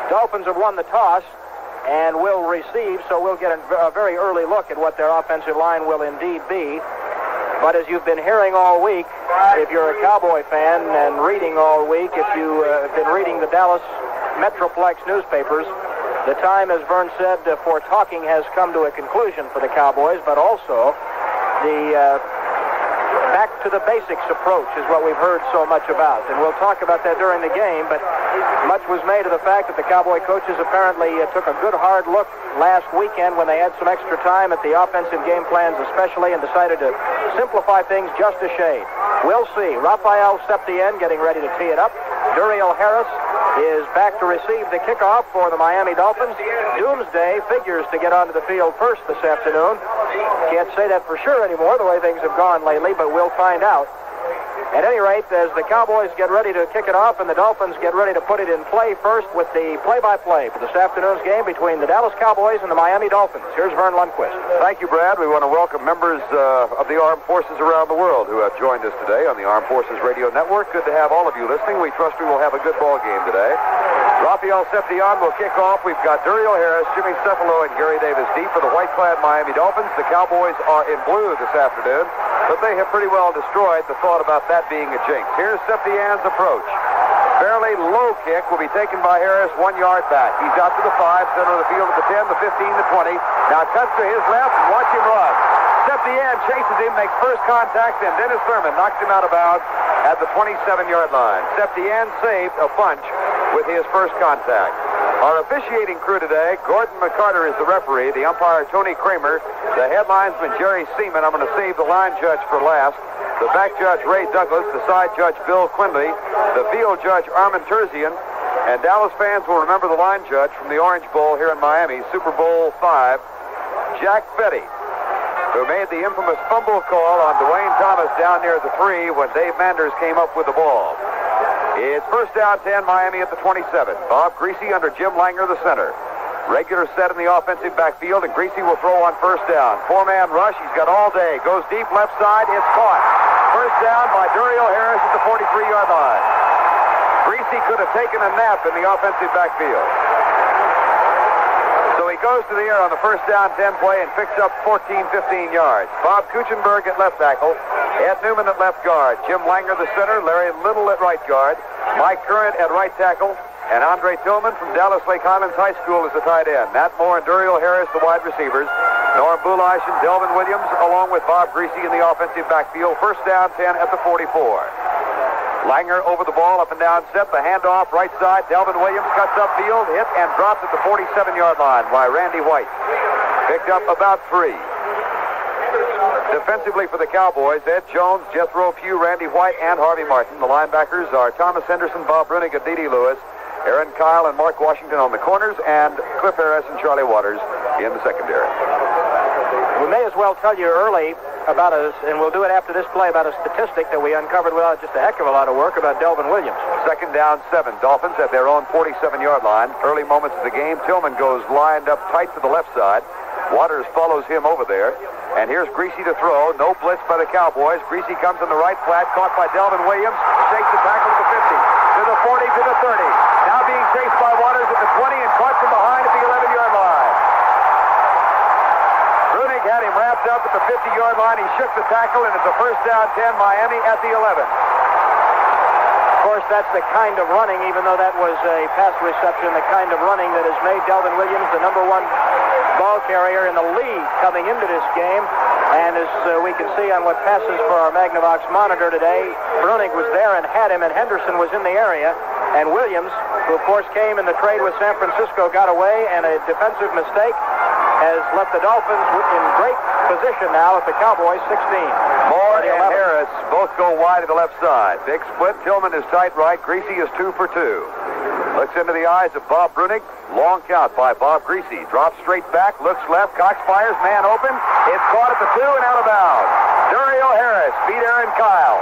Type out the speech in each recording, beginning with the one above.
Dolphins have won the toss and will receive, so we'll get a very early look at what their offensive line will indeed be. But as you've been hearing all week, if you're a Cowboy fan and reading all week, if you have been reading the Dallas Metroplex newspapers, the time, as Vern said, for talking has come to a conclusion for the Cowboys, but also the back to the basics approach is what we've heard so much about. And we'll talk about that during the game, but much was made of the fact that the Cowboy coaches apparently took a good hard look last weekend when they had some extra time at the offensive game plans especially and decided to simplify things just a shade. We'll see. Rafael Septien getting ready to tee it up. Duriel Harris is back to receive the kickoff for the Miami Dolphins. Doomsday figures to get onto the field first this afternoon. Can't say that for sure anymore, the way things have gone lately, but we'll find out. At any rate, as the Cowboys get ready to kick it off and the Dolphins get ready to put it in play first with the play-by-play for this afternoon's game between the Dallas Cowboys and the Miami Dolphins. Here's Vern Lundquist. Thank you, Brad. We want to welcome members of the armed forces around the world who have joined us today on the Armed Forces Radio Network. Good to have all of you listening. We trust we will have a good ball game today. Rafael Septien will kick off. We've got Duriel Harris, Jimmy Cephalo, and Gary Davis deep for the white-clad Miami Dolphins. The Cowboys are in blue this afternoon, but they have pretty well destroyed the thought about that being a jinx. Here's Septien's approach. Fairly low kick will be taken by Harris 1 yard back. He's out to the 5, center of the field at the 10, the 15, the 20. Now cuts to his left and watch him run. Septien chases him, makes first contact, and Dennis Thurman knocks him out of bounds at the 27-yard line. Septien saved a bunch with his first contact. Our officiating crew today, Gordon McCarter is the referee, the umpire Tony Kramer, the headlinesman Jerry Seaman. I'm going to save the line judge for last. The back judge Ray Douglas, the side judge Bill Quinley, the field judge Armin Terzian, and Dallas fans will remember the line judge from the Orange Bowl here in Miami, Super Bowl V, Jack Fetty, who made the infamous fumble call on Dwayne Thomas down near the 3 when Dave Manders came up with the ball. It's first down 10, Miami at the 27. Bob Greasy under Jim Langer, the center. Regular set in the offensive backfield, and Greasy will throw on first down. 4-man rush. He's got all day. Goes deep left side. It's caught. First down by Duriel Harris at the 43-yard line. Greasy could have taken a nap in the offensive backfield. So he goes to the air on the first down 10 play and picks up 14, 15 yards. Bob Kuchenberg at left tackle. Ed Newman at left guard. Jim Langer, the center. Larry Little at right guard. Mike Curran at right tackle. And Andre Tillman from Dallas Lake Highlands High School is the tight end. Matt Moore and Duriel Harris, the wide receivers. Norm Bulash and Delvin Williams, along with Bob Greasy in the offensive backfield. First down 10 at the 44. Langer over the ball, up and down set. The handoff, right side. Delvin Williams cuts upfield, hit, and dropped at the 47-yard line by Randy White. Picked up about 3. Defensively for the Cowboys, Ed Jones, Jethro Pugh, Randy White, and Harvey Martin. The linebackers are Thomas Henderson, Bob Brunig, and Dede Lewis. Aaron Kyle and Mark Washington on the corners, and Cliff Harris and Charlie Waters in the secondary. We may as well tell you early about and we'll do it after this play, about a statistic that we uncovered without just a heck of a lot of work about Delvin Williams. Second down 7. Dolphins at their own 47-yard line. Early moments of the game, Tillman goes lined up tight to the left side. Waters follows him over there. And here's Greasy to throw. No blitz by the Cowboys. Greasy comes in the right flat, caught by Delvin Williams. Takes the tackle to the 50, to the 40, to the 30. Now being chased by Waters at the 20 and caught from behind at the 11-yard line. Brunig had him wrapped up at the 50-yard line. He shook the tackle, and it's a first down 10, Miami at the 11. Of course, that's the kind of running, even though that was a pass reception, the kind of running that has made Delvin Williams the number 1 ball carrier in the league coming into this game. And as we can see on what passes for our Magnavox monitor today, Brunig was there and had him, and Henderson was in the area. And Williams, who of course came in the trade with San Francisco, got away, and a defensive mistake has left the Dolphins in great position now at the Cowboys 16. Moore and Harris both go wide to the left side. Big split. Tillman is tight right. Greasy is 2 for 2. Looks into the eyes of Bob Brunig. Long count by Bob Greasy. Drops straight back. Looks left. Cox fires. Man open. It's caught at the 2 and out of bounds. Duriel Harris beat Aaron Kyle.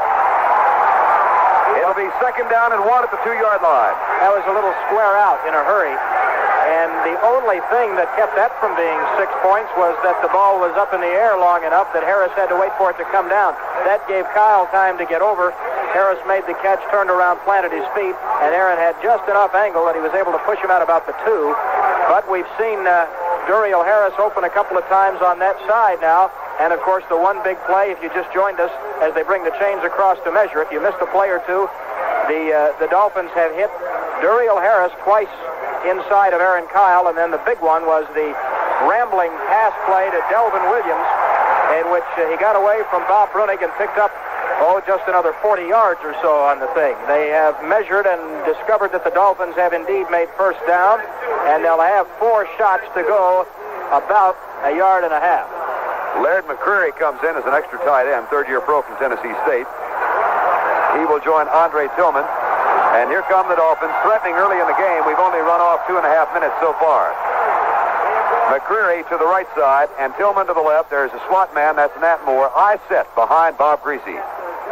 It'll be second down and 1 at the 2-yard line. That was a little square out in a hurry. And the only thing that kept that from being 6 points was that the ball was up in the air long enough that Harris had to wait for it to come down. That gave Kyle time to get over Harris made the catch, turned around, planted his feet, and Aaron had just enough angle that he was able to push him out about the 2. But we've seen Duriel Harris open a couple of times on that side now. And, of course, the one big play, if you just joined us, as they bring the chains across to measure. If you missed a play or two, the Dolphins have hit Duriel Harris twice inside of Aaron Kyle, and then the big one was the rambling pass play to Delvin Williams, in which he got away from Bob Brunig and picked up, just another 40 yards or so on the thing. They have measured and discovered that the Dolphins have indeed made first down, and they'll have 4 shots to go, about a yard and a half. Laird McCreary comes in as an extra tight end, third-year pro from Tennessee State. He will join Andre Tillman. And here come the Dolphins, threatening early in the game. We've only run off 2.5 minutes so far. McCreary to the right side, and Tillman to the left. There's a slot man, that's Nat Moore. I set behind Bob Greasy.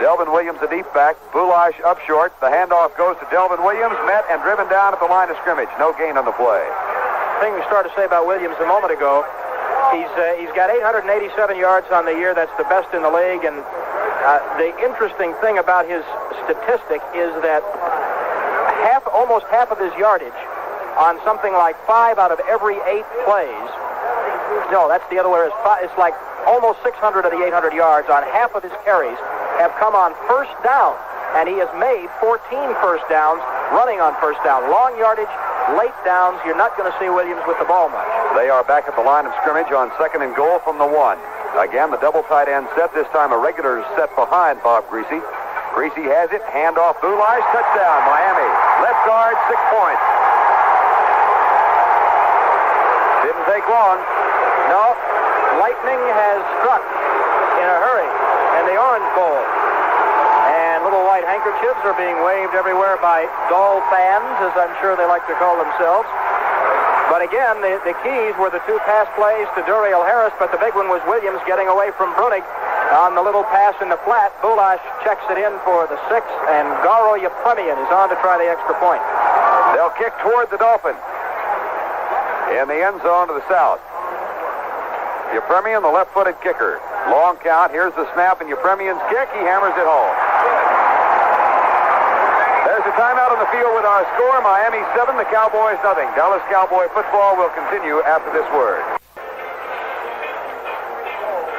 Delvin Williams, a deep back. Bulash up short. The handoff goes to Delvin Williams, met and driven down at the line of scrimmage. No gain on the play. The thing we started to say about Williams a moment ago, he's got 887 yards on the year. That's the best in the league. And the interesting thing about his statistic is that almost half of his yardage on something like 5 out of every 8 plays. No, that's the other way. It's like almost 600 of the 800 yards on half of his carries have come on first down. And he has made 14 first downs running on first down. Long yardage, late downs. You're not going to see Williams with the ball much. They are back at the line of scrimmage on 2nd and goal from the 1. Again, the double tight end set. This time a regular set behind Bob Greasy. Greasy has it. Handoff. Bulash. Touchdown. Miami. Left guard. 6 points. Didn't take long. No. Lightning has struck in a hurry in the Orange Bowl. And little white handkerchiefs are being waved everywhere by Dol fans, as I'm sure they like to call themselves. But again, the keys were the 2 pass plays to Duriel Harris, but the big one was Williams getting away from Brunig on the little pass in the flat. Bulash checks it in for the 6, and Garo Yepremian is on to try the extra point. They'll kick toward the Dolphins in the end zone to the south. Yepremian, the left-footed kicker. Long count. Here's the snap, and Yepremian's kick. He hammers it home. There's a timeout on the field with our score. Miami 7, the Cowboys nothing. Dallas Cowboy football will continue after this word.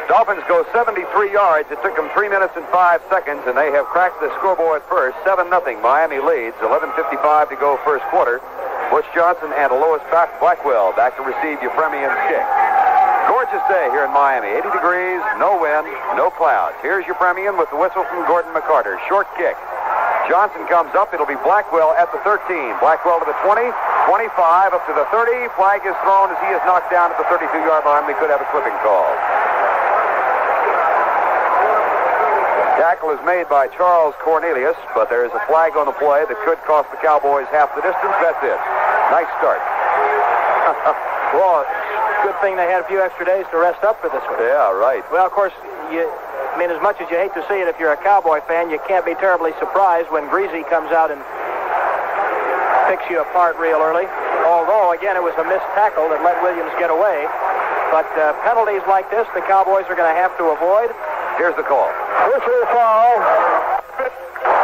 Dolphins go 73 yards. It took them 3 minutes and 5 seconds, and they have cracked the scoreboard first. 7-0. Miami leads. 11:55 to go first quarter. Butch Johnson and Alois Blackwell back to receive Yepremian's kick. Gorgeous day here in Miami. 80 degrees, no wind, no clouds. Here's Yepremian with the whistle from Gordon McCarter. Short kick. Johnson comes up. It'll be Blackwell at the 13. Blackwell to the 20, 25, up to the 30. Flag is thrown as he is knocked down at the 32-yard line. We could have a clipping call. Tackle is made by Charles Cornelius, but there is a flag on the play that could cost the Cowboys half the distance. That's it. Nice start. Well, good thing they had a few extra days to rest up for this one. Yeah, right. Well, of course, as much as you hate to see it, if you're a Cowboy fan, you can't be terribly surprised when Greasy comes out and picks you apart real early. Although, again, it was a missed tackle that let Williams get away. But penalties like this, the Cowboys are going to have to avoid. Here's the call. Whistle foul.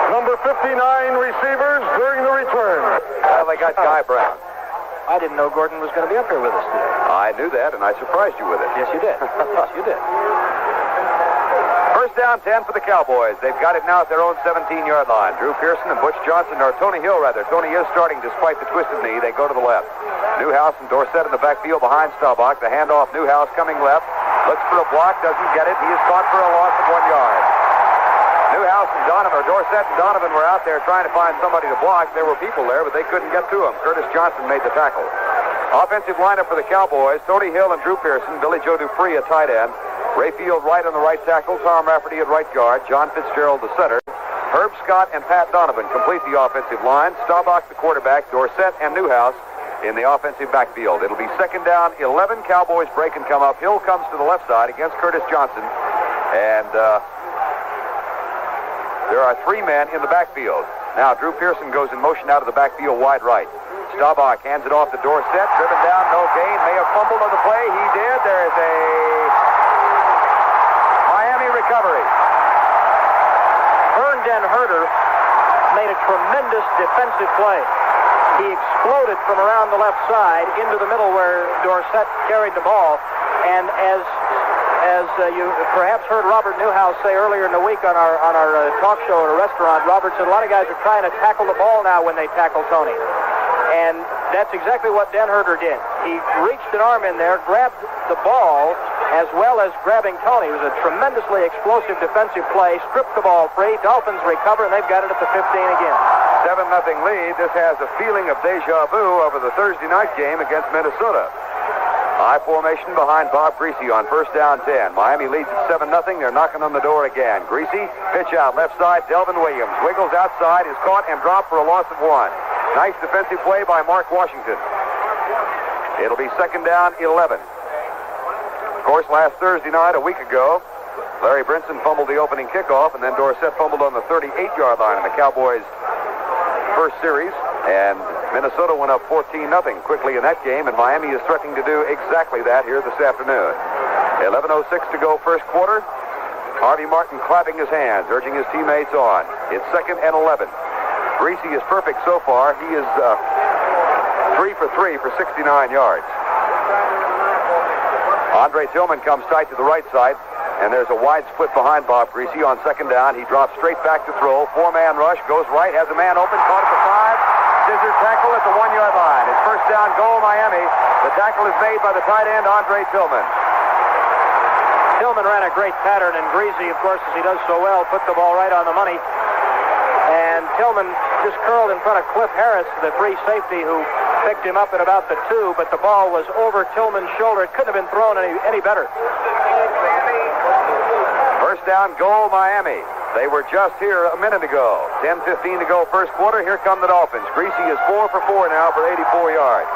Number 59 receivers during the return. Well, they got Guy Brown. I didn't know Gordon was going to be up here with us today. I knew that, and I surprised you with it. Yes, you did. Yes, you did. First down, 10 for the Cowboys. They've got it now at their own 17-yard line. Drew Pearson and Butch Johnson, or Tony Hill, rather. Tony is starting despite the twisted knee. They go to the left. Newhouse and Dorsett in the backfield behind Staubach. The handoff, Newhouse coming left. Looks for a block, doesn't get it. He is caught for a loss of 1 yard. Newhouse and Dorsett and Donovan were out there trying to find somebody to block. There were people there, but they couldn't get to him. Curtis Johnson made the tackle. Offensive lineup for the Cowboys, Tony Hill and Drew Pearson, Billy Joe Dupree at tight end, Ray Field right on the right tackle, Tom Rafferty at right guard, John Fitzgerald the center, Herb Scott and Pat Donovan complete the offensive line, Staubach the quarterback, Dorsett and Newhouse in the offensive backfield. It'll be second down, 11. Cowboys break and come up. Hill comes to the left side against Curtis Johnson, and there are 3 men in the backfield. Now Drew Pearson goes in motion out of the backfield wide right. Staubach hands it off to Dorsett, driven down, no gain, may have fumbled on the play. He did. There's a Miami recovery. Vern Den Herter made a tremendous defensive play. He exploded from around the left side into the middle where Dorsett carried the ball. And as you perhaps heard Robert Newhouse say earlier in the week on our talk show at a restaurant, Robert said a lot of guys are trying to tackle the ball now when they tackle Tony. And that's exactly what Den Herter did. He reached an arm in there, grabbed the ball, as well as grabbing Tony. It was a tremendously explosive defensive play, stripped the ball free. Dolphins recover, and they've got it at the 15 again. 7-0 lead. This has a feeling of deja vu over the Thursday night game against Minnesota. High formation behind Bob Greasy on first down 10. Miami leads at 7-0. They're knocking on the door again. Greasy, pitch out left side. Delvin Williams wiggles outside, is caught and dropped for a loss of 1. Nice defensive play by Mark Washington. It'll be second down 11. Of course, last Thursday night, a week ago, Larry Brinson fumbled the opening kickoff, and then Dorsett fumbled on the 38-yard line in the Cowboys' first series, and Minnesota went up 14-0 quickly in that game, and Miami is threatening to do exactly that here this afternoon. 11:06 to go first quarter. Harvey Martin clapping his hands, urging his teammates on. It's second and 11. Greasy is perfect so far. He is 3 for 3 for 69 yards. Andre Tillman comes tight to the right side, and there's a wide split behind Bob Greasy on second down. He drops straight back to throw. 4-man rush, goes right, has a man open, caught at the 5. Scissor tackle at the 1-yard line. It's first down goal, Miami. The tackle is made by the tight end, Andre Tillman. Tillman ran a great pattern, and Greasy, of course, as he does so well, put the ball right on the money. And Tillman just curled in front of Cliff Harris, the free safety, who picked him up at about the 2, but the ball was over Tillman's shoulder. It couldn't have been thrown any better. First down goal, Miami. They were just here a minute ago. 10:15 to go first quarter. Here come the Dolphins. Greasy is 4 for 4 now for 84 yards.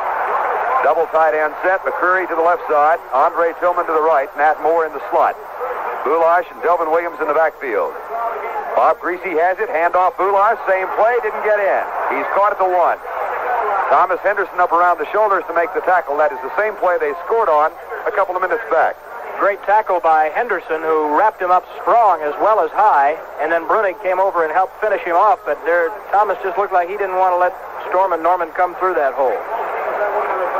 Double tight end set. McCreary to the left side. Andre Tillman to the right. Matt Moore in the slot. Boulash and Delvin Williams in the backfield. Bob Greasy has it. Handoff Boulash. Same play. Didn't get in. He's caught at the 1. Thomas Henderson up around the shoulders to make the tackle. That is the same play they scored on a couple of minutes back. Great tackle by Henderson, who wrapped him up strong as well as high, and then Brunig came over and helped finish him off, but Thomas just looked like he didn't want to let Storm and Norman come through that hole.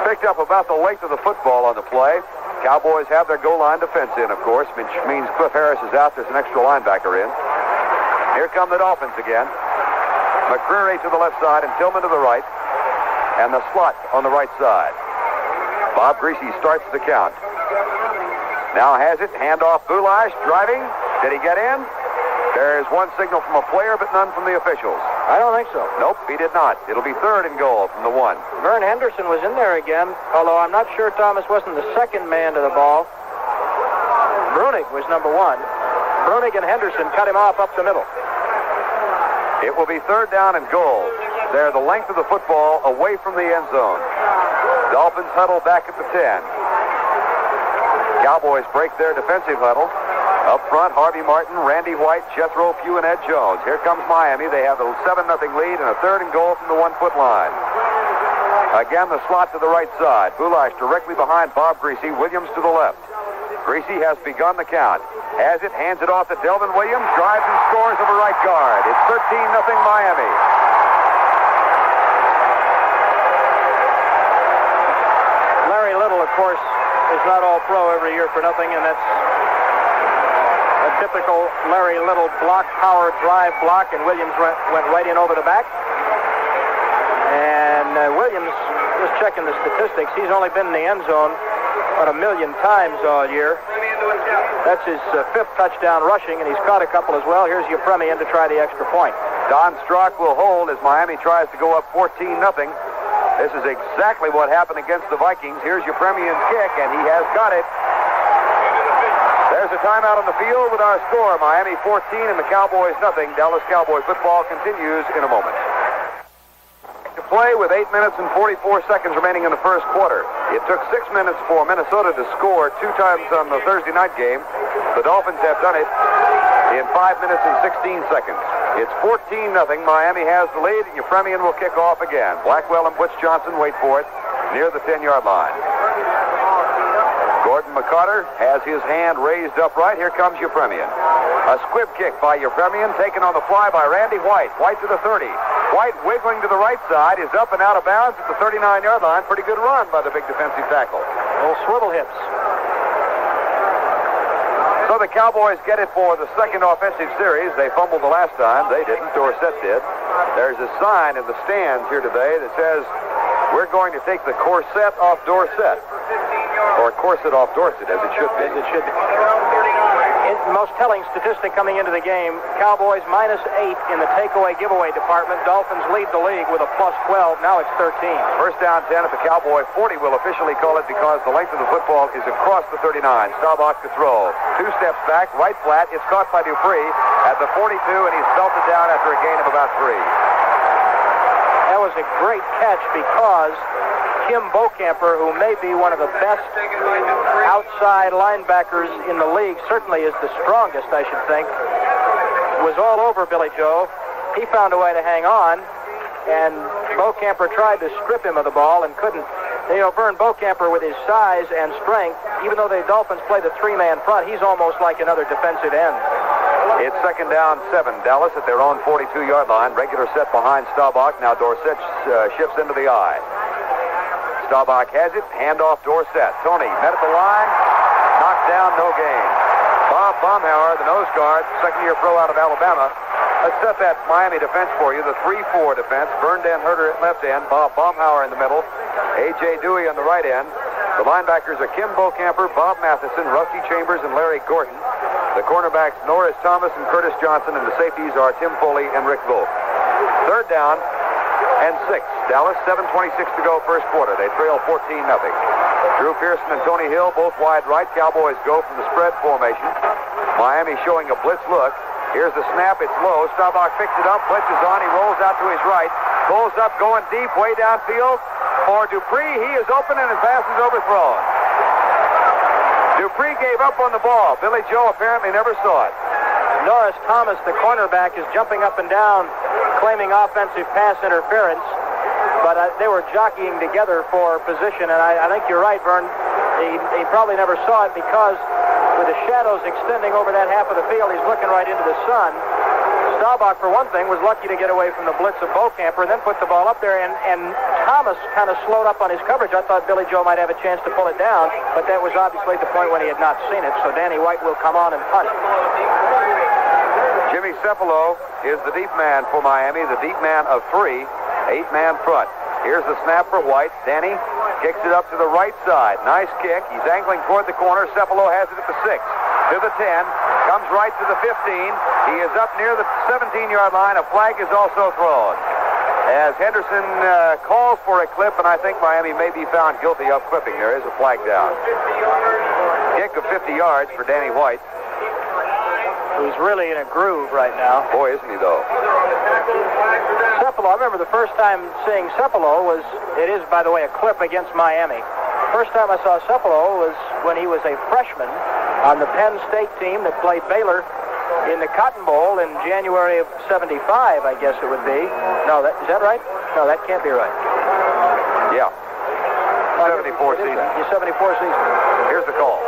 Picked up about the length of the football on the play. Cowboys have their goal line defense in, of course, which means Cliff Harris is out. There's an extra linebacker in. Here come the Dolphins again. McCreary to the left side and Tillman to the right, and the slot on the right side. Bob Greasy starts the count. Now has it. Handoff Boulash, driving. Did he get in? There's one signal from a player, but none from the officials. I don't think so. Nope, he did not. It'll be third and goal from the 1. Vern Henderson was in there again, although I'm not sure Thomas wasn't the second man to the ball. Brunig was number 1. Brunig and Henderson cut him off up the middle. It will be third down and goal. They're the length of the football away from the end zone. Dolphins huddle back at the 10. Cowboys break their defensive huddle. Up front, Harvey Martin, Randy White, Jethro Pugh, and Ed Jones. Here comes Miami. They have a 7-0 lead and a third and goal from the 1-foot line. Again, the slot to the right side. Boulash directly behind Bob Greasy. Williams to the left. Greasy has begun the count. Has it, hands it off to Delvin Williams. Drives and scores over right guard. It's 13-0 Miami. Larry Little, of course, is not all pro every year for nothing, and that's a typical Larry Little block, power drive block, and Williams went right in over the back. And Williams, just checking the statistics, he's only been in the end zone about 1 million times all year. That's his 5th touchdown rushing, and he's caught a couple as well. Here's Yepremi in to try the extra point. Don Strock will hold as Miami tries to go up 14-0. This is exactly what happened against the Vikings. Here's your Premier's kick, and he has got it. There's a timeout on the field with our score. Miami 14 and the Cowboys nothing. Dallas Cowboy football continues in a moment. To play with 8 minutes and 44 seconds remaining in the first quarter. It took 6 minutes for Minnesota to score 2 times on the Thursday night game. The Dolphins have done it in 5 minutes and 16 seconds. It's 14-0. Miami has the lead, and Yepremian will kick off again. Blackwell and Butch Johnson wait for it near the 10-yard line. Gordon McCarter has his hand raised upright. Here comes Euphemian. A squib kick by Euphemian, taken on the fly by Randy White. White to the 30. White wiggling to the right side, is up and out of bounds at the 39-yard line. Pretty good run by the big defensive tackle. Little swivel hips. So the Cowboys get it for the second offensive series. They fumbled the last time. They didn't. Dorsett did. There's a sign in the stands here today that says, we're going to take the corset off Dorsett. Or corset off Dorsett, as it should be. As it should be. Most telling statistic coming into the game, Cowboys -8 in the takeaway giveaway department. Dolphins lead the league with a +12. Now it's 13. First down 10 at the Cowboy 40. We'll officially call it because the length of the football is across the 39. Staubach to throw. 2 steps back, right flat. It's caught by Dupree at the 42, and he's belted down after a gain of about 3. That was a great catch because Kim Bocamper, who may be one of the best outside linebackers in the league, certainly is the strongest, I should think, was all over Billy Joe. He found a way to hang on, and Bocamper tried to strip him of the ball and couldn't. You know, Vern Bocamper, with his size and strength, even though the Dolphins play the 3-man front, he's almost like another defensive end. It's second down 7. Dallas at their own 42-yard line. Regular set behind Staubach. Now Dorsett shifts into the eye. Staubach has it. Handoff Dorsett. Tony met at the line. Knocked down, no gain. Bob Baumhauer, the nose guard, second-year pro out of Alabama. Let's set that Miami defense for you. The 3-4 defense. Berndan Herter at left end. Bob Baumhauer in the middle. A.J. Dewey on the right end. The linebackers are Kim Bocamper, Bob Matheson, Rusty Chambers, and Larry Gordon. The cornerbacks, Norris Thomas and Curtis Johnson, and the safeties are Tim Foley and Rick Volk. Third down and 6. Dallas, 7:26 to go first quarter. They trail 14-0. Drew Pearson and Tony Hill, both wide right. Cowboys go from the spread formation. Miami showing a blitz look. Here's the snap. It's low. Staubach picks it up, blitzes on. He rolls out to his right. Pulls up, going deep, way downfield. For Dupree, he is open and his pass is overthrown. Dupree gave up on the ball. Billy Joe apparently never saw it. Norris Thomas, the cornerback, is jumping up and down, claiming offensive pass interference. But they were jockeying together for position, and I think you're right, Vern. He probably never saw it because with the shadows extending over that half of the field, he's looking right into the sun. Staubach, for one thing, was lucky to get away from the blitz of Bocamper and then put the ball up there, and Thomas kind of slowed up on his coverage. I thought Billy Joe might have a chance to pull it down, but that was obviously the point when he had not seen it, so Danny White will come on and punt. Jimmy Cephalo is the deep man for Miami, the deep man of 3, 8-man front. Here's the snap for White. Danny kicks it up to the right side. Nice kick. He's angling toward the corner. Cephalo has it at the 6, to the 10, comes right to the 15. He is up near the 17-yard line. A flag is also thrown. As Henderson calls for a clip, and I think Miami may be found guilty of clipping. There is a flag down. Kick of 50 yards for Danny White. Who's really in a groove right now. Boy, isn't he, though? Cephalo, I remember the first time seeing Cephalo it is, by the way, a clip against Miami. First time I saw Cephalo was when he was a freshman on the Penn State team that played Baylor in the Cotton Bowl in January of 75, I guess it would be. No, is that right? No, that can't be right. Yeah. 74 season. The 74 season. Here's the call.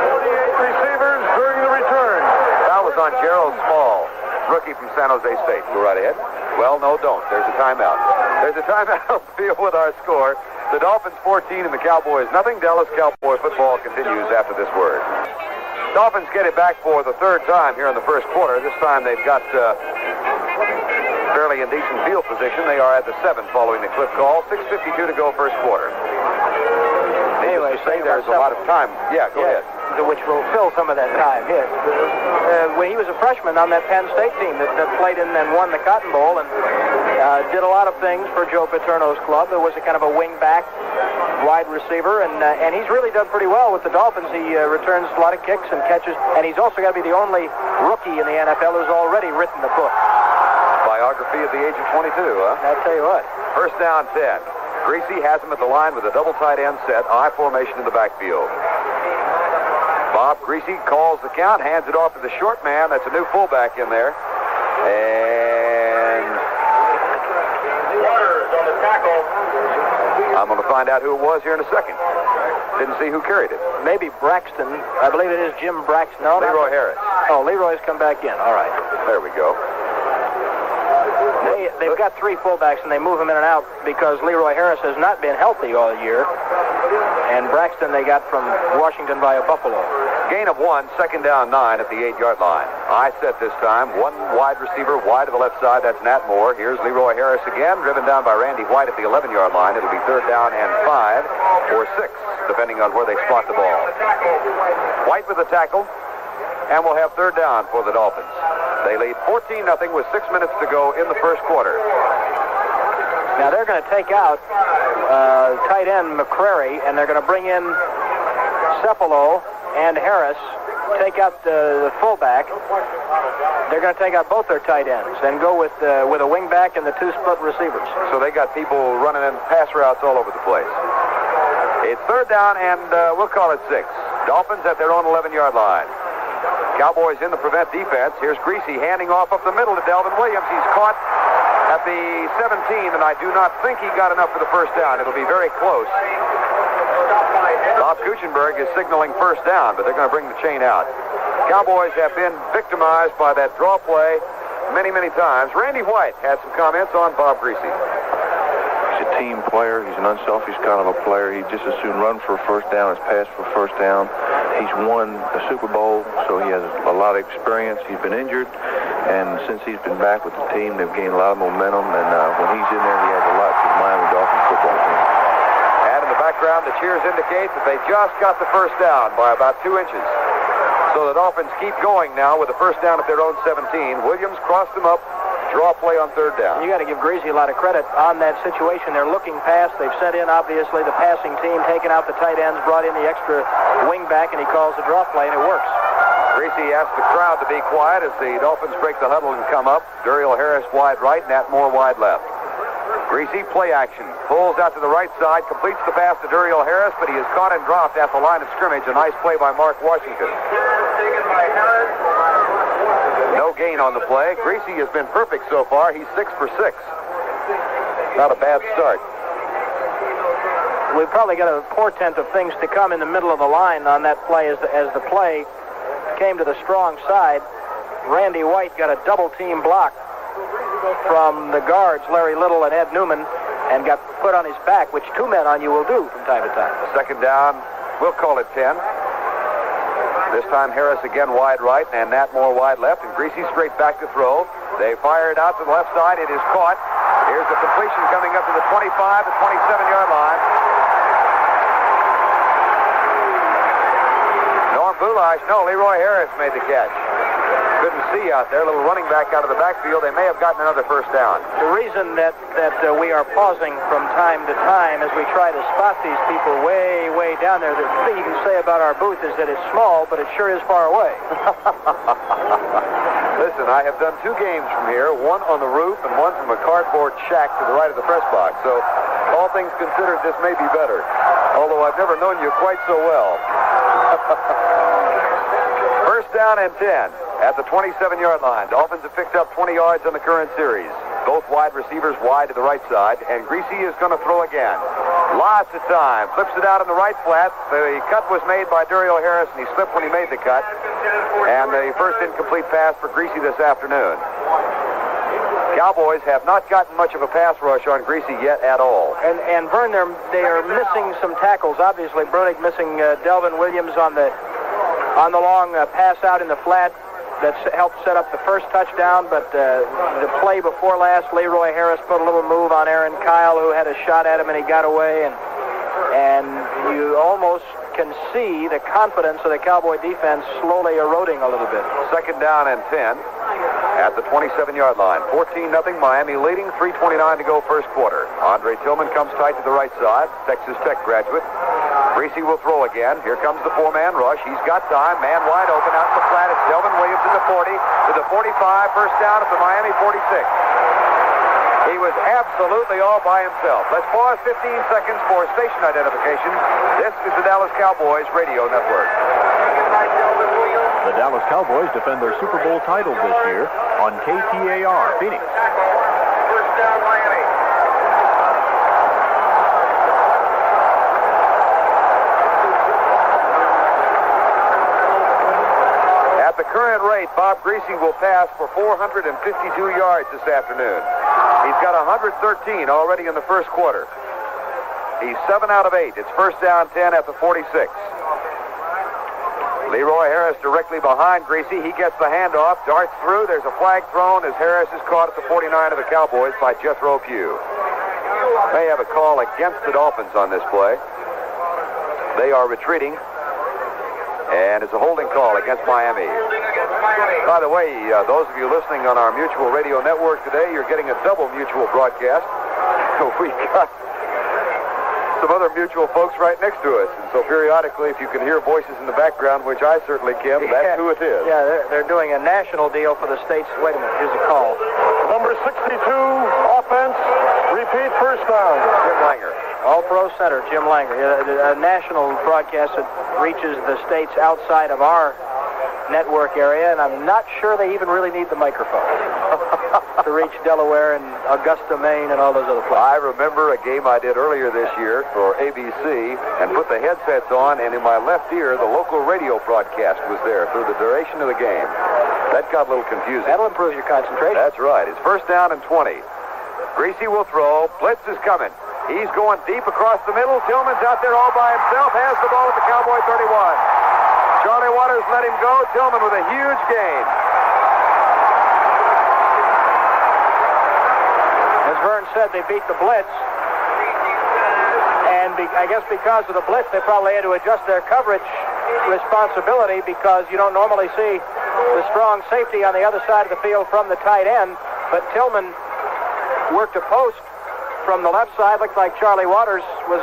48 receivers during the return. That was on Gerald Small, rookie from San Jose State. Go right ahead. Well, no, don't. There's a timeout. There's a timeout on the field with our score. The Dolphins 14 and the Cowboys nothing. Dallas Cowboy football continues after this word. Dolphins get it back for the third time here in the first quarter. This time they've got fairly in decent field position. They are at the 7 following the clip call. 6:52 to go first quarter. Anyway, there's a lot of time. Yeah, go ahead. Which will fill some of that time. Yes. When he was a freshman on that Penn State team that played in and won the Cotton Bowl and did a lot of things for Joe Paterno's club. There was a kind of a wing-back, wide receiver, and he's really done pretty well with the Dolphins. He returns a lot of kicks and catches, and he's also got to be the only rookie in the NFL who's already written the book. Biography at the age of 22, huh? I'll tell you what. First down 10. Greasy has him at the line with a double tight end set, I formation in the backfield. Bob Greasy calls the count, hands it off to the short man. That's a new fullback in there. And I'm going to find out who it was here in a second. Didn't see who carried it. Maybe Braxton. I believe it is Jim Braxton. No, Leroy Harris. Oh, Leroy's come back in. All right. There we go. They've got 3 fullbacks, and they move them in and out because Leroy Harris has not been healthy all year. And Braxton they got from Washington via Buffalo. Gain of 1, second down 9 at the 8-yard line. I set this time. 1 wide receiver wide to the left side. That's Nat Moore. Here's Leroy Harris again, driven down by Randy White at the 11-yard line. It'll be third down and 5 or 6, depending on where they spot the ball. White with the tackle, and we'll have third down for the Dolphins. They lead 14-0 with 6 minutes to go in the first quarter. Now they're going to take out tight end McCrary, and they're going to bring in Cepolo and Harris, take out the fullback. They're going to take out both their tight ends and go with a wingback and the 2 split receivers. So they got people running in pass routes all over the place. It's third down, and we'll call it 6. Dolphins at their own 11-yard line. Cowboys in the prevent defense. Here's Greasy handing off up the middle to Delvin Williams. He's caught at the 17, and I do not think he got enough for the first down. It'll be very close. Bob Kuchenberg is signaling first down, but they're going to bring the chain out. Cowboys have been victimized by that draw play many, many times. Randy White had some comments on Bob Greasy. He's a team player. He's an unselfish kind of a player. He'd just as soon run for a first down as pass for a first down. He's won a Super Bowl, so he has a lot of experience. He's been injured, and since he's been back with the team, they've gained a lot of momentum, and when he's in there, he adds a lot to the Miami Dolphins football team. And in the background, the cheers indicate that they just got the first down by about 2 inches. So the Dolphins keep going now with the first down at their own 17. Williams crossed them up. Draw play on third down. You got to give Greasy a lot of credit on that situation. They're looking past. They've sent in, obviously, the passing team, taken out the tight ends, brought in the extra wingback, and he calls the draw play, and it works. Greasy asks the crowd to be quiet as the Dolphins break the huddle and come up. Duriel Harris wide right, Nat Moore wide left. Greasy play action. Pulls out to the right side, completes the pass to Duriel Harris, but he is caught and dropped at the line of scrimmage. A nice play by Mark Washington. No gain on the play. Greasy has been perfect so far. He's 6 for 6. Not a bad start. We've probably got a portent of things to come in the middle of the line on that play as the play came to the strong side. Randy White got a double team block from the guards, Larry Little and Ed Newman, and got put on his back, which 2 men on you will do from time to time. Second down, we'll call it 10. This time Harris again wide right and Nat Moore wide left, and Greasy straight back to throw. They fire it out to the left side. It is caught. Here's the completion coming up to the 25, the 27-yard line. Norm Bulash, no, Leroy Harris made the catch. Couldn't see out there. A little running back out of the backfield. They may have gotten another first down. The reason that we are pausing from time to time as we try to spot these people way, way down there, the thing you can say about our booth is that it's small, but it sure is far away. Listen, I have done 2 games from here, one on the roof and one from a cardboard shack to the right of the press box. So, all things considered, this may be better. Although I've never known you quite so well. First down and 10 at the 27-yard line. Dolphins have picked up 20 yards on the current series. Both wide receivers wide to the right side, and Greasy is going to throw again. Lots of time. Flips it out on the right flat. The cut was made by Duriel Harris, and he slipped when he made the cut. And the first incomplete pass for Greasy this afternoon. Cowboys have not gotten much of a pass rush on Greasy yet at all. And Vern, they are missing some tackles. Obviously, Brunig missing Delvin Williams on the long pass out in the flat that helped set up the first touchdown, but the play before last, Leroy Harris put a little move on Aaron Kyle, who had a shot at him, and he got away, and you almost can see the confidence of the Cowboy defense slowly eroding a little bit. Second down and 10 at the 27-yard line. 14-0 Miami leading, 3:29 to go first quarter. Andre Tillman comes tight to the right side, Texas Tech graduate. Greasy will throw again. Here comes the 4-man rush. He's got time. Man wide open out in the flat. It's Delvin Williams at the 40 to the 45. First down at the Miami 46. He was absolutely all by himself. Let's pause 15 seconds for station identification. This is the Dallas Cowboys Radio Network. The Dallas Cowboys defend their Super Bowl title this year on KTAR Phoenix. First down, Miami. rate, Bob Greasy will pass for 452 yards this afternoon. He's got 113 already in the first quarter. He's 7 out of 8. It's first down 10 at the 46. Leroy Harris directly behind Greasy. He gets the handoff, darts through. There's a flag thrown as Harris is caught at the 49 of the Cowboys by Jethro Pugh. May have a call against the Dolphins on this play. They are retreating, and it's a holding call against Miami. By the way, those of you listening on our Mutual Radio Network today, you're getting a double Mutual broadcast. We've got some other Mutual folks right next to us, and so periodically, if you can hear voices in the background, which I certainly can, that's who it is. Yeah, they're doing a national deal for the states. Wait a minute, here's a call. Number 62, offense, repeat first down. Jim Langer. All-Pro center, Jim Langer. A national broadcast that reaches the states outside of our network area, and I'm not sure they even really need the microphone to reach Delaware and Augusta, Maine, and all those other places. I remember a game I did earlier this year for ABC and put the headsets on, and in my left ear, the local radio broadcast was there through the duration of the game. That got a little confusing. That'll improve your concentration. That's right. It's first down and 20. Greasy will throw. Blitz is coming. He's going deep across the middle. Tillman's out there all by himself. Has the ball at the Cowboy 31. Charlie Waters let him go. Tillman with a huge gain. As Vern said, they beat the blitz. And I guess because of the blitz, they probably had to adjust their coverage responsibility because you don't normally see the strong safety on the other side of the field from the tight end. But Tillman worked a post from the left side. Looked like Charlie Waters was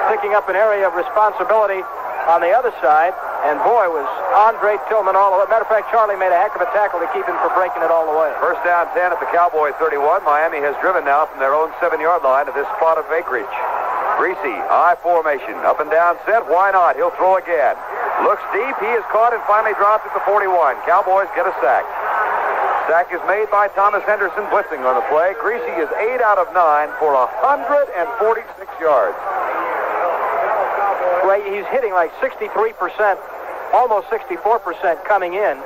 picking up an area of responsibility on the other side. And boy, was Andre Tillman all the way. Matter of fact, Charlie made a heck of a tackle to keep him from breaking it all the way. First down 10 at the Cowboy 31. Miami has driven now from their own 7-yard line to this spot of acreage. Greasy, I formation, up and down set. Why not? He'll throw again. Looks deep. He is caught and finally dropped at the 41. Cowboys get a sack. Sack is made by Thomas Henderson, blitzing on the play. Greasy is 8 out of 9 for 146 yards. Right, he's hitting like 63%, almost 64% coming in.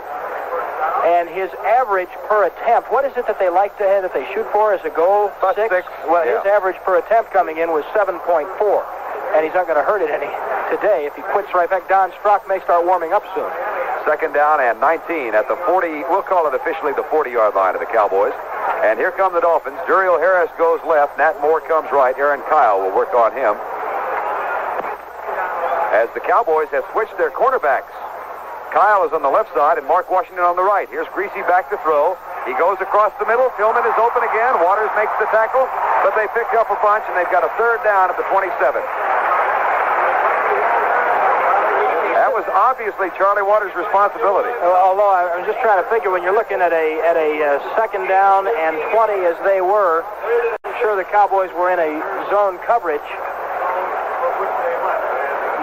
And his average per attempt, what is it that they like to have, that they shoot for as a goal? About 6. Well, his average per attempt coming in was 7.4. And he's not going to hurt it any today if he quits right back. Don Strock may start warming up soon. Second down and 19 at the 40, we'll call it officially the 40-yard line of the Cowboys. And here come the Dolphins. Duriel Harris goes left. Nat Moore comes right. Aaron Kyle will work on him. As the Cowboys have switched their cornerbacks. Kyle is on the left side and Mark Washington on the right. Here's Greasy back to throw. He goes across the middle. Tillman is open again. Waters makes the tackle, but they picked up a bunch, and they've got a third down at the 27. That was obviously Charlie Waters' responsibility. Although I'm just trying to figure, when you're looking at a second down and 20 as they were, I'm sure the Cowboys were in a zone coverage.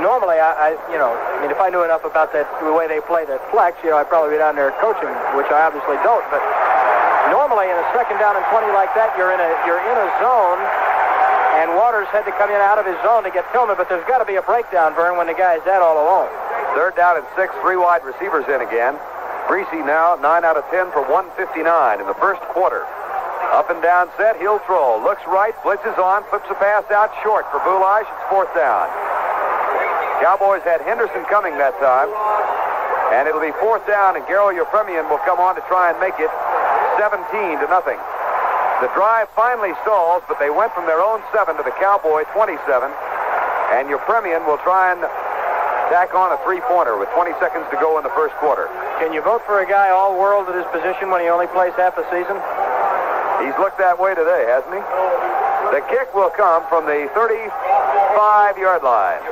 Normally, if I knew enough about that, the way they play that flex, I'd probably be down there coaching, which I obviously don't. But normally, in a second down and 20 like that, you're in a zone, and Waters had to come in out of his zone to get Tillman. But there's got to be a breakdown, Vern, when the guy's that all alone. Third down and 6, 3 wide receivers in again. Greasy now 9 out of 10 for 159 in the first quarter. Up and down set, he'll throw. Looks right, blitzes on, flips a pass out short for Boulage. It's fourth down. Cowboys had Henderson coming that time, and it'll be fourth down, and Garo Yepremian will come on to try and make it 17-0. The drive finally stalls, but they went from their own 7 to the Cowboy 27, and Yepremian will try and tack on a three-pointer with 20 seconds to go in the first quarter. Can you vote for a guy all-world at his position when he only plays half a season? He's looked that way today, hasn't he? The kick will come from the 35-yard line.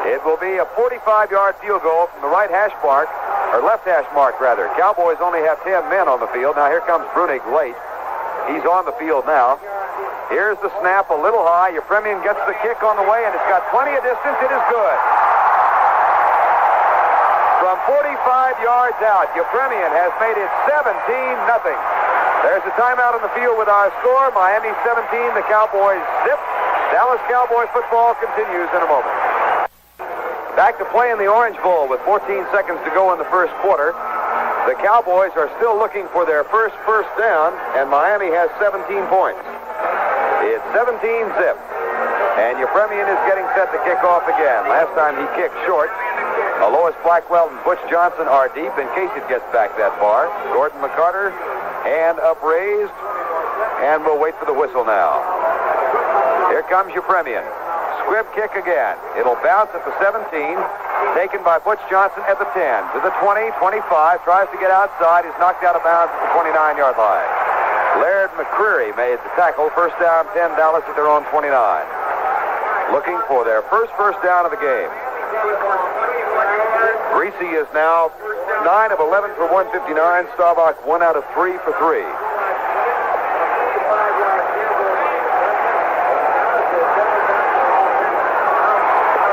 It will be a 45-yard field goal from the right hash mark, or left hash mark, rather. Cowboys only have 10 men on the field. Now here comes Brunig late. He's on the field now. Here's the snap, a little high. Yepremian gets the kick on the way, and it's got plenty of distance. It is good. From 45 yards out, Yepremian has made it 17-0. There's a timeout on the field with our score. Miami 17, the Cowboys zip. Dallas Cowboy football continues in a moment. Back to play in the Orange Bowl with 14 seconds to go in the first quarter. The Cowboys are still looking for their first down, and Miami has 17 points. It's 17-zip. And Euphemian is getting set to kick off again. Last time he kicked short. Lois Blackwell and Butch Johnson are deep in case it gets back that far. Gordon McCarter, hand upraised, and we'll wait for the whistle now. Here comes Euphemian. Squib kick again. It'll bounce at the 17, taken by Butch Johnson at the 10, to the 20, 25, tries to get outside, is knocked out of bounds at the 29-yard line. Laird McCreary made the tackle, first down 10, Dallas at their own 29. Looking for their first down of the game. Greasy is now 9 of 11 for 159, Staubach 1 out of 3 for 3.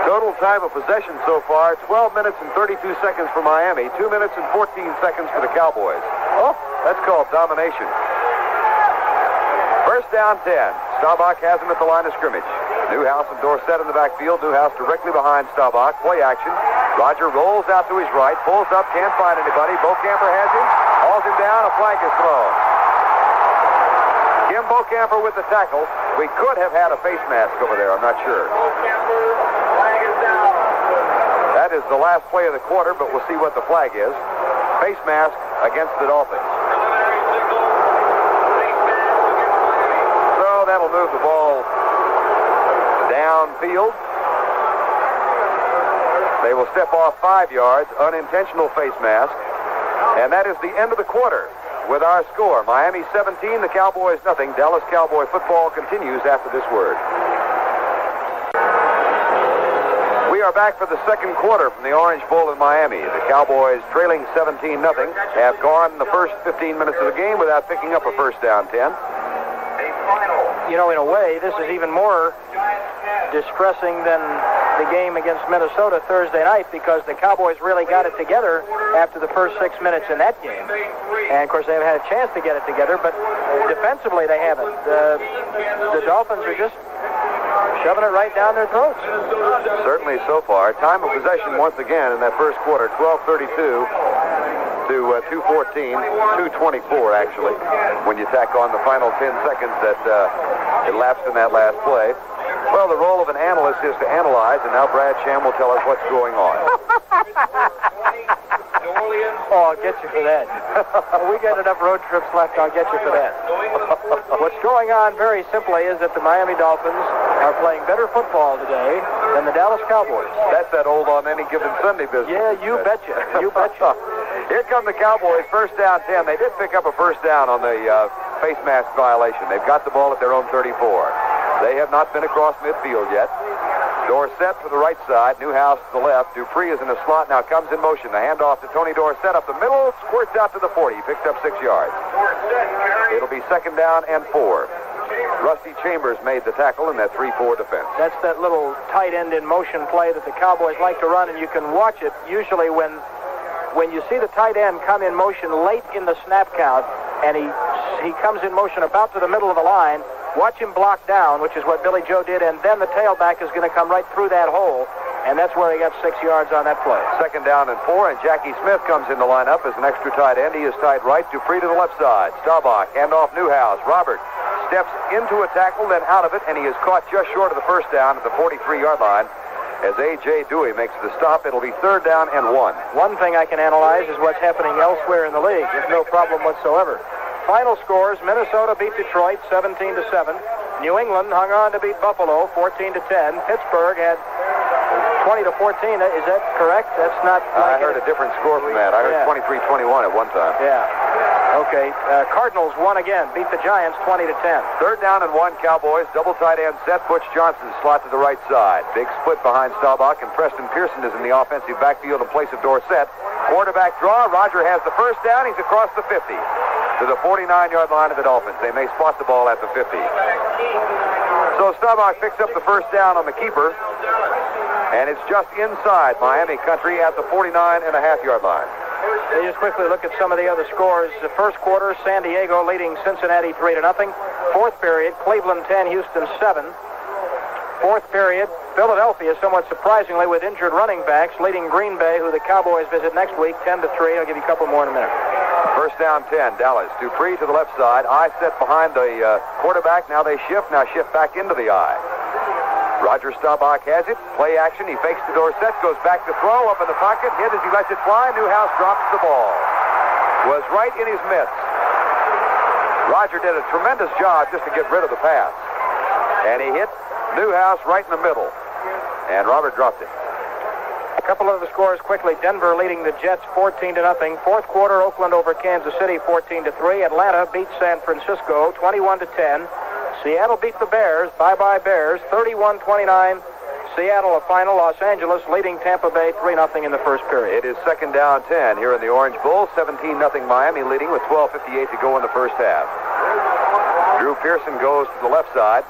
Total time of possession so far, 12 minutes and 32 seconds for Miami, 2 minutes and 14 seconds for the Cowboys. Oh, that's called domination. First down 10. Staubach has him at the line of scrimmage. Newhouse and Dorsett in the backfield. Newhouse directly behind Staubach. Play action. Roger rolls out to his right, pulls up, can't find anybody. Bocamper has him, hauls him down, a flag is thrown. Kim Bocamper with the tackle. We could have had a face mask over there, I'm not sure. That is the last play of the quarter, but we'll see what the flag is. Face mask against the Dolphins. So that'll move the ball downfield. They will step off 5 yards, unintentional face mask. And that is the end of the quarter with our score. Miami 17, the Cowboys nothing. Dallas Cowboy football continues after this word. We are back for the second quarter from the Orange Bowl in Miami. The Cowboys, trailing 17-0, have gone the first 15 minutes of the game without picking up a first down 10. You know, in a way, this is even more distressing than the game against Minnesota Thursday night, because the Cowboys really got it together after the first 6 minutes in that game. And, of course, they haven't had a chance to get it together, but defensively they haven't. The Dolphins are just shoving it right down their throats. Certainly so far. Time of possession once again in that first quarter, 12:32 to 2:14, 2:24 actually, when you tack on the final 10 seconds that elapsed in that last play. Well, the role of an analyst is to analyze, and now Brad Sham will tell us what's going on. Oh, I'll get you for that. We got enough road trips left, I'll get you for that. What's going on, very simply, is that the Miami Dolphins are playing better football today than the Dallas Cowboys. That's that old on any given Sunday business. Yeah, you betcha. You betcha. Here come the Cowboys, first down 10. They did pick up a first down on the face mask violation. They've got the ball at their own 34. They have not been across midfield yet. Dorsett to the right side, Newhouse to the left. Dupree is in the slot, now comes in motion. The handoff to Tony Dorsett up the middle, squirts out to the 40. He picked up 6 yards. It'll be second down and 4. Rusty Chambers made the tackle in that 3-4 defense. That's that little tight end in motion play that the Cowboys like to run, and you can watch it usually when you see the tight end come in motion late in the snap count, and he comes in motion about to the middle of the line. Watch him block down, which is what Billy Joe did, and then the tailback is going to come right through that hole, and that's where he got 6 yards on that play. Second down and 4, and Jackie Smith comes in the lineup as an extra tight end. He is tied right. Dupree to the left side. Staubach, handoff Newhouse. Robert steps into a tackle, then out of it, and he is caught just short of the first down at the 43-yard line. As A.J. Dewey makes the stop, it'll be third down and 1. One thing I can analyze is what's happening elsewhere in the league. There's no problem whatsoever. Final scores: Minnesota beat Detroit 17-7. New England hung on to beat Buffalo 14-10. Pittsburgh had 20-14. Is that correct? That's not. I heard a different score from that. I heard 23-21 at one time. Yeah. Okay. Cardinals won again. Beat the Giants 20-10. Third down and 1. Cowboys. Double tight end set. Butch Johnson slot to the right side. Big split behind Staubach, and Preston Pearson is in the offensive backfield in place of Dorsett. Quarterback draw. Roger has the first down. He's across the 50 to the 49-yard line of the Dolphins. They may spot the ball at the 50. So Staubach picks up the first down on the keeper, and it's just inside Miami country at the 49.5-yard line. They just quickly look at some of the other scores. The first quarter, San Diego leading Cincinnati 3-0. Fourth period, Cleveland 10, Houston 7. Fourth period, Philadelphia, somewhat surprisingly, with injured running backs, leading Green Bay, who the Cowboys visit next week, 10-3. I'll give you a couple more in a minute. First down 10, Dallas. Dupree to the left side. I set behind the quarterback. Now they shift. Now shift back into the I. Roger Staubach has it. Play action. He fakes to Dorsett. Goes back to throw. Up in the pocket. Hit as he lets it fly. Newhouse drops the ball. Was right in his midst. Roger did a tremendous job just to get rid of the pass. And he hit Newhouse right in the middle. And Robert dropped it. A couple of the scores quickly. Denver leading the Jets 14-0. Fourth quarter, Oakland over Kansas City 14-3. Atlanta beats San Francisco 21-10. Seattle beat the Bears. Bye-bye Bears 31-29. Seattle a final. Los Angeles leading Tampa Bay 3-0 in the first period. It is second down 10 here in the Orange Bowl. 17-0 Miami leading with 12:58 to go in the first half. Drew Pearson goes to the left side.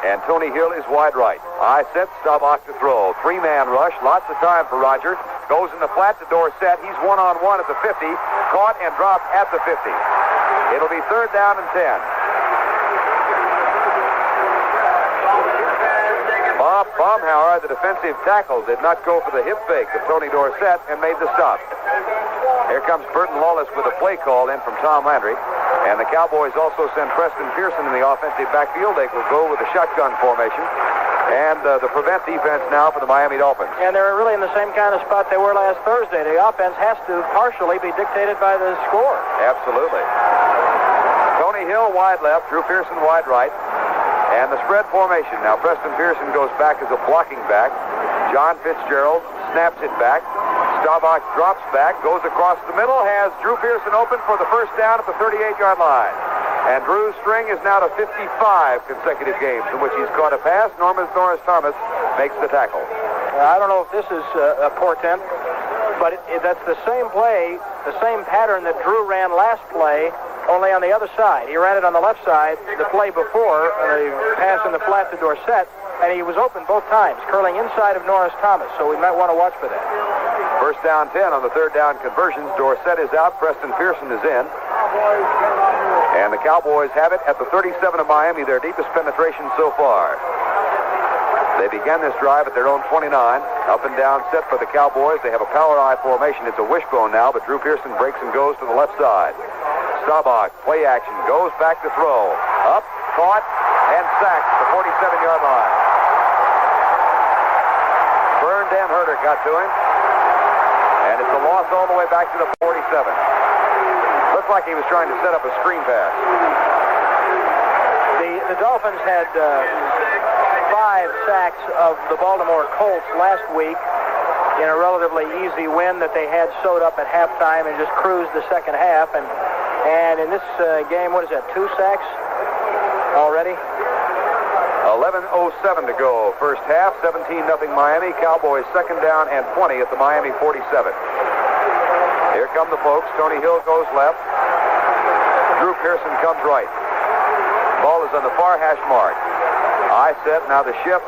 And Tony Hill is wide right. I set Staubach to throw. Three-man rush. Lots of time for Roger. Goes in the flat to Dorsett. He's one-on-one at the 50. Caught and dropped at the 50. It'll be third down and 10. Bob Baumhauer, the defensive tackle, did not go for the hip fake of Tony Dorsett and made the stop. Here comes Burton Lawless with a play call in from Tom Landry. And the Cowboys also send Preston Pearson in the offensive backfield. They will go with a shotgun formation. And the prevent defense now for the Miami Dolphins. And they're really in the same kind of spot they were last Thursday. The offense has to partially be dictated by the score. Absolutely. Tony Hill wide left, Drew Pearson wide right. And the spread formation. Now Preston Pearson goes back as a blocking back. John Fitzgerald snaps it back. Staubach drops back, goes across the middle, has Drew Pearson open for the first down at the 38-yard line. And Drew's string is now to 55 consecutive games in which he's caught a pass. Norris Thomas makes the tackle. I don't know if this is a portent, but that's the same play, the same pattern that Drew ran last play, only on the other side. He ran it on the left side the play before, the pass in the flat to Dorsett, and he was open both times, curling inside of Norris Thomas, so we might want to watch for that. First down 10 on the third down conversions. Dorsett is out. Preston Pearson is in. And the Cowboys have it at the 37 of Miami, their deepest penetration so far. They began this drive at their own 29. Up and down set for the Cowboys. They have a power I formation. It's a wishbone now, but Drew Pearson breaks and goes to the left side. Staubach, play action, goes back to throw. Up, caught, and sacked at the 47-yard line. Vern Dan Herter got to him. And it's a loss all the way back to the 47. Looks like he was trying to set up a screen pass. The Dolphins had 5 sacks of the Baltimore Colts last week in a relatively easy win that they had sewed up at halftime and just cruised the second half. And in this game, what is that, 2 sacks already? 11:07 to go. First half, 17-0 Miami. Cowboys second down and 20 at the Miami 47. Here come the folks. Tony Hill goes left. Drew Pearson comes right. Ball is on the far hash mark. I set, now the shift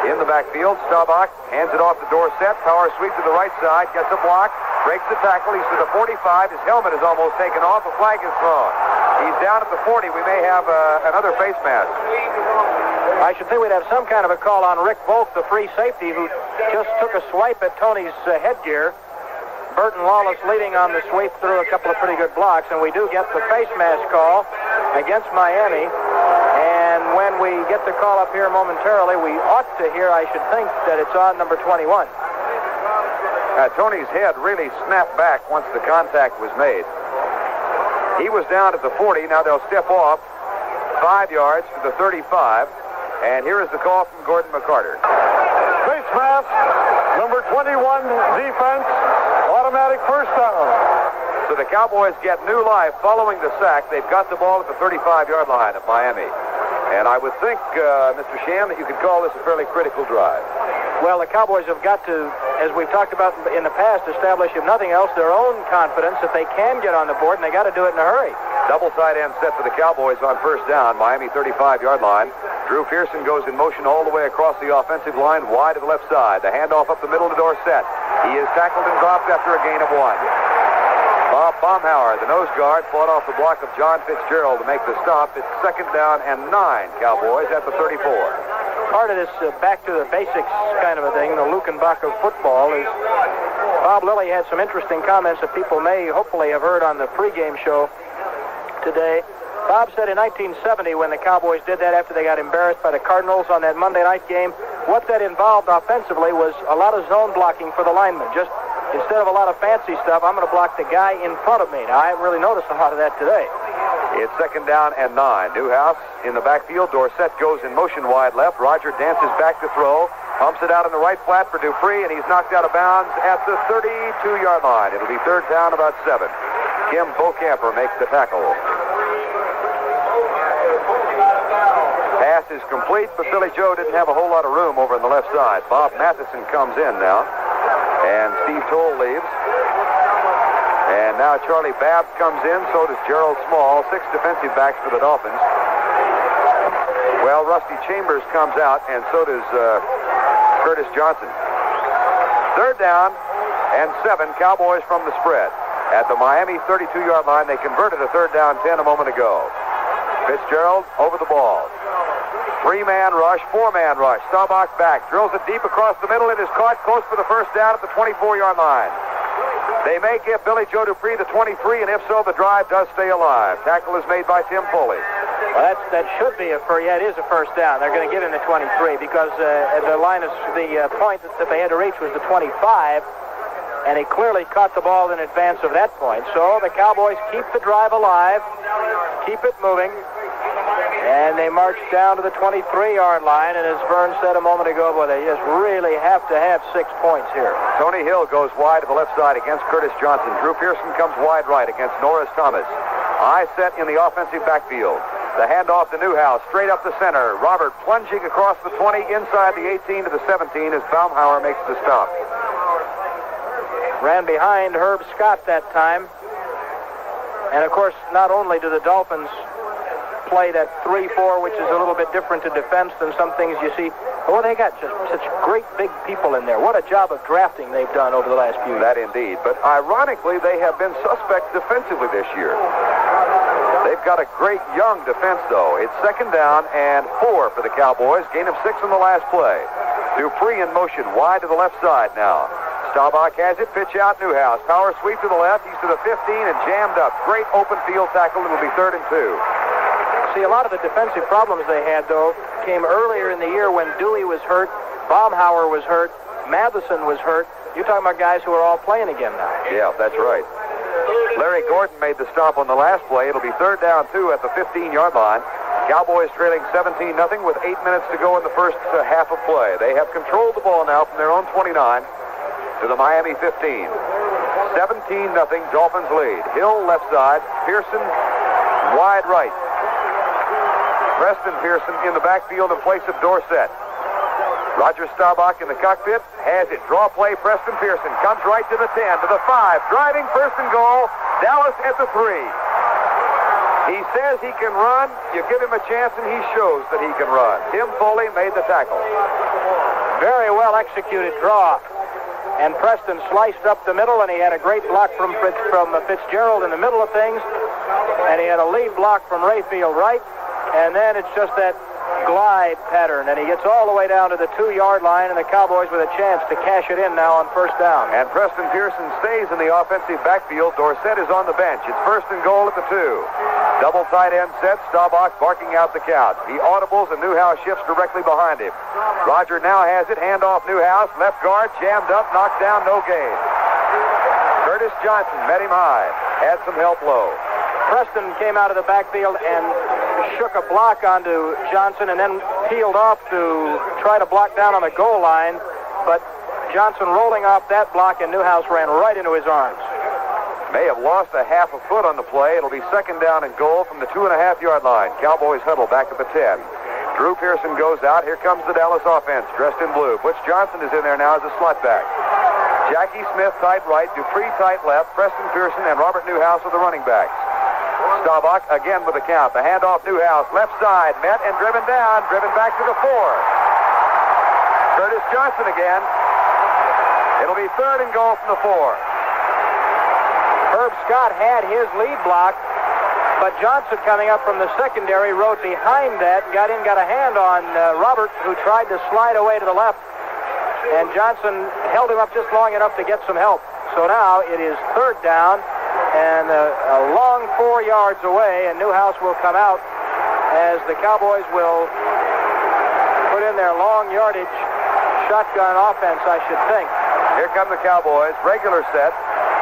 in the backfield. Staubach hands it off to Dorsett. Power sweep to the right side. Gets a block. Breaks the tackle. He's to the 45. His helmet is almost taken off. A flag is thrown. He's down at the 40. We may have another face mask. I should think we'd have some kind of a call on Rick Volk, the free safety, who just took a swipe at Tony's headgear. Burton Lawless leading on the sweep through a couple of pretty good blocks, and we do get the face mask call against Miami. And when we get the call up here momentarily, we ought to hear, I should think, that it's on number 21. Tony's head really snapped back once the contact was made. He was down at the 40. Now they'll step off 5 yards to the 35. And here is the call from Gordon McCarter. Face mask, number 21, defense, automatic first down. So the Cowboys get new life following the sack. They've got the ball at the 35-yard line of Miami. And I would think, Mr. Sham, that you could call this a fairly critical drive. Well, the Cowboys have got to, as we've talked about in the past, establish, if nothing else, their own confidence that they can get on the board, and they got to do it in a hurry. Double tight end set for the Cowboys on first down, Miami 35-yard line. Drew Pearson goes in motion all the way across the offensive line, wide to the left side. The handoff up the middle to Dorsett. He is tackled and dropped after a gain of 1. Bob Baumhauer, the nose guard, fought off the block of John Fitzgerald to make the stop. It's second down and 9, Cowboys at the 34. part of this back to the basics kind of a thing, the Luckenbach of football, is Bob Lilly had some interesting comments that people may hopefully have heard on the pregame show today. Bob said in 1970 when the Cowboys did that after they got embarrassed by the Cardinals on that Monday night game, what that involved offensively was a lot of zone blocking for the linemen. Just instead of a lot of fancy stuff, I'm going to block the guy in front of me. Now, I haven't really noticed a lot of that today. It's 2nd down and 9. Newhouse in the backfield. Dorsett goes in motion wide left. Roger dances back to throw. Pumps it out in the right flat for Dupree, and he's knocked out of bounds at the 32-yard line. It'll be 3rd down, about 7. Kim Bocamper makes the tackle. Pass is complete, but Billy Joe didn't have a whole lot of room over on the left side. Bob Matheson comes in now, and Steve Toll leaves. And now Charlie Babb comes in, so does Gerald Small, 6 defensive backs for the Dolphins. Well, Rusty Chambers comes out, and so does Curtis Johnson. 3rd down and 7, Cowboys from the spread. At the Miami 32-yard line, they converted a 3rd down 10 a moment ago. Fitzgerald over the ball. 3-man rush, 4-man rush. Staubach back, drills it deep across the middle. It is caught close for the 1st down at the 24-yard line. They may give Billy Joe Dupree the 23, and if so, the drive does stay alive. Tackle is made by Tim Foley. Well, that should be it is a 1st down. They're going to give him the 23 because the line is the point that they had to reach was the 25, and he clearly caught the ball in advance of that point. So the Cowboys keep the drive alive, keep it moving, and they march down to the 23-yard line. And as Vern said a moment ago, boy, they just really have to have 6 points here. Tony Hill goes wide to the left side against Curtis Johnson. Drew Pearson comes wide right against Norris Thomas. Eye set in the offensive backfield. The handoff to Newhouse, straight up the center. Robert plunging across the 20, inside the 18 to the 17 as Baumhauer makes the stop. Ran behind Herb Scott that time. And, of course, not only do the Dolphins play that 3-4, which is a little bit different to defense than some things you see. Oh, they got just such great big people in there. What a job of drafting they've done over the last few years. That indeed. But ironically, they have been suspect defensively this year. They've got a great young defense, though. It's 2nd down and 4 for the Cowboys. Gain of 6 on the last play. Dupree in motion, wide to the left side now. Staubach has it, pitch out Newhouse. Power sweep to the left. He's to the 15 and jammed up. Great open field tackle. It'll be 3rd and 2. See, a lot of the defensive problems they had, though, came earlier in the year when Dewey was hurt, Baumhauer was hurt, Matheson was hurt. You're talking about guys who are all playing again now. Yeah, that's right. Larry Gordon made the stop on the last play. It'll be 3rd down 2 at the 15-yard line. Cowboys trailing 17-0 with 8 minutes to go in the first half of play. They have controlled the ball now from their own 29 to the Miami 15. 17-0, Dolphins lead. Hill left side, Pearson wide right. Preston Pearson in the backfield in place of Dorsett. Roger Staubach in the cockpit, has it. Draw play, Preston Pearson comes right to the 10, to the 5. Driving 1st and goal, Dallas at the 3. He says he can run. You give him a chance, and he shows that he can run. Tim Foley made the tackle. Very well executed draw. And Preston sliced up the middle, and he had a great block from Fitzgerald in the middle of things. And he had a lead block from Rayfield right. And then it's just that glide pattern, and he gets all the way down to the 2-yard line, and the Cowboys with a chance to cash it in now on 1st down. And Preston Pearson stays in the offensive backfield. Dorsett is on the bench. It's 1st and goal at the 2. Double tight end set. Staubach barking out the count. He audibles, and Newhouse shifts directly behind him. Roger now has it. Handoff Newhouse. Left guard jammed up, knocked down, no gain. Curtis Johnson met him high. Had some help low. Preston came out of the backfield and shook a block onto Johnson and then peeled off to try to block down on the goal line, but Johnson rolling off that block and Newhouse ran right into his arms. May have lost a half a foot on the play. It'll be 2nd down and goal from the 2.5-yard line. Cowboys huddle back at the 10. Drew Pearson goes out. Here comes the Dallas offense dressed in blue. Butch Johnson is in there now as a slot back. Jackie Smith tight right, Dupree tight left, Preston Pearson and Robert Newhouse are the running backs. Staubach again with the count. The handoff Newhouse, left side, met and driven down, driven back to the 4. Curtis Johnson again. It'll be 3rd and goal from the 4. Herb Scott had his lead block, But Johnson, coming up from the secondary, rode behind that, got a hand on Robert, who tried to slide away to the left. And Johnson held him up just long enough to get some help. So now it is third down and a long 4 yards away, and Newhouse will come out as the Cowboys will put in their long yardage shotgun offense, I should think. Here come the Cowboys. Regular set.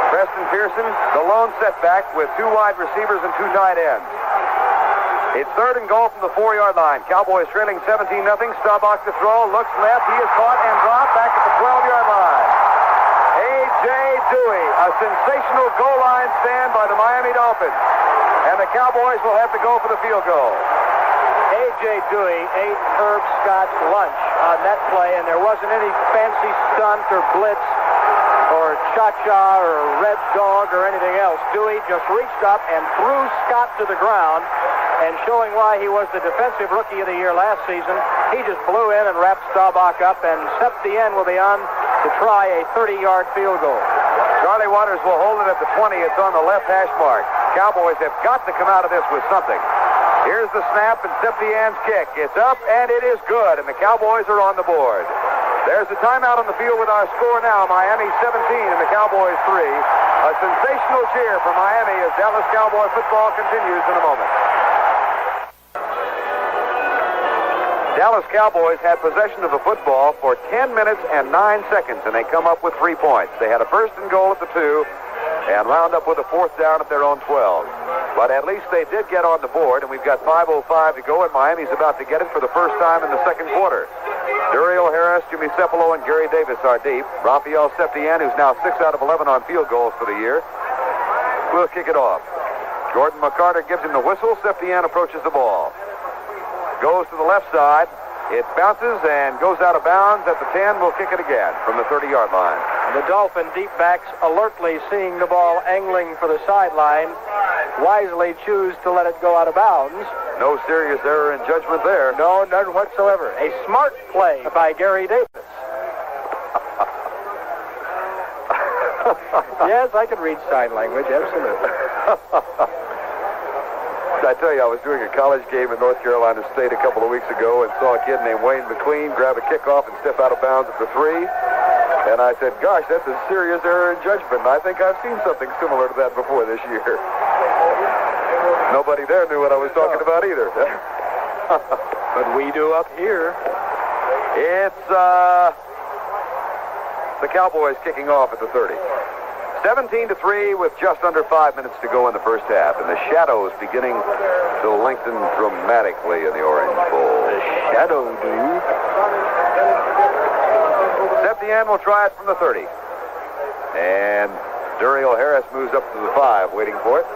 Preston Pearson, the lone setback with 2 wide receivers and 2 tight ends. It's third and goal from the 4-yard line. Cowboys trailing 17-0. Staubach to throw. Looks left. He is caught and dropped back at the 12-yard line. A.J. Dewey, a sensational goal line stand by the Miami Dolphins. And the Cowboys will have to go for the field goal. A.J. Dewey ate Herb Scott's lunch on that play, and there wasn't any fancy stunt or blitz or cha-cha or red dog or anything else. Dewey just reached up and threw Scott to the ground, and showing why he was the defensive rookie of the year last season, he just blew in and wrapped Staubach up, and Septien will be on to try a 30-yard field goal. Charlie Waters will hold it at the 20. It's on the left hash mark. Cowboys have got to come out of this with something. Here's the snap and Septien's kick. It's up, and it is good, and the Cowboys are on the board. There's a timeout on the field with our score now. Miami 17 and the Cowboys 3. A sensational cheer for Miami as Dallas Cowboy football continues in a moment. Dallas Cowboys had possession of the football for 10 minutes and 9 seconds, and they come up with 3 points. They had a first and goal at the 2 and wound up with a 4th down at their own 12. But at least they did get on the board, and we've got 5:05 to go, and Miami's about to get it for the first time in the second quarter. Duriel Harris, Jimmy Cepolo, and Gary Davis are deep. Raphael Septien, who's now 6 out of 11 on field goals for the year, will kick it off. Jordan McCarter gives him the whistle. Septien approaches the ball. Goes to the left side. It bounces and goes out of bounds at the 10. We'll kick it again from the 30-yard line. The Dolphin deep backs, alertly seeing the ball angling for the sideline, wisely choose to let it go out of bounds. No serious error in judgment there. No, none whatsoever. A smart play by Gary Davis. Yes, I can read sign language, absolutely. I tell you, I was doing a college game in North Carolina State a couple of weeks ago and saw a kid named Wayne McQueen grab a kickoff and step out of bounds at the 3. And I said, gosh, that's a serious error in judgment. And I think I've seen something similar to that before this year. Nobody there knew what I was talking about either. But we do up here. It's the Cowboys kicking off at the 30. 17-3 with just under 5 minutes to go in the first half, and the shadows beginning to lengthen dramatically in the Orange Bowl. The shadow, dude. Septien will try it from the 30. And Duriel Harris moves up to the 5, waiting for it.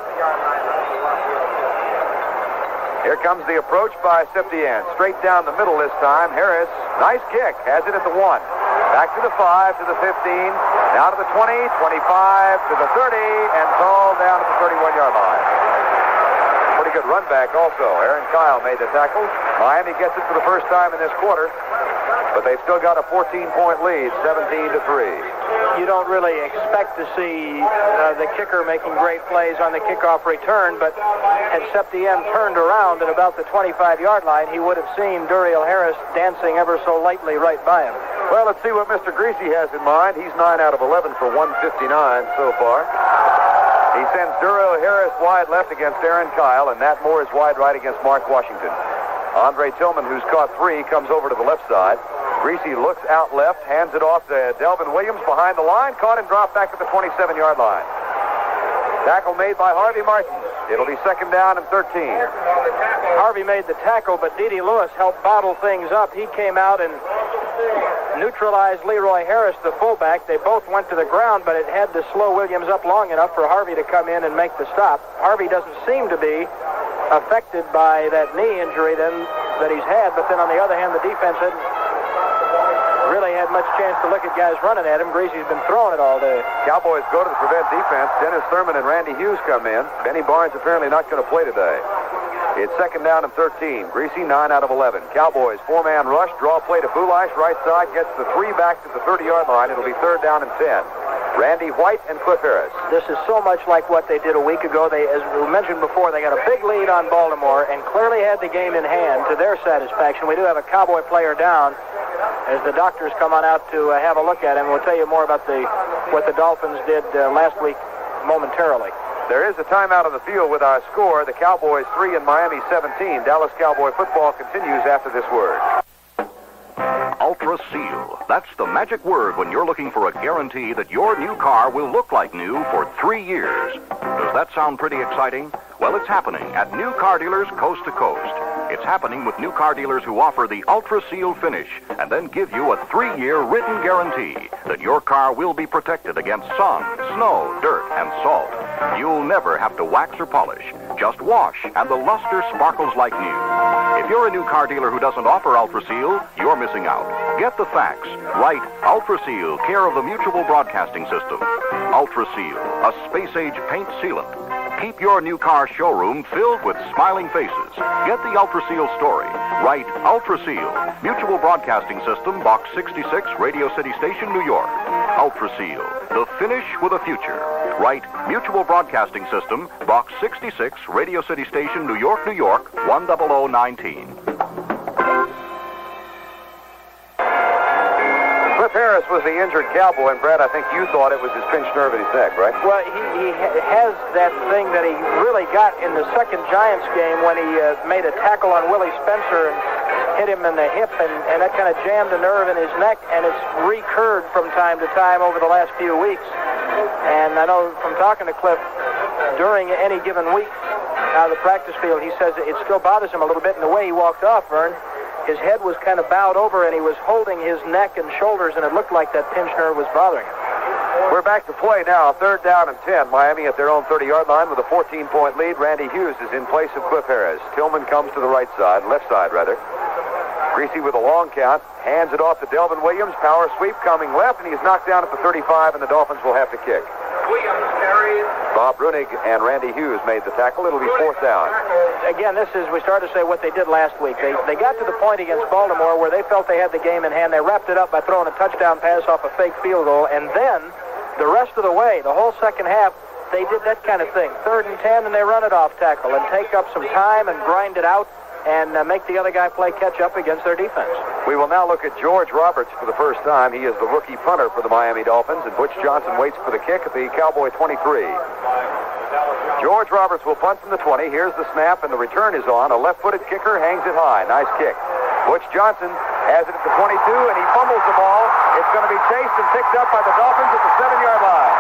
Here comes the approach by Septien. Straight down the middle this time. Harris, nice kick, has it at the 1. Back to the 5, to the 15, now to the 20, 25, to the 30, and called down at the 31-yard line. Pretty good run back also. Aaron Kyle made the tackle. Miami gets it for the first time in this quarter, but they've still got a 14-point lead, 17-3. You don't really expect to see the kicker making great plays on the kickoff return, but had Septien turned around at about the 25-yard line, he would have seen Duriel Harris dancing ever so lightly right by him. Well, let's see what Mr. Greasy has in mind. He's 9 out of 11 for 159 so far. He sends Duriel Harris wide left against Aaron Kyle, and Nat Moore is wide right against Mark Washington. Andre Tillman, who's caught 3, comes over to the left side. Greasy looks out left, hands it off to Delvin Williams behind the line, caught and dropped back at the 27-yard line. Tackle made by Harvey Martin. It'll be second down and 13. Harvey made the tackle, but D.D. Lewis helped bottle things up. He came out and neutralized Leroy Harris, the fullback. They both went to the ground, but it had to slow Williams up long enough for Harvey to come in and make the stop. Harvey doesn't seem to be affected by that knee injury then that he's had, but then on the other hand, the defense hadn't really had much chance to look at guys running at him. Greasy's been throwing it all day. Cowboys go to the prevent defense. Dennis Thurman and Randy Hughes come in. Benny Barnes apparently not going to play today. It's second down and 13. Greasy 9 out of 11. Cowboys 4-man rush. Draw play to Bulish. Right side gets the 3 back to the 30-yard line. It'll be third down and 10. Randy White and Cliff Harris. This is so much like what they did a week ago. They, as we mentioned before, they got a big lead on Baltimore and clearly had the game in hand to their satisfaction. We do have a Cowboy player down as the doctors come on out to have a look at him. We'll tell you more about what the Dolphins did last week momentarily. There is a timeout on the field with our score. The Cowboys 3 and Miami 17. Dallas Cowboy football continues after this word. Ultra Seal. That's the magic word when you're looking for a guarantee that your new car will look like new for 3 years. Does that sound pretty exciting? Well, it's happening at new car dealers coast to coast. It's happening with new car dealers who offer the Ultra Seal finish and then give you a 3-year written guarantee that your car will be protected against sun, snow, dirt, and salt. You'll never have to wax or polish. Just wash, and the luster sparkles like new. If you're a new car dealer who doesn't offer Ultra Seal, you're missing out. Get the facts. Write Ultra Seal, care of the Mutual Broadcasting System. Ultra Seal, a space-age paint sealant. Keep your new car showroom filled with smiling faces. Get the Ultra Seal story. Write Ultra Seal, Mutual Broadcasting System, Box 66, Radio City Station, New York. Ultra Seal, the finish with a future. Write Mutual Broadcasting System, Box 66, Radio City Station, New York, New York, 10019. Cliff Harris was the injured Cowboy, and Brad, I think you thought it was his pinched nerve in his neck, right? Well, he has that thing that he really got in the second Giants game when he made a tackle on Willie Spencer and hit him in the hip, and that kind of jammed a nerve in his neck, and it's recurred from time to time over the last few weeks. And I know from talking to Cliff during any given week out of the practice field, he says it still bothers him a little bit in the way he walked off, Vern. His head was kind of bowed over, and he was holding his neck and shoulders, and it looked like that pinched nerve was bothering him. We're back to play now. 3rd down and 10. Miami at their own 30-yard line with a 14-point lead. Randy Hughes is in place of Cliff Harris. Tillman comes to the left side, rather. Greasy with a long count. Hands it off to Delvin Williams. Power sweep coming left, and he's knocked down at the 35, and the Dolphins will have to kick. Williams carries. Bob Brunig and Randy Hughes made the tackle. It'll be 4th down. Again, this is, we started to say what they did last week. They got to the point against Baltimore where they felt they had the game in hand. They wrapped it up by throwing a touchdown pass off a fake field goal, and then the rest of the way, the whole second half, they did that kind of thing. 3rd and 10, and they run it off tackle and take up some time and grind it out and make the other guy play catch-up against their defense. We will now look at George Roberts for the first time. He is the rookie punter for the Miami Dolphins, and Butch Johnson waits for the kick at the Cowboy 23. George Roberts will punt from the 20. Here's the snap, and the return is on. A left-footed kicker hangs it high. Nice kick. Butch Johnson has it at the 22, and he fumbles the ball. It's going to be chased and picked up by the Dolphins at the 7-yard line.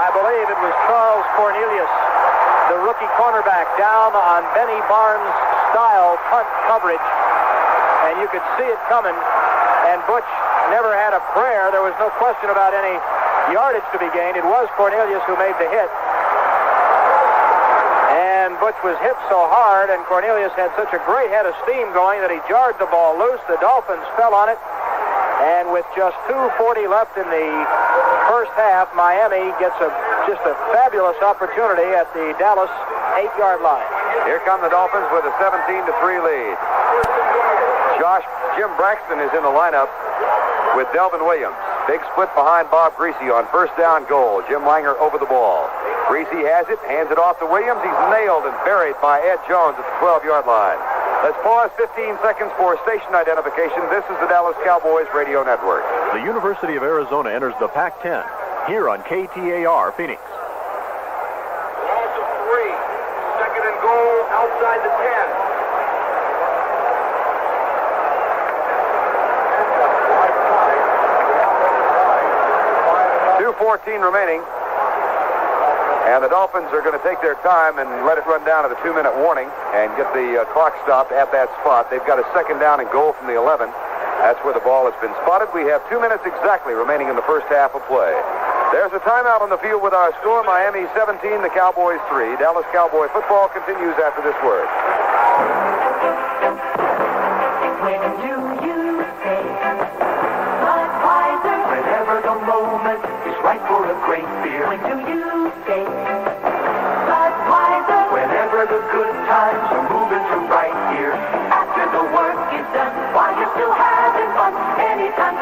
I believe it was Charles Cornelius, the rookie cornerback, down on Benny Barnes-style punt coverage, and you could see it coming, and Butch never had a prayer. There was no question about any yardage to be gained. It was Cornelius who made the hit, and Butch was hit so hard, and Cornelius had such a great head of steam going that he jarred the ball loose. The Dolphins fell on it, and with just 2:40 left in the first half, Miami gets just a fabulous opportunity at the Dallas 8-yard line. Here come the Dolphins with a 17-3 lead. Jim Braxton is in the lineup with Delvin Williams. Big split behind Bob Greasy on 1st down goal. Jim Langer over the ball. Greasy has it, hands it off to Williams. He's nailed and buried by Ed Jones at the 12-yard line. Let's pause 15 seconds for station identification. This is the Dallas Cowboys Radio Network. The University of Arizona enters the Pac-10 here on KTAR Phoenix. Loss of 3. 2nd and goal outside the 10. 2:14 remaining. And the Dolphins are going to take their time and let it run down to the 2-minute warning and get the clock stopped at that spot. They've got a 2nd down and goal from the 11. That's where the ball has been spotted. We have 2 minutes exactly remaining in the first half of play. There's a timeout on the field with our score. Miami 17, the Cowboys 3. Dallas Cowboy football continues after this word. When do you say Budweiser? Whenever the moment is right for a great beer. When do you say Budweiser? Whenever the good times are moving to right here. After the work is done, while you're still having fun, anytime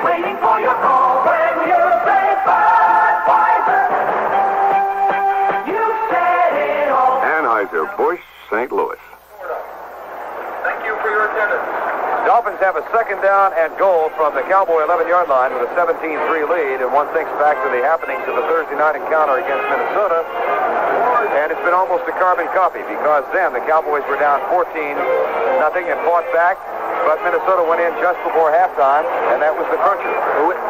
waiting for your call. When you say Budweiser, you said it all. Anheuser-Busch, St. Louis. Thank you for your attendance. Dolphins have a second down and goal from the Cowboy 11-yard line with a 17-3 lead, and one thinks back to the happenings of the Thursday night encounter against Minnesota, and it's been almost a carbon copy because then the Cowboys were down 14-0 and fought back, but Minnesota went in just before halftime, and that was the cruncher.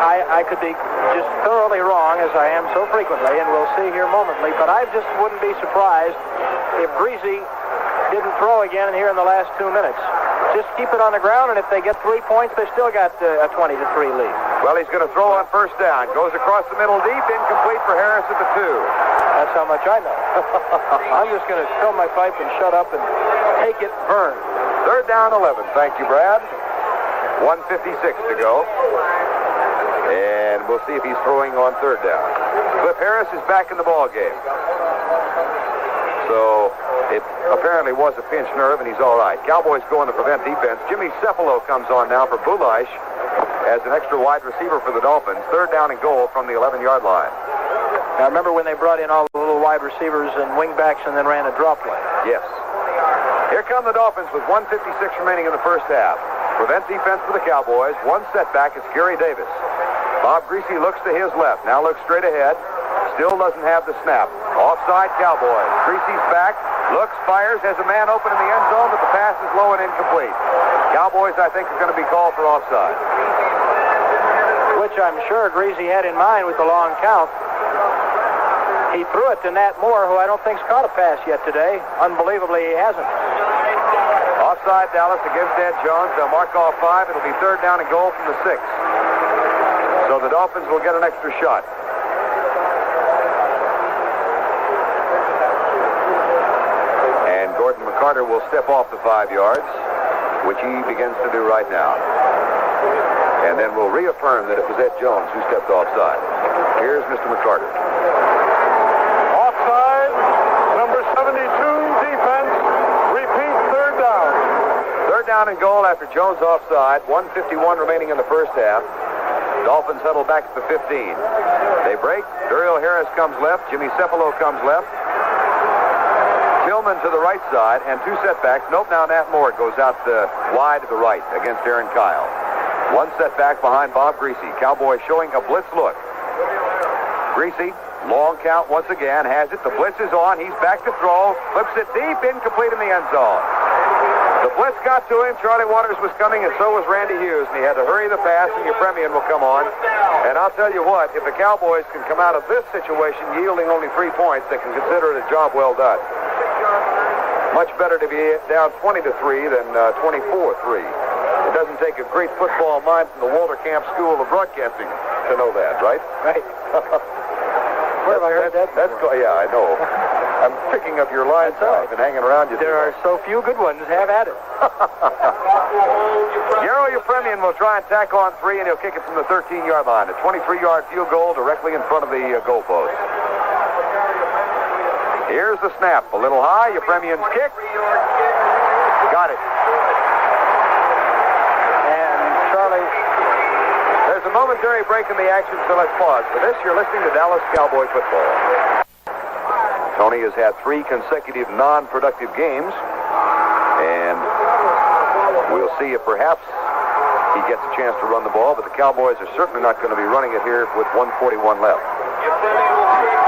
I could be just thoroughly wrong, as I am so frequently, and we'll see here momentarily, but I just wouldn't be surprised if Greasy didn't throw again here in the last 2 minutes. Just keep it on the ground, and if they get 3 points, they still got a 20-3 lead. Well, he's going to throw on first down. Goes across the middle deep, incomplete for Harris at the 2. That's how much I know. I'm just going to fill my pipe and shut up and take it, burn. Third down, 11. Thank you, Brad. 1:56 to go. And we'll see if he's throwing on third down. Cliff Harris is back in the ball game. So it apparently was a pinched nerve, and he's all right. Cowboys go in to prevent defense. Jimmy Cephalo comes on now for Bulash as an extra wide receiver for the Dolphins. Third down and goal from the 11-yard line. Now, remember when they brought in all the little wide receivers and wingbacks and then ran a draw play? Yes. Here come the Dolphins with 1:56 remaining in the first half. Prevent defense for the Cowboys. One setback. It's Gary Davis. Bob Greasy looks to his left. Now looks straight ahead. Still doesn't have the snap. Offside Cowboys. Greasy's back. Looks, fires, has a man open in the end zone, but the pass is low and incomplete. Cowboys, I think, are going to be called for offside. Which I'm sure Greasy had in mind with the long count. He threw it to Nat Moore, who I don't think's caught a pass yet today. Unbelievably, he hasn't. Offside Dallas against Ed Jones. They'll mark off 5. It'll be third down and goal from the 6. So the Dolphins will get an extra shot. And Gordon McCarter will step off the 5 yards, which he begins to do right now. And then we'll reaffirm that it was Ed Jones who stepped offside. Here's Mr. McCarter. Offside, number 72, defense. Repeat, third down. Third down and goal after Jones offside. 1:51 remaining in the first half. Dolphins huddle back at the 15. They break. Duriel Harris comes left. Jimmy Cephalo comes left. Tillman to the right side, and 2 setbacks. Nope, now Nat Moore goes out wide to the right against Aaron Kyle. 1 setback behind Bob Greasy. Cowboys showing a blitz look. Greasy, long count once again, has it. The blitz is on. He's back to throw. Flips it deep, incomplete in the end zone. The blitz got to him. Charlie Waters was coming, and so was Randy Hughes, and he had to hurry the pass, and Yepremian will come on. And I'll tell you what, if the Cowboys can come out of this situation yielding only 3 points, they can consider it a job well done. Much better to be down 20-3 than 24-3. It doesn't take a great football mind from the Walter Camp School of Broadcasting to know that, right? Right. Where have I heard that? Yeah, I know. I'm picking up your lines now. I've been hanging around you. There are so few good ones. Have at it. Garo Yepremian will try and tack on 3, and he'll kick it from the 13-yard line. A 23-yard field goal directly in front of the goalpost. Here's the snap. A little high. Yepremian's kick. Got it. And Charlie... There's a momentary break in the action, so let's pause. For this, you're listening to Dallas Cowboy football. Tony has had 3 consecutive non-productive games, and we'll see if perhaps he gets a chance to run the ball, but the Cowboys are certainly not going to be running it here with 1:41 left.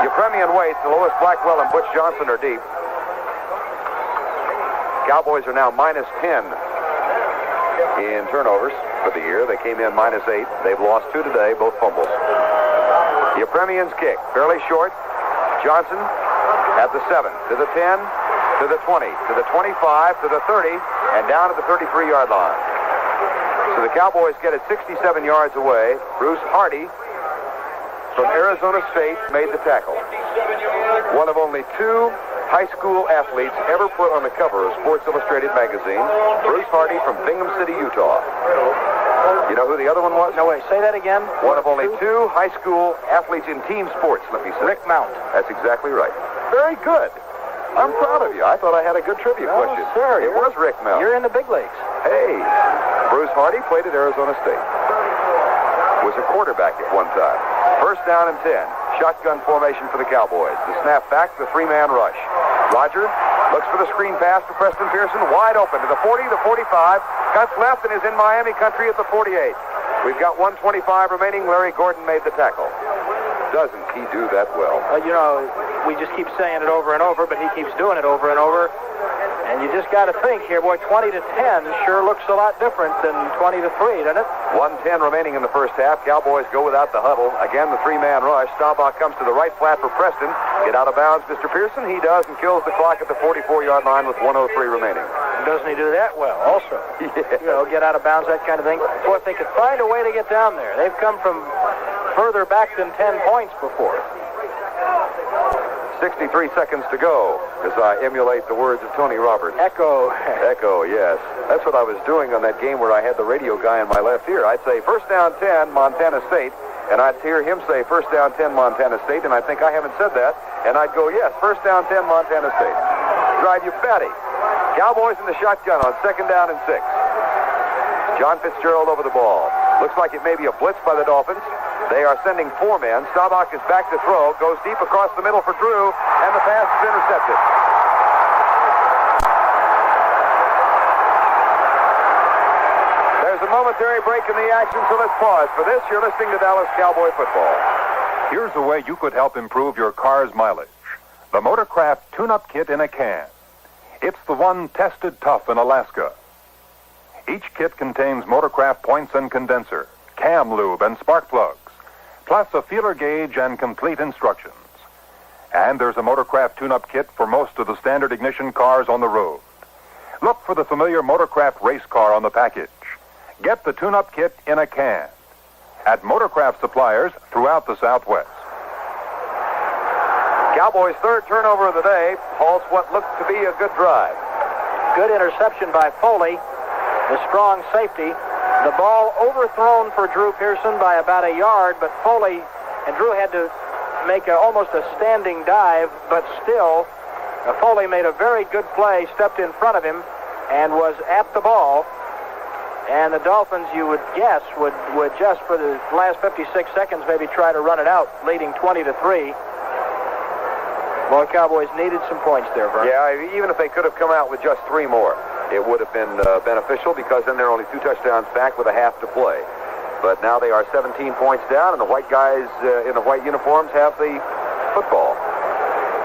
Yepremian waits. The Lois Blackwell and Butch Johnson are deep. Cowboys are now -10 in turnovers for the year. They came in -8. They've lost 2 today, both fumbles. Yepremian's kick, fairly short. Johnson at the 7, to the 10, to the 20, to the 25, to the 30, and down to the 33-yard line. So the Cowboys get it 67 yards away. Bruce Hardy from Arizona State made the tackle. One of only 2 high school athletes ever put on the cover of Sports Illustrated magazine. Bruce Hardy from Bingham City, Utah. You know who the other one was? No way. Say that again. One of only 2 high school athletes in team sports, let me say. Rick Mount. That's exactly right. Very good. I'm proud of you. I thought I had a good trivia question. Sir, it was Rick Mount. You're in the big leagues. Hey, Bruce Hardy played at Arizona State. was a quarterback at one time. First down and 10. Shotgun formation for the Cowboys. The snap back, the three-man rush. Roger looks for the screen pass for Preston Pearson. Wide open to the 40, the 45. Cuts left and is in Miami country at the 48. We've got 1:25 remaining. Larry Gordon made the tackle. Doesn't he do that well? We just keep saying it over and over, but he keeps doing it over and over. And you just got to think here, boy, 20-10 sure looks a lot different than 20-3, doesn't it? 1:10 remaining in the first half. Cowboys go without the huddle. Again, the three-man rush. Staubach comes to the right flat for Preston. Get out of bounds, Mr. Pearson. He does, and kills the clock at the 44-yard line with 1:03 remaining. Doesn't he do that well, also? Yeah. Get out of bounds, that kind of thing. Boy, if they could find a way to get down there. They've come from further back than 10 points before. 63 seconds to go as I emulate the words of Tony Roberts. Echo. Echo, yes. That's what I was doing on that game where I had the radio guy in my left ear. I'd say first down 10, Montana State, and I'd hear him say first down 10, Montana State, and I think I haven't said that, and I'd go, yes, first down 10, Montana State. Drive you batty. Cowboys in the shotgun on second down and 6. John Fitzgerald over the ball. Looks like it may be a blitz by the Dolphins. They are sending 4 men. Staubach is back to throw. Goes deep across the middle for Drew, and the pass is intercepted. There's a momentary break in the action, so let's pause. For this, you're listening to Dallas Cowboy Football. Here's a way you could help improve your car's mileage. The Motorcraft Tune-Up Kit in a can. It's the one tested tough in Alaska. Each kit contains Motorcraft points and condenser, cam lube, and spark plugs, plus a feeler gauge and complete instructions. And there's a Motorcraft tune-up kit for most of the standard ignition cars on the road. Look for the familiar Motorcraft race car on the package. Get the tune-up kit in a can at Motorcraft suppliers throughout the Southwest. Cowboys' third turnover of the day halts what looked to be a good drive. Good interception by Foley, the strong safety. The ball overthrown for Drew Pearson by about a yard, but Foley and Drew had to make almost a standing dive, but still, Foley made a very good play, stepped in front of him, and was at the ball. And the Dolphins, you would guess, would just for the last 56 seconds maybe try to run it out, leading 20-3. Boy, Cowboys needed some points there, Vern. Yeah, even if they could have come out with just 3 more, it would have been beneficial, because then they're only 2 touchdowns back with a half to play. But now they are 17 points down, and the white guys in the white uniforms have the football.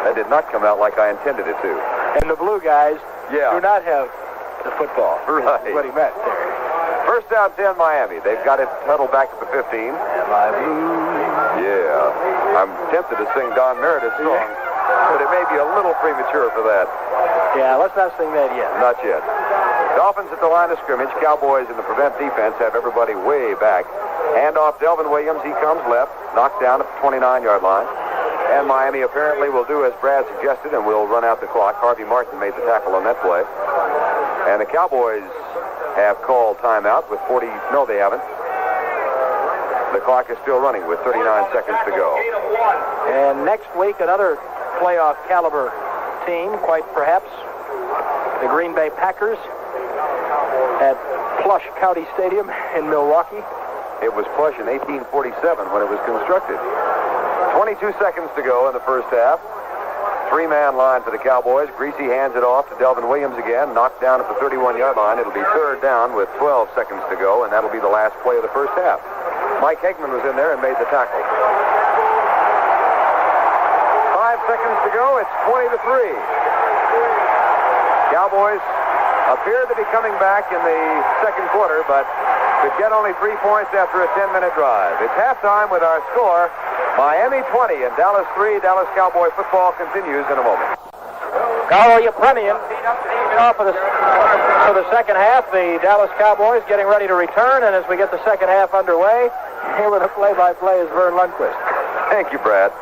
That did not come out like I intended it to. And the blue guys do not have the football. Right. That's what he meant there. First down 10, Miami. They've got it huddled back at the 15. My blue. Yeah. I'm tempted to sing Don Meredith's song, but it may be a little premature for that. Yeah, let's not sing that yet. Not yet. Dolphins at the line of scrimmage. Cowboys in the prevent defense have everybody way back. Hand off Delvin Williams. He comes left. Knocked down at the 29-yard line. And Miami apparently will do as Brad suggested and will run out the clock. Harvey Martin made the tackle on that play. And the Cowboys have called timeout with 40. No, they haven't. The clock is still running with 39 seconds to go. And next week, another playoff caliber team, quite perhaps, the Green Bay Packers at Plush County Stadium in Milwaukee. It was plush in 1847 when it was constructed. 22 seconds to go in the first half. 3-man line for the Cowboys. Greasy hands it off to Delvin Williams again. Knocked down at the 31-yard line. It'll be third down with 12 seconds to go, and that'll be the last play of the first half. Mike Hegman was in there and made the tackle. 5 seconds to go. It's 20-3. Cowboys appear to be coming back in the second quarter, but could get only 3 points after a 10-minute drive. It's halftime with our score, Miami 20 and Dallas 3. Dallas Cowboy football continues in a moment. Carl Yepremian off for the second half. The Dallas Cowboys getting ready to return, and as we get the second half underway, here with the play-by-play is Vern Lundquist. Thank you, Brad.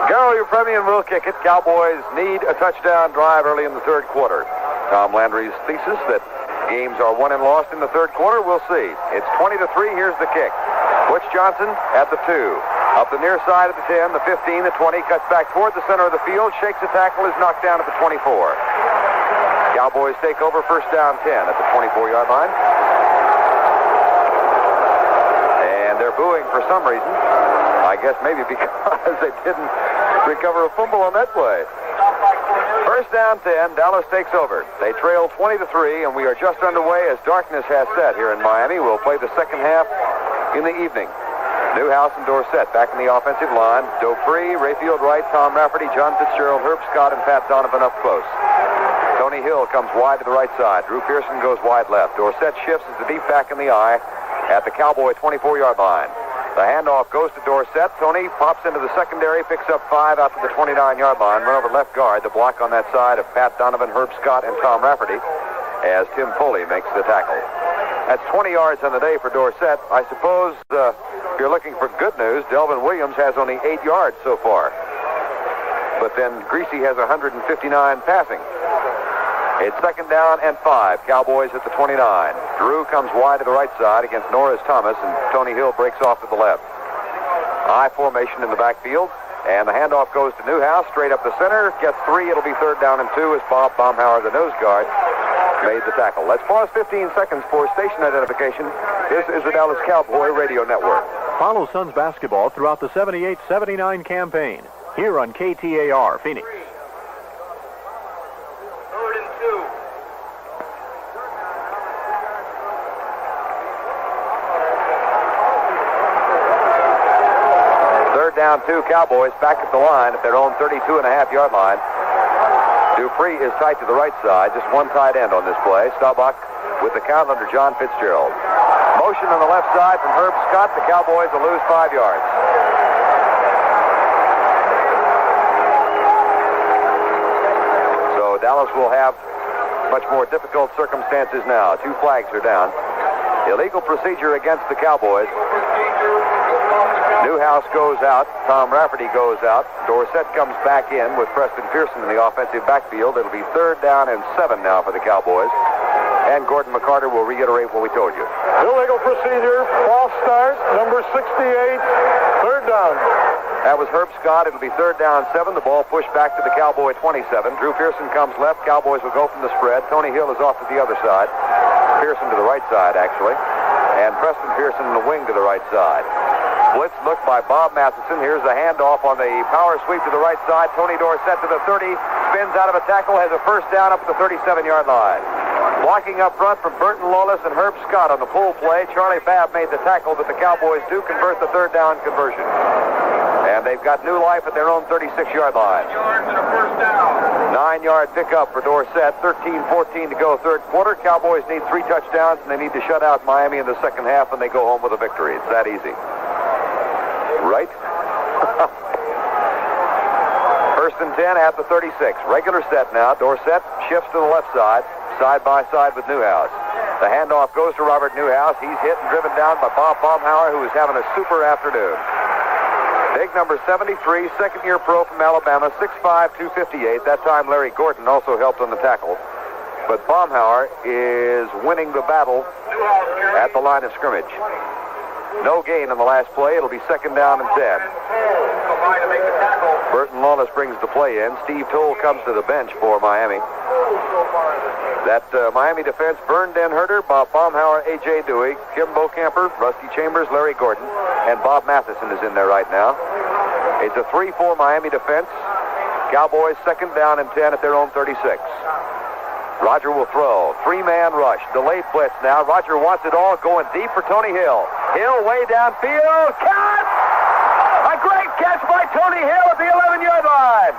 Carl Yepremian will kick it. Cowboys need a touchdown drive early in the third quarter. Tom Landry's thesis that games are won and lost in the third quarter, we'll see. It's 20-3. Here's the kick. Butch Johnson at the 2. Up the near side of the 10, the 15, the 20, cuts back toward the center of the field, shakes a tackle, is knocked down at the 24. Cowboys take over first down 10 at the 24-yard line. And they're booing for some reason. I guess maybe because they didn't recover a fumble on that play. First down 10, Dallas takes over. They trail 20-3, and we are just underway as darkness has set here in Miami. We'll play the second half in the evening. Newhouse and Dorsett back in the offensive line. Dupree, Rayfield Wright, Tom Rafferty, John Fitzgerald, Herb Scott, and Pat Donovan up close. Tony Hill comes wide to the right side. Drew Pearson goes wide left. Dorsett shifts as the deep back in the eye at the Cowboy 24-yard line. The handoff goes to Dorsett. Tony pops into the secondary, picks up 5 out to the 29-yard line. Run over left guard. The block on that side of Pat Donovan, Herb Scott, and Tom Rafferty as Tim Foley makes the tackle. That's 20 yards on the day for Dorsett. I suppose if you're looking for good news, Delvin Williams has only 8 yards so far. But then Greasy has 159 passing. It's second down and 5. Cowboys at the 29. Drew comes wide to the right side against Norris Thomas, and Tony Hill breaks off to the left. I formation in the backfield, and the handoff goes to Newhouse, straight up the center. Gets 3. It'll be third down and 2 as Bob Baumhauer, the nose guard, made the tackle. Let's pause 15 seconds for station identification. This is the Dallas Cowboy Radio Network. Follow Suns basketball throughout the 78-79 campaign here on KTAR Phoenix. Down 2 Cowboys back at the line at their own 32.5-yard line. Dupree is tight to the right side, just one tight end on this play. Staubach with the count under John Fitzgerald. Motion on the left side from Herb Scott. The Cowboys will lose 5 yards. So Dallas will have much more difficult circumstances now. 2 flags are down. Illegal procedure against the Cowboys. Newhouse goes out. Tom Rafferty goes out. Dorsett comes back in with Preston Pearson in the offensive backfield. It'll be third down and 7 now for the Cowboys. And Gordon McCarter will reiterate what we told you. Illegal procedure, false start, number 68, third down. That was Herb Scott. It'll be third down 7. The ball pushed back to the Cowboy 27. Drew Pearson comes left. Cowboys will go from the spread. Tony Hill is off to the other side. Pearson to the right side, actually. And Preston Pearson in the wing to the right side. Blitz look by Bob Matheson. Here's the handoff on the power sweep to the right side. Tony Dorsett to the 30. Spins out of a tackle. Has a first down up at the 37-yard line. Blocking up front from Burton Lawless and Herb Scott on the pull play. Charlie Babb made the tackle, but the Cowboys do convert the third down conversion. And they've got new life at their own 36-yard line. 9-yard pickup for Dorsett. 13-14 to go third quarter. Cowboys need 3 touchdowns, and they need to shut out Miami in the second half, and they go home with a victory. It's that easy. Right? First and 10 at the 36. Regular set now. Dorsett shifts to the left side by side with Newhouse. The handoff goes to Robert Newhouse. He's hit and driven down by Bob Baumhauer, who is having a super afternoon. Big number 73, second-year pro from Alabama, 6'5", 258. That time Larry Gordon also helped on the tackle. But Baumhauer is winning the battle at the line of scrimmage. No gain on the last play. It'll be second down and 10. Burton Lawless brings the play in. Steve Toll comes to the bench for Miami. That Miami defense, Vern Den Herter, Bob Baumhauer, A.J. Dewey, Kim Bocamper, Rusty Chambers, Larry Gordon, and Bob Matheson is in there right now. It's a 3-4 Miami defense. Cowboys second down and 10 at their own 36. Roger will throw. 3-man rush. Delayed blitz now. Roger wants it all, going deep for Tony Hill. Hill way downfield. Catch! A great catch by Tony Hill at the 11-yard line.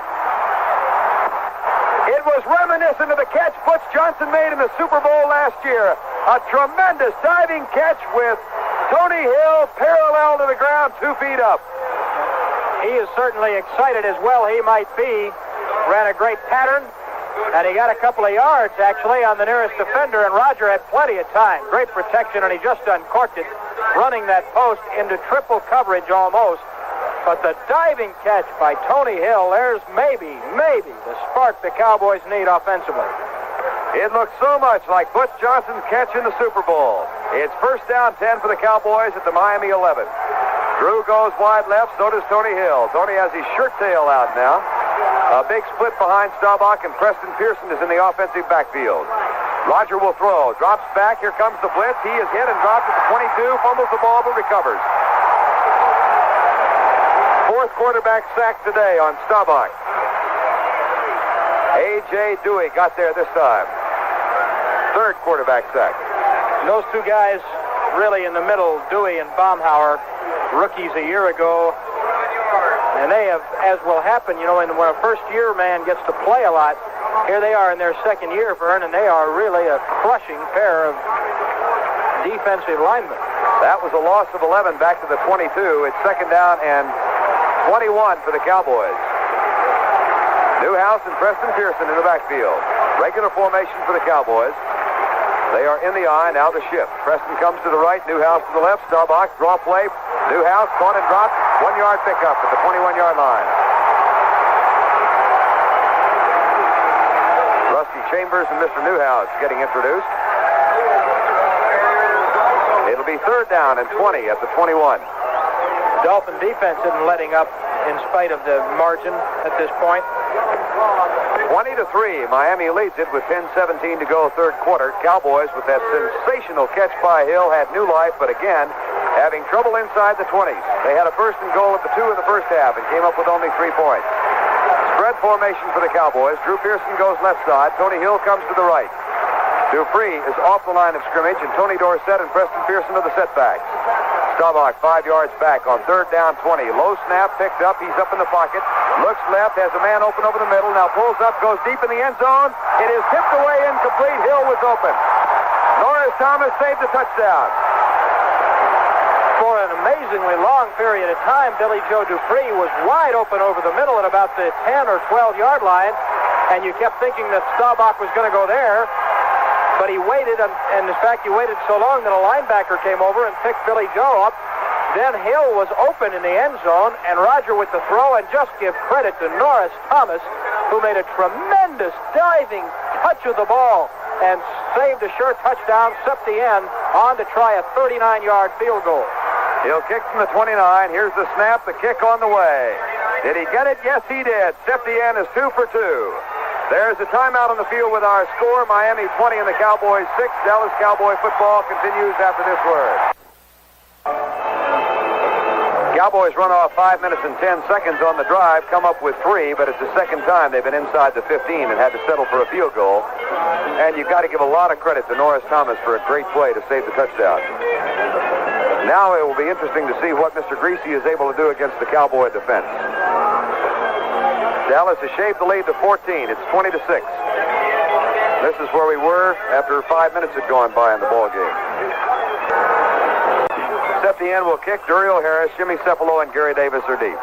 It was reminiscent of the catch Butch Johnson made in the Super Bowl last year. A tremendous diving catch with Tony Hill parallel to the ground, 2 feet up. He is certainly excited as well. He might be. Ran a great pattern. And he got a couple of yards, actually, on the nearest defender, and Roger had plenty of time. Great protection, and he just uncorked it, running that post into triple coverage almost. But the diving catch by Tony Hill, there's maybe the spark the Cowboys need offensively. It looks so much like Butch Johnson's catch in the Super Bowl. It's first down 10 for the Cowboys at the Miami 11. Drew goes wide left, so does Tony Hill. Tony has his shirt tail out now. A big split behind Staubach, and Preston Pearson is in the offensive backfield. Roger will throw. Drops back. Here comes the blitz. He is hit and dropped at the 22. Fumbles the ball, but recovers. fourth quarterback sack today on Staubach. A.J. Dewey got there this time. Third quarterback sack. Those two guys really in the middle, Dewey and Baumhauer, rookies a year ago. And they have, as will happen, when a first-year man gets to play a lot, here they are in their second year, Vern, and they are really a crushing pair of defensive linemen. That was a loss of 11 back to the 22. It's second down and 21 for the Cowboys. Newhouse and Preston Pearson in the backfield. Regular formation for the Cowboys. They are in the eye, now the shift. Preston comes to the right, Newhouse to the left. Staubach, draw play. Newhouse, caught and dropped. 1-yard pickup at the 21-yard line. Rusty Chambers and Mr. Newhouse getting introduced. It'll be third down and 20 at the 21. Dolphin defense isn't letting up in spite of the margin at this point. 20-3. Miami leads it with 10:17 to go, third quarter. Cowboys, with that sensational catch by Hill, had new life, but again, having trouble inside the 20s. They had a first and goal at the 2 in the first half and came up with only 3 points. Spread formation for the Cowboys. Drew Pearson goes left side. Tony Hill comes to the right. Dupree is off the line of scrimmage, and Tony Dorsett and Preston Pearson are the setbacks. Staubach 5 yards back on third down 20. Low snap, picked up. He's up in the pocket. Looks left, has a man open over the middle. Now pulls up, goes deep in the end zone. It is tipped away incomplete. Hill was open. Norris Thomas saved the touchdown. For an amazingly long period of time, Billy Joe Dupree was wide open over the middle at about the 10 or 12-yard line, and you kept thinking that Staubach was going to go there. But he waited, and in fact, he waited so long that a linebacker came over and picked Billy Joe up. Then Hill was open in the end zone, and Roger with the throw, and just give credit to Norris Thomas, who made a tremendous diving touch of the ball and saved a sure touchdown, swept the end on to try a 39-yard field goal. He'll kick from the 29. Here's the snap, the kick on the way. Did he get it? Yes, he did. Septien is 2 for 2. There's a timeout on the field with our score. Miami 20 and the Cowboys 6. Dallas Cowboy football continues after this word. Cowboys run off 5 minutes and 10 seconds on the drive, come up with 3, but it's the second time they've been inside the 15 and had to settle for a field goal. And you've got to give a lot of credit to Norris Thomas for a great play to save the touchdown. Now it will be interesting to see what Mr. Greasy is able to do against the Cowboy defense. Dallas has shaved the lead to 14. It's 20-6. This is where we were after 5 minutes had gone by in the ball game. Septien will kick. Duriel Harris, Jimmy Cephalo, and Gary Davis are deep.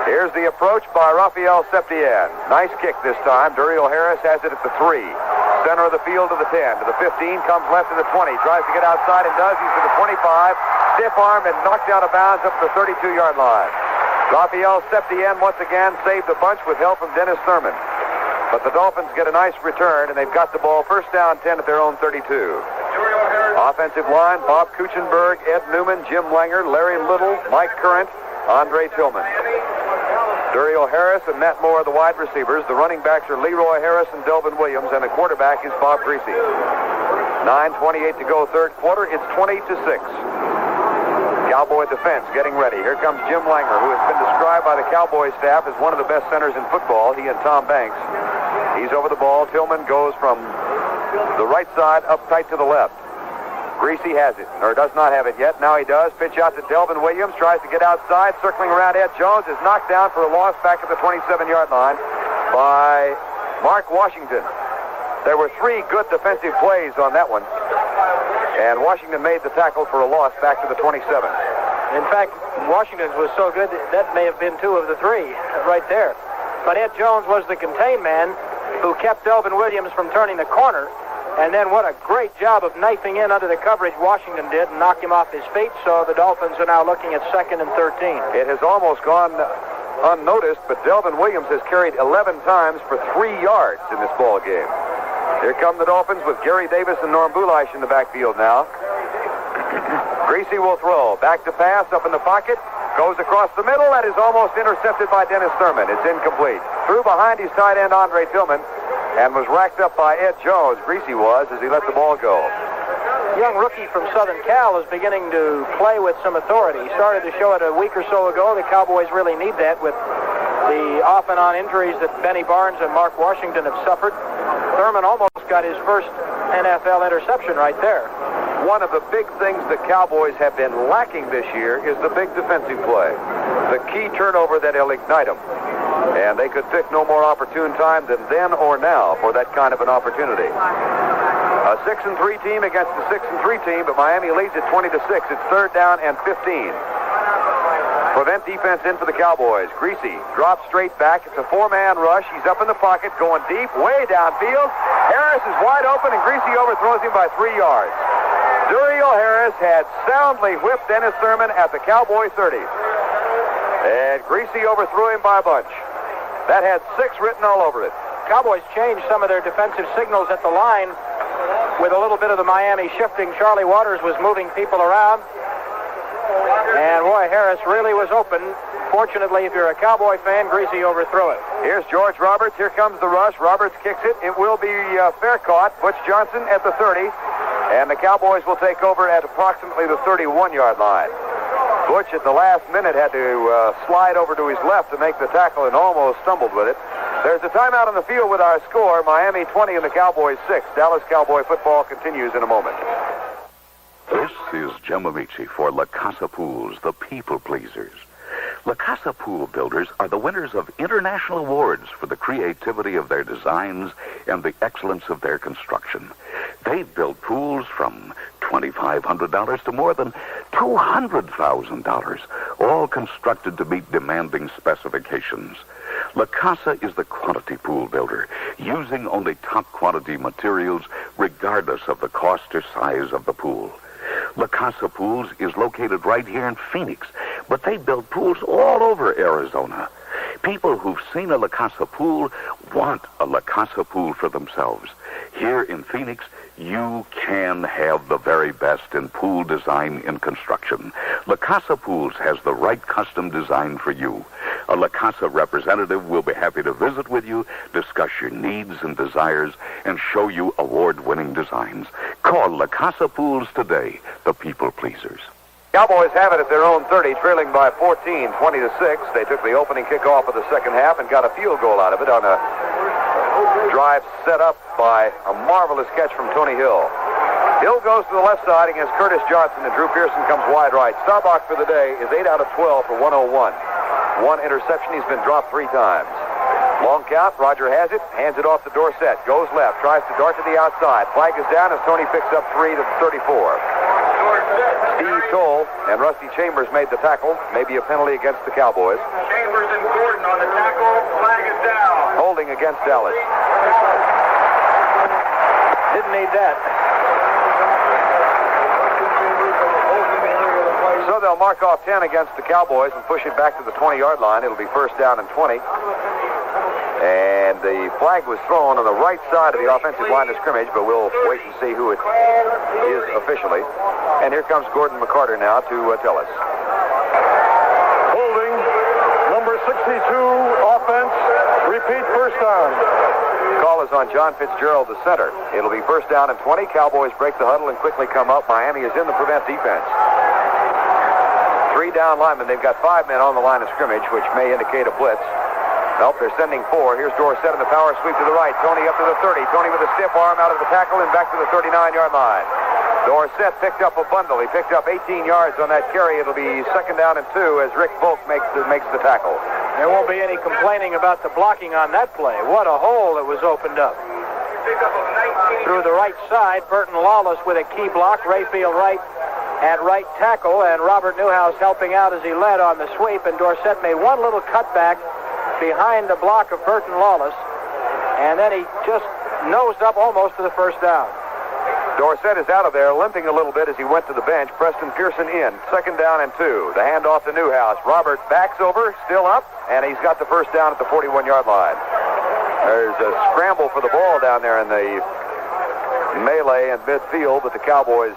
Here's the approach by Raphael Septien. Nice kick this time. Duriel Harris has it at the 3. Center of the field to the 10. To the 15, comes left to the 20. Tries to get outside and does. He's to the 25. Stiff arm and knocked out of bounds up to the 32-yard line. Raphael Septien once again saved a bunch with help from Dennis Thurman. But the Dolphins get a nice return, and they've got the ball first down 10 at their own 32. Offensive line, Bob Kuchenberg, Ed Newman, Jim Langer, Larry Little, Mike Current, Andre Tillman. Duriel Harris and Matt Moore are the wide receivers. The running backs are Leroy Harris and Delvin Williams, and the quarterback is Bob Greasy. 9:28 to go, third quarter. It's 20-6. Cowboy defense getting ready. Here comes Jim Langer, who has been described by the Cowboy staff as one of the best centers in football, he and Tom Banks. He's over the ball. Tillman goes from the right side up tight to the left. Greasy has it, or does not have it yet. Now he does. Pitch out to Delvin Williams. Tries to get outside. Circling around Ed Jones. Is knocked down for a loss back at the 27-yard line by Mark Washington. There were 3 good defensive plays on that one. And Washington made the tackle for a loss back to the 27. In fact, Washington's was so good that may have been 2 of the 3 right there. But Ed Jones was the contained man who kept Delvin Williams from turning the corner. And then what a great job of knifing in under the coverage Washington did and knocked him off his feet. So the Dolphins are now looking at 2nd and 13. It has almost gone unnoticed, but Delvin Williams has carried 11 times for 3 yards in this ball game. Here come the Dolphins with Gary Davis and Norm Bulash in the backfield now. Greasy will throw. Back to pass, up in the pocket. Goes across the middle. That is almost intercepted by Dennis Thurman. It's incomplete. Threw behind his tight end, Andre Tillman, and was racked up by Ed Jones. Greasy was, as he let the ball go. young rookie from Southern Cal is beginning to play with some authority. He started to show it a week or so ago. The Cowboys really need that with the off-and-on injuries that Benny Barnes and Mark Washington have suffered. Thurman almost got his first NFL interception right there. One of the big things the Cowboys have been lacking this year is the big defensive play. The key turnover that'll ignite them. And they could pick no more opportune time than then or now for that kind of an opportunity. A 6-3 team against a 6-3 team, but Miami leads at 20-6. It's 3rd down and 15. Prevent defense in for the Cowboys. Greasy drops straight back. It's a 4-man rush. He's up in the pocket, going deep, way downfield. Harris is wide open, and Greasy overthrows him by 3 yards. Duriel Harris had soundly whipped Dennis Thurman at the Cowboy 30. And Greasy overthrew him by a bunch. That had 6 written all over it. Cowboys changed some of their defensive signals at the line with a little bit of the Miami shifting. Charlie Waters was moving people around. And boy, Harris really was open. Fortunately, if you're a Cowboy fan, Greasy overthrew it. Here's George Roberts. Here comes the rush. Roberts kicks it. It will be fair caught. Butch Johnson at the 30. And the Cowboys will take over at approximately the 31-yard line. Butch at the last minute had to slide over to his left to make the tackle and almost stumbled with it. There's a timeout on the field with our score. Miami 20 and the Cowboys 6. Dallas Cowboy football continues in a moment. This is Jim Amici for La Casa Pools, the people pleasers. La Casa Pool builders are the winners of international awards for the creativity of their designs and the excellence of their construction. They've built pools from $2,500 to more than $200,000, all constructed to meet demanding specifications. La Casa is the quantity pool builder, using only top quantity materials regardless of the cost or size of the pool. La Casa Pools is located right here in Phoenix, but they build pools all over Arizona. People who've seen a La Casa pool want a La Casa pool for themselves. Here in Phoenix, you can have the very best in pool design and construction. La Casa Pools has the right custom design for you. A La Casa representative will be happy to visit with you, discuss your needs and desires, and show you award-winning designs. Call La Casa Pools today, the people pleasers. Cowboys have it at their own 30, trailing by 14, 20-6. They took the opening kickoff of the second half and got a field goal out of it on a drive set up by a marvelous catch from Tony Hill. Hill goes to the left side against Curtis Johnson, and Drew Pearson comes wide right. Staubach for the day is 8 out of 12 for 101. One interception. He's been dropped 3 times. Long count. Roger has it. Hands it off to Dorsett. Goes left. Tries to dart to the outside. Flag is down as Tony picks up 3 to the 34. Steve Toll and Rusty Chambers made the tackle. Maybe a penalty against the Cowboys. Chambers and Gordon on the tackle. Flag is down. Holding against Dallas. Didn't need that. So they'll mark off 10 against the Cowboys and push it back to the 20-yard line. It'll be first down and 20. And the flag was thrown on the right side of the offensive line of scrimmage, but we'll wait and see who it is officially. And here comes Gordon McCarter now to tell us. Holding, number 62, offense, repeat first down. Call is on John Fitzgerald, the center. It'll be first down and 20. Cowboys break the huddle and quickly come up. Miami is in the prevent defense. 3 down linemen. They've got 5 men on the line of scrimmage, which may indicate a blitz. Nope, they're sending 4. Here's Dorsett in the power sweep to the right. Tony up to the 30. Tony with a stiff arm out of the tackle and back to the 39-yard line. Dorsett picked up a bundle. He picked up 18 yards on that carry. It'll be second down and 2 as Rick Volk makes the tackle. There won't be any complaining about the blocking on that play. What a hole that was opened up. Through the right side, Burton Lawless with a key block. Rayfield Wright at right tackle, and Robert Newhouse helping out as he led on the sweep, and Dorsett made one little cutback behind the block of Burton Lawless, and then he just nosed up almost to the first down. Dorsett is out of there, limping a little bit as he went to the bench. Preston Pearson in. Second down and 2. The handoff to Newhouse. Robert backs over, still up, and he's got the first down at the 41-yard line. There's a scramble for the ball down there in the melee in midfield, but the Cowboys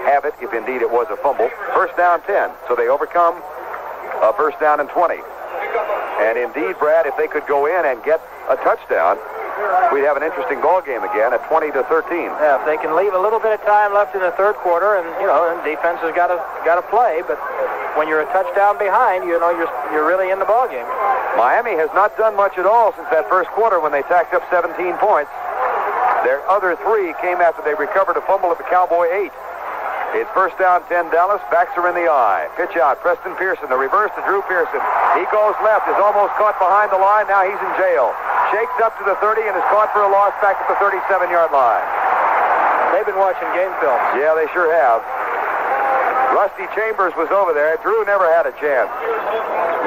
have it, if indeed it was a fumble. First down 10, so they overcome a first down and 20. And indeed, Brad, if they could go in and get a touchdown, we'd have an interesting ball game again at 20-13. Yeah, if they can leave a little bit of time left in the third quarter, and and defense has got to play. But when you're a touchdown behind, you're really in the ball game. Miami has not done much at all since that first quarter when they tacked up 17 points. Their other 3 came after they recovered a fumble at the Cowboy 8. It's first down 10 Dallas. Backs are in the eye. Pitch out. Preston Pearson. The reverse to Drew Pearson. He goes left. Is almost caught behind the line. Now he's in jail. Shakes up to the 30 and is caught for a loss back at the 37-yard line. They've been watching game film. Yeah, they sure have. Rusty Chambers was over there. Drew never had a chance.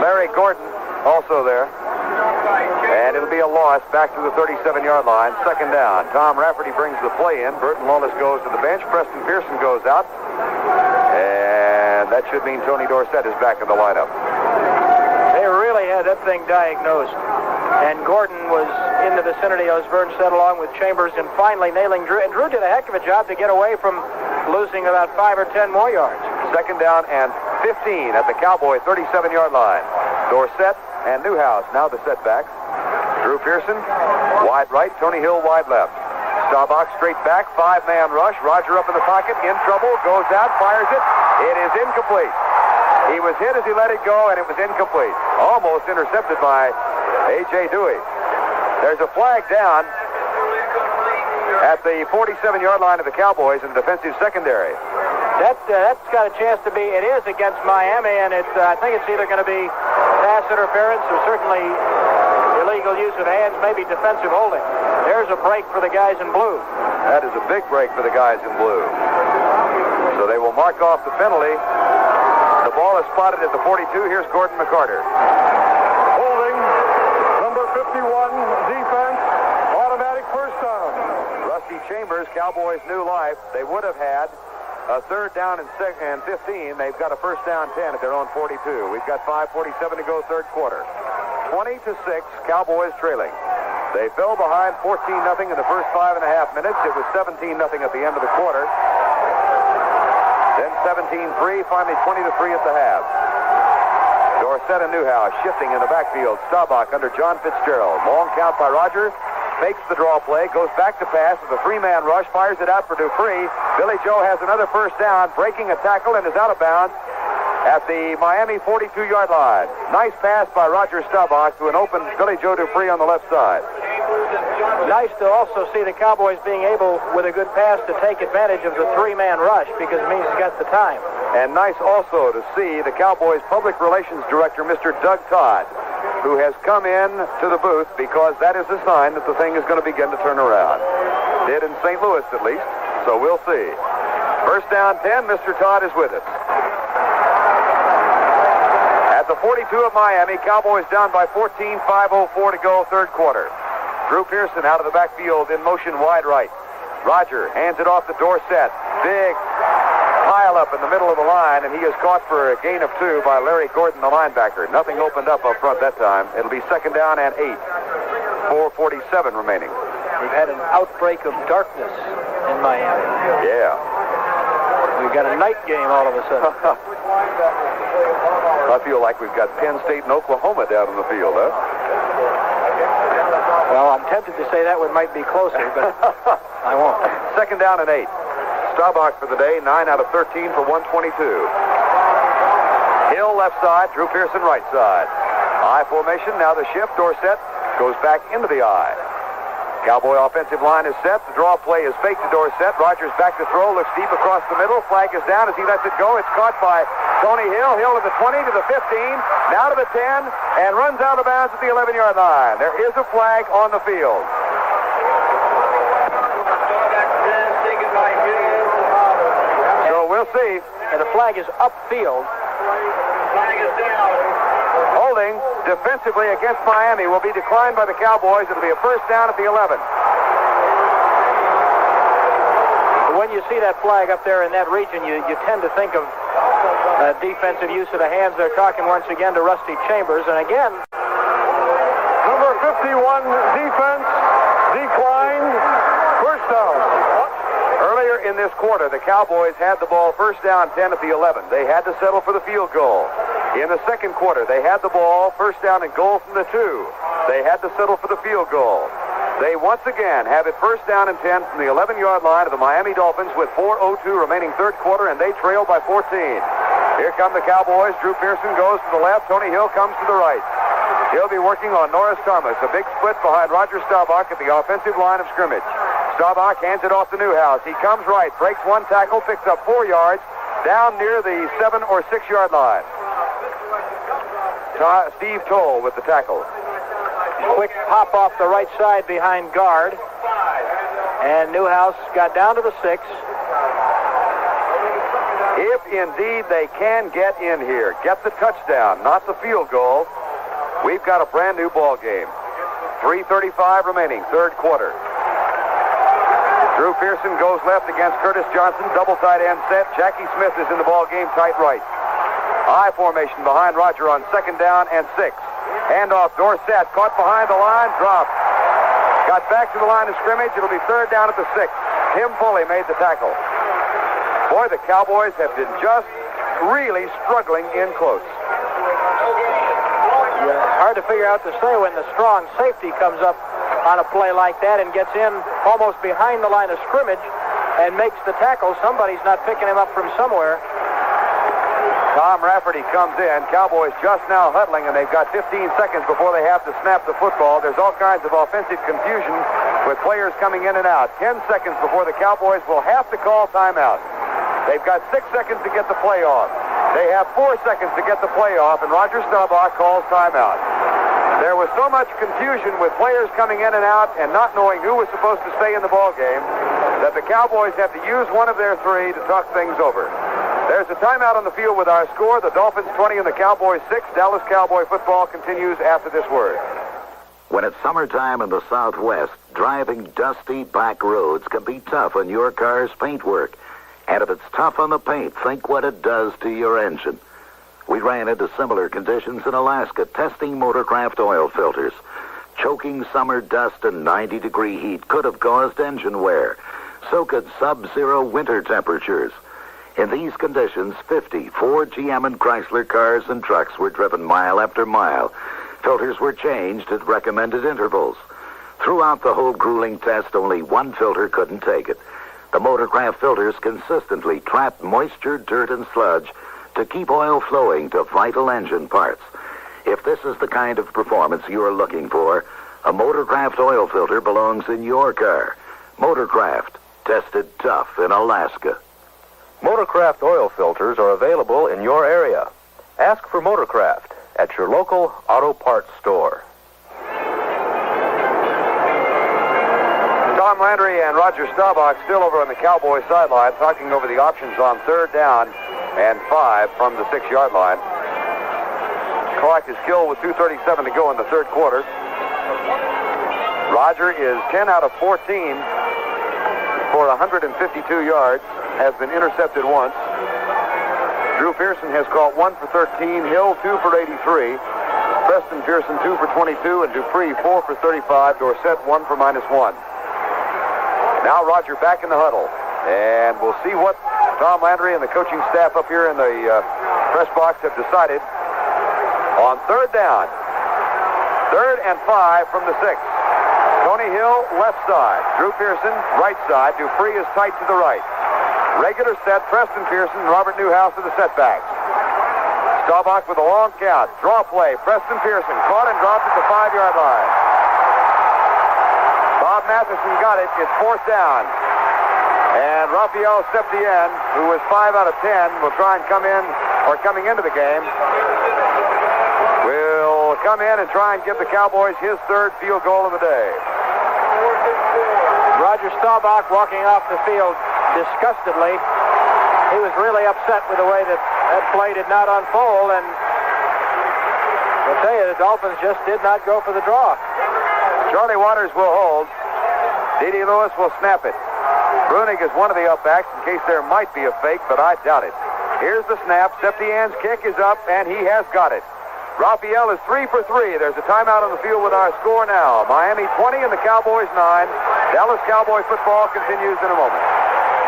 Larry Gordon also there. And it'll be a loss back to the 37-yard line. Second down. Tom Rafferty brings the play in. Burton Lawless goes to the bench. Preston Pearson goes out. And that should mean Tony Dorsett is back in the lineup. They really had that thing diagnosed. And Gordon was in the vicinity, as Vern said, along with Chambers, and finally nailing Drew. And Drew did a heck of a job to get away from losing about 5 or 10 more yards. Second down and 15 at the Cowboy 37-yard line. Dorsett and Newhouse now the setbacks. Drew Pearson, wide right. Tony Hill, wide left. Staubach straight back. 5-man rush. Roger up in the pocket. In trouble. Goes out. Fires it. It is incomplete. He was hit as he let it go, and it was incomplete. Almost intercepted by A.J. Dewey. There's a flag down at the 47-yard line of the Cowboys in the defensive secondary. That's got a chance to be. It is against Miami, and I think it's either going to be pass interference or certainly illegal use of hands, maybe defensive holding. There's a break for the guys in blue. That is a big break for the guys in blue. So they will mark off the penalty. The ball is spotted at the 42. Here's Gordon McCarter. Holding, number 51, defense, automatic first down. Rusty Chambers, Cowboys' new life. They would have had a third down and 15. They've got a first down 10 at their own 42. We've got 5:47 to go third quarter. 20-6, Cowboys trailing. They fell behind 14-0 in the first 5.5 minutes. It was 17-0 at the end of the quarter. Then 17-3, finally 20-3 at the half. Dorsett and Newhouse shifting in the backfield. Staubach under John Fitzgerald. Long count by Roger. Fakes the draw play, goes back to pass with a 3-man rush, fires it out for Dupree. Billy Joe has another first down, breaking a tackle and is out of bounds at the Miami 42-yard line. Nice pass by Roger Staubach to an open Billy Joe Dupree on the left side. Nice to also see the Cowboys being able, with a good pass, to take advantage of the 3-man rush because it means he's got the time. And nice also to see the Cowboys public relations director, Mr. Doug Todd, who has come in to the booth because that is a sign that the thing is going to begin to turn around. Did in St. Louis, at least, so we'll see. First down 10, Mr. Todd is with us. At the 42 of Miami, Cowboys down by 14, 5:04 to go, third quarter. Drew Pearson out of the backfield in motion wide right. Roger hands it off to Dorsett. Big pile up in the middle of the line, and he is caught for a gain of 2 by Larry Gordon, the linebacker. Nothing opened up front that time. It'll be second down and 8. 4:47 remaining. We've had an outbreak of darkness in Miami. Yeah. We've got a night game all of a sudden. I feel like we've got Penn State and Oklahoma down in the field, huh? Well, I'm tempted to say that one might be closer, but I won't. Second down and 8. Staubach for the day, 9 out of 13 for 122. Hill left side, Drew Pearson right side. I formation, now the shift. Dorsett goes back into the I. Cowboy offensive line is set. The draw play is fake to Dorsett. Rogers back to throw, looks deep across the middle. Flag is down as he lets it go. It's caught by Tony Hill. Hill to the 20, to the 15, now to the 10, and runs out of bounds at the 11-yard line. There is a flag on the field. So we'll see. And the flag is upfield. Holding defensively against Miami will be declined by the Cowboys. It'll be a first down at the 11. When you see that flag up there in that region, you tend to think of defensive use of the hands. They're talking once again to Rusty Chambers. And again, Number 51, defense, declined, first down. Earlier in this quarter, the Cowboys had the ball first down 10 at the 11. They had to settle for the field goal. In the second quarter, they had the ball first down and goal from the 2. They had to settle for the field goal. They once again have it first down and 10 from the 11-yard line of the Miami Dolphins with 4:02 remaining third quarter, and they trail by 14. Here come the Cowboys. Drew Pearson goes to the left. Tony Hill comes to the right. He'll be working on Norris Thomas. A big split behind Roger Staubach at the offensive line of scrimmage. Staubach hands it off to Newhouse. He comes right, breaks one tackle, picks up 4 yards, down near the 7 or 6 yard line. Steve Toll with the tackle. Quick pop off the right side behind guard. And Newhouse got down to the 6. If indeed they can get in here, get the touchdown, not the field goal, we've got a brand new ball game. 3:35 remaining, third quarter. Drew Pearson goes left against Curtis Johnson, double tight end set. Jackie Smith is in the ball game, tight right. I formation behind Roger on second down and 6. Handoff, Dorsett, caught behind the line, dropped. Got back to the line of scrimmage. It'll be third down at the 6. Tim Foley made the tackle. Boy, the Cowboys have been just really struggling in close. Yeah, hard to figure out to say when the strong safety comes up on a play like that and gets in almost behind the line of scrimmage and makes the tackle. Somebody's not picking him up from somewhere. Tom Rafferty comes in. Cowboys just now huddling, and they've got 15 seconds before they have to snap the football. There's all kinds of offensive confusion with players coming in and out. 10 seconds before the Cowboys will have to call timeout. They've got 6 seconds to get the play off. They have 4 seconds to get the play off, and Roger Staubach calls timeout. There was so much confusion with players coming in and out and not knowing who was supposed to stay in the ball game that the Cowboys have to use one of their 3 to talk things over. There's a timeout on the field with our score. The Dolphins 20 and the Cowboys 6. Dallas Cowboy football continues after this word. When it's summertime in the Southwest, driving dusty back roads can be tough on your car's paintwork. And if it's tough on the paint, think what it does to your engine. We ran into similar conditions in Alaska testing Motorcraft oil filters. Choking summer dust and 90-degree heat could have caused engine wear. So could sub-zero winter temperatures. In these conditions, 50 Ford, GM, and Chrysler cars and trucks were driven mile after mile. Filters were changed at recommended intervals. Throughout the whole grueling test, only one filter couldn't take it. The Motorcraft filters consistently trapped moisture, dirt, and sludge to keep oil flowing to vital engine parts. If this is the kind of performance you're looking for, a Motorcraft oil filter belongs in your car. Motorcraft, tested tough in Alaska. Motorcraft oil filters are available in your area. Ask for Motorcraft at your local auto parts store. Tom Landry and Roger Staubach still over on the Cowboy sideline talking over the options on third down and 5 from the 6-yard line. Clock is killed with 2:37 to go in the third quarter. Roger is 10 out of 14 for 152 yards, has been intercepted once. Drew Pearson has caught 1 for 13, Hill 2 for 83, Preston Pearson 2 for 22, and Dupree 4 for 35, Dorsett 1 for -1. Now Roger back in the huddle, and we'll see what Tom Landry and the coaching staff up here in the press box have decided on third down. 3rd and 5 from the 6. Tony Hill, left side. Drew Pearson, right side. Dupree is tight to the right. Regular set, Preston Pearson and Robert Newhouse are the setbacks. Staubach with a long count. Draw play. Preston Pearson caught and dropped at the 5-yard line. Bob Matheson got it. It's 4th down. And Rafael Septien, who was 5 out of 10, will try and come in, or coming into the game, will come in and try and give the Cowboys his 3rd field goal of the day. Roger Staubach walking off the field disgustedly. He was really upset with the way that play did not unfold, and I'll tell you, the Dolphins just did not go for the draw. Charlie Waters will hold. D.D. Lewis will snap it. Brunig is one of the upbacks in case there might be a fake, but I doubt it. Here's the snap. Septien's kick is up, and he has got it. Raphael is 3 for 3. There's a timeout on the field with our score now. Miami 20 and the Cowboys 9. Dallas Cowboy football continues in a moment.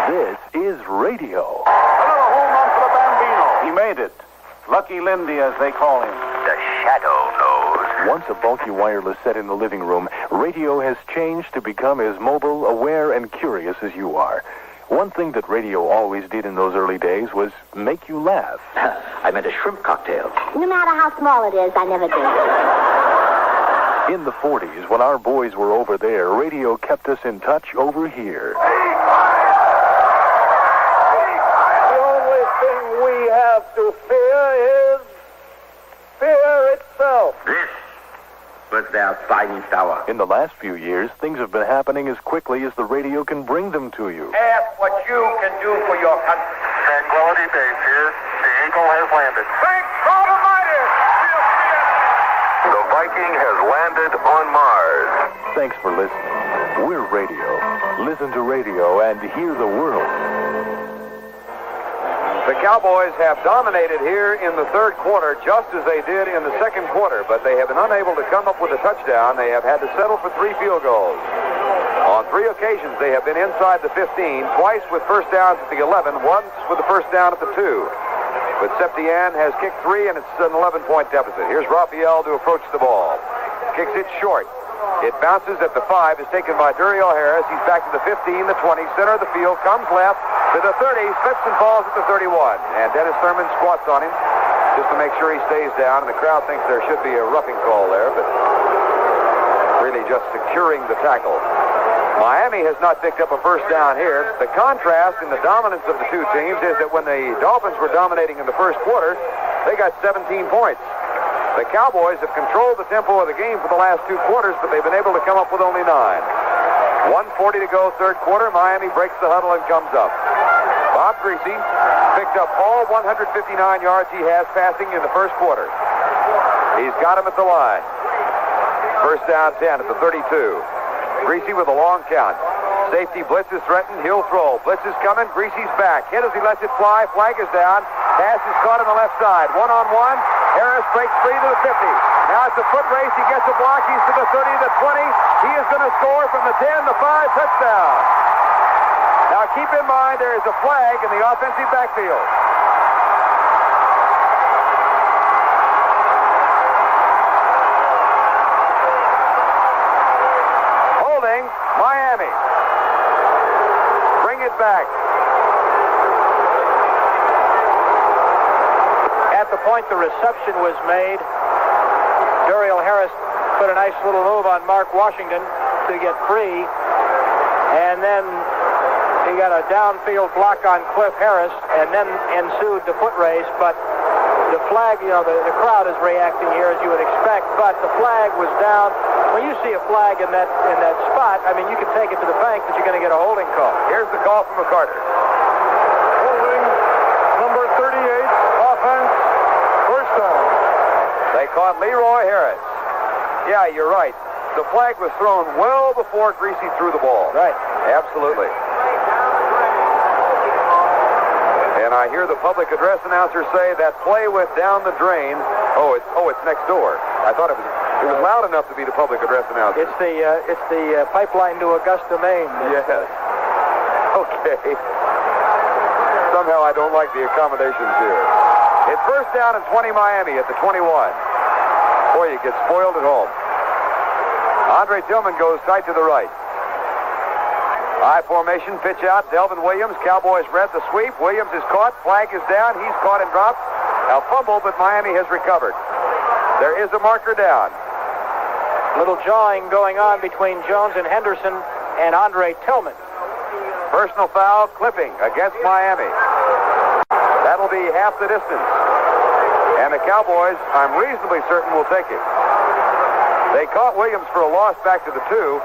This is radio. Another home run for the Bambino. He made it. Lucky Lindy, as they call him. The Shadow knows. Once a bulky wireless set in the living room Radio has changed to become as mobile, aware, and curious as you are. One thing that radio always did in those early days was make you laugh. I meant a shrimp cocktail. No matter how small it is, I never do. In the 40s, when our boys were over there, radio kept us in touch over here. The only thing we have to fear is fear itself. This was their finest hour. In the last few years, things have been happening as quickly as the radio can bring them to you. Ask what you can do for your country. Tranquility Base here. The Eagle has landed. Thank God Almighty! The Viking has landed on Mars. Thanks for listening. We're radio. Listen to radio and hear the world. The Cowboys have dominated here in the third quarter just as they did in the second quarter, but they have been unable to come up with a touchdown. They have had to settle for 3 field goals. On 3 occasions, they have been inside the 15, twice with first downs at the 11, once with the first down at the 2. But Septian has kicked 3, and it's an 11-point deficit. Here's Raphael to approach the ball. Kicks it short. It bounces at the 5, is taken by Duriel Harris. He's back to the 15, the 20, center of the field, comes left to the 30, slips and falls at the 31. And Dennis Thurman squats on him just to make sure he stays down. And the crowd thinks there should be a roughing call there, but really just securing the tackle. Miami has not picked up a first down here. The contrast in the dominance of the two teams is that when the Dolphins were dominating in the first quarter, they got 17 points. The Cowboys have controlled the tempo of the game for the last 2 quarters, but they've been able to come up with only 9. 1:40 to go, third quarter. Miami breaks the huddle and comes up. Bob Greasy picked up all 159 yards he has passing in the first quarter. He's got him at the line. First down 10 at the 32. Greasy with a long count. Safety blitz is threatened. He'll throw. Blitz is coming. Greasy's back. Hit as he lets it fly. Flag is down. Pass is caught on the left side. 1-on-1. Harris breaks free to the 50. Now it's a foot race. He gets a block. He's to the 30, the 20. He is going to score from the 10, the 5, touchdown. Now keep in mind there is a flag in the offensive backfield. Holding Miami. Bring it back. At the point the reception was made, Duriel Harris put a nice little move on Mark Washington to get free, and then he got a downfield block on Cliff Harris, and then ensued the foot race. But the flag, the crowd is reacting here as you would expect, but the flag was down. When you see a flag in that spot, I mean, you can take it to the bank that you're going to get a holding call. Here's the call from McCarter. Holding number 38, offense, first down. They caught Leroy Harris. Yeah, you're right. The flag was thrown well before Greasy threw the ball. Right. Absolutely. And I hear the public address announcer say that play went down the drain. Oh, it's next door. I thought it was loud enough to be the public address announcer. It's the pipeline to Augusta, Maine. Yes. Okay. Somehow I don't like the accommodations here. It's first down and 20 Miami at the 21. Boy, you get spoiled at home. Andre Tillman goes tight to the right. High formation, pitch out. Delvin Williams. Cowboys read the sweep. Williams is caught. Flag is down. He's caught and dropped. A fumble, but Miami has recovered. There is a marker down. Little jawing going on between Jones and Henderson and Andre Tillman. Personal foul, clipping against Miami. That'll be half the distance. And the Cowboys, I'm reasonably certain, will take it. They caught Williams for a loss back to the 2.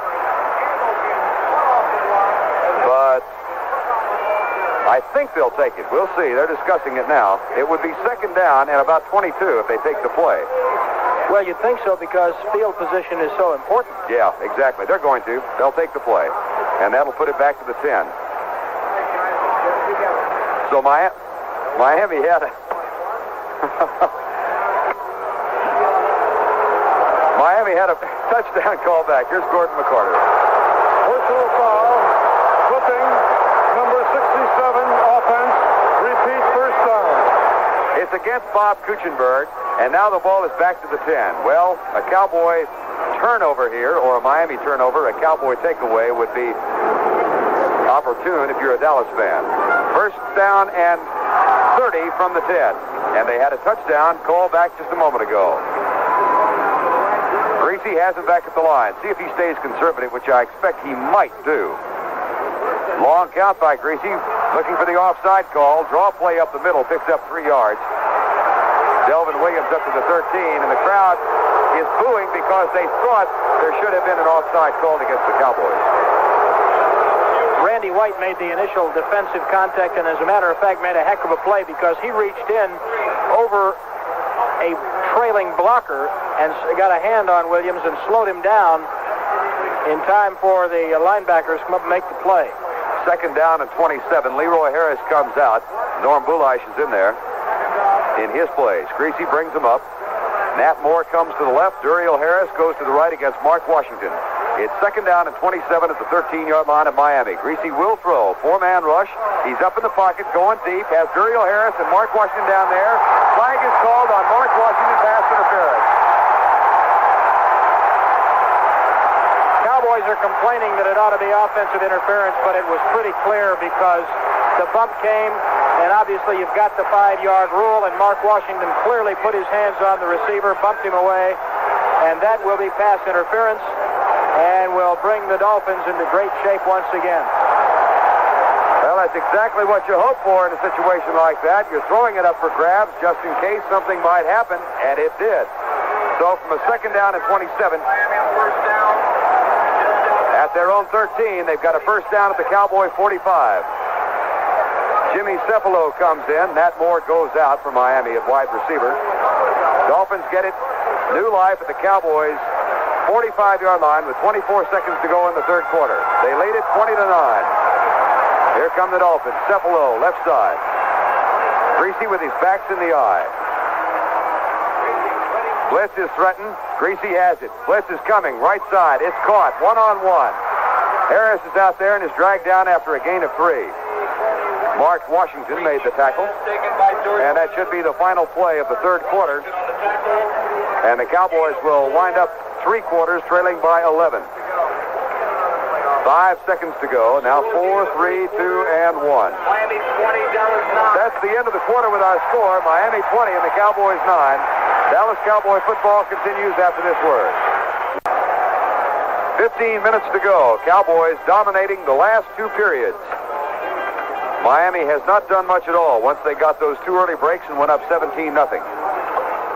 But I think they'll take it. We'll see. They're discussing it now. It would be second down and about 22 if they take the play. Well, you'd think so because field position is so important. Yeah, exactly. They're going to. They'll take the play. And that'll put it back to the 10. So Miami had a... Miami had a touchdown call back. Here's Gordon McCarter. Personal foul, clipping, number 67, offense, repeat first down. It's a against Bob Kuchenberg, and now the ball is back to the 10. Well, a Cowboy turnover here, or a Miami turnover, a Cowboy takeaway would be opportune if you're a Dallas fan. First down and 30 from the 10, and they had a touchdown call back just a moment ago. Greasy has him back at the line. See if he stays conservative, which I expect he might do. Long count by Greasy, looking for the offside call. Draw play up the middle, picks up 3 yards. Delvin Williams up to the 13, and the crowd is booing because they thought there should have been an offside called against the Cowboys. Randy White made the initial defensive contact, and as a matter of fact made a heck of a play because he reached in over a trailing blocker and got a hand on Williams and slowed him down in time for the linebackers to come up and make the play. Second down and 27. Leroy Harris comes out. Norm Bulash is in there in his place. Greasy brings him up. Nat Moore comes to the left. Duriel Harris goes to the right against Mark Washington. It's second down and 27 at the 13-yard line of Miami. Greasy will throw. 4-man rush. He's up in the pocket, going deep. Has Duriel Harris and Mark Washington down there. Flag is called on Mark Washington, pass interference. Cowboys are complaining that it ought to be offensive interference, but it was pretty clear because the bump came, and obviously you've got the 5-yard rule, and Mark Washington clearly put his hands on the receiver, bumped him away, and that will be pass interference and will bring the Dolphins into great shape once again. Well, that's exactly what you hope for in a situation like that. You're throwing it up for grabs just in case something might happen, and it did. So from a second down and 27, at their own 13, they've got a first down at the Cowboy 45. Jimmy Cephalo comes in. Nat Moore goes out for Miami at wide receiver. Dolphins get it. New life at the Cowboys 45-yard line with 24 seconds to go in the third quarter. They lead it 20-9. Here come the Dolphins. Cephalo, left side. Greasy with his backs in the eye. Blitz is threatened. Greasy has it. Blitz is coming. Right side. It's caught. One-on-one. Harris is out there and is dragged down after a gain of 3. Mark Washington made the tackle. And that should be the final play of the third quarter. And the Cowboys will wind up 3 quarters trailing by 11. 5 seconds to go. Now 4, 3, 2, and 1. Miami 20, Dallas 9. That's the end of the quarter with our score. Miami 20 and the Cowboys 9. Dallas Cowboy football continues after this word. 15 minutes to go. Cowboys dominating the last 2 periods. Miami has not done much at all once they got those 2 early breaks and went up 17-0.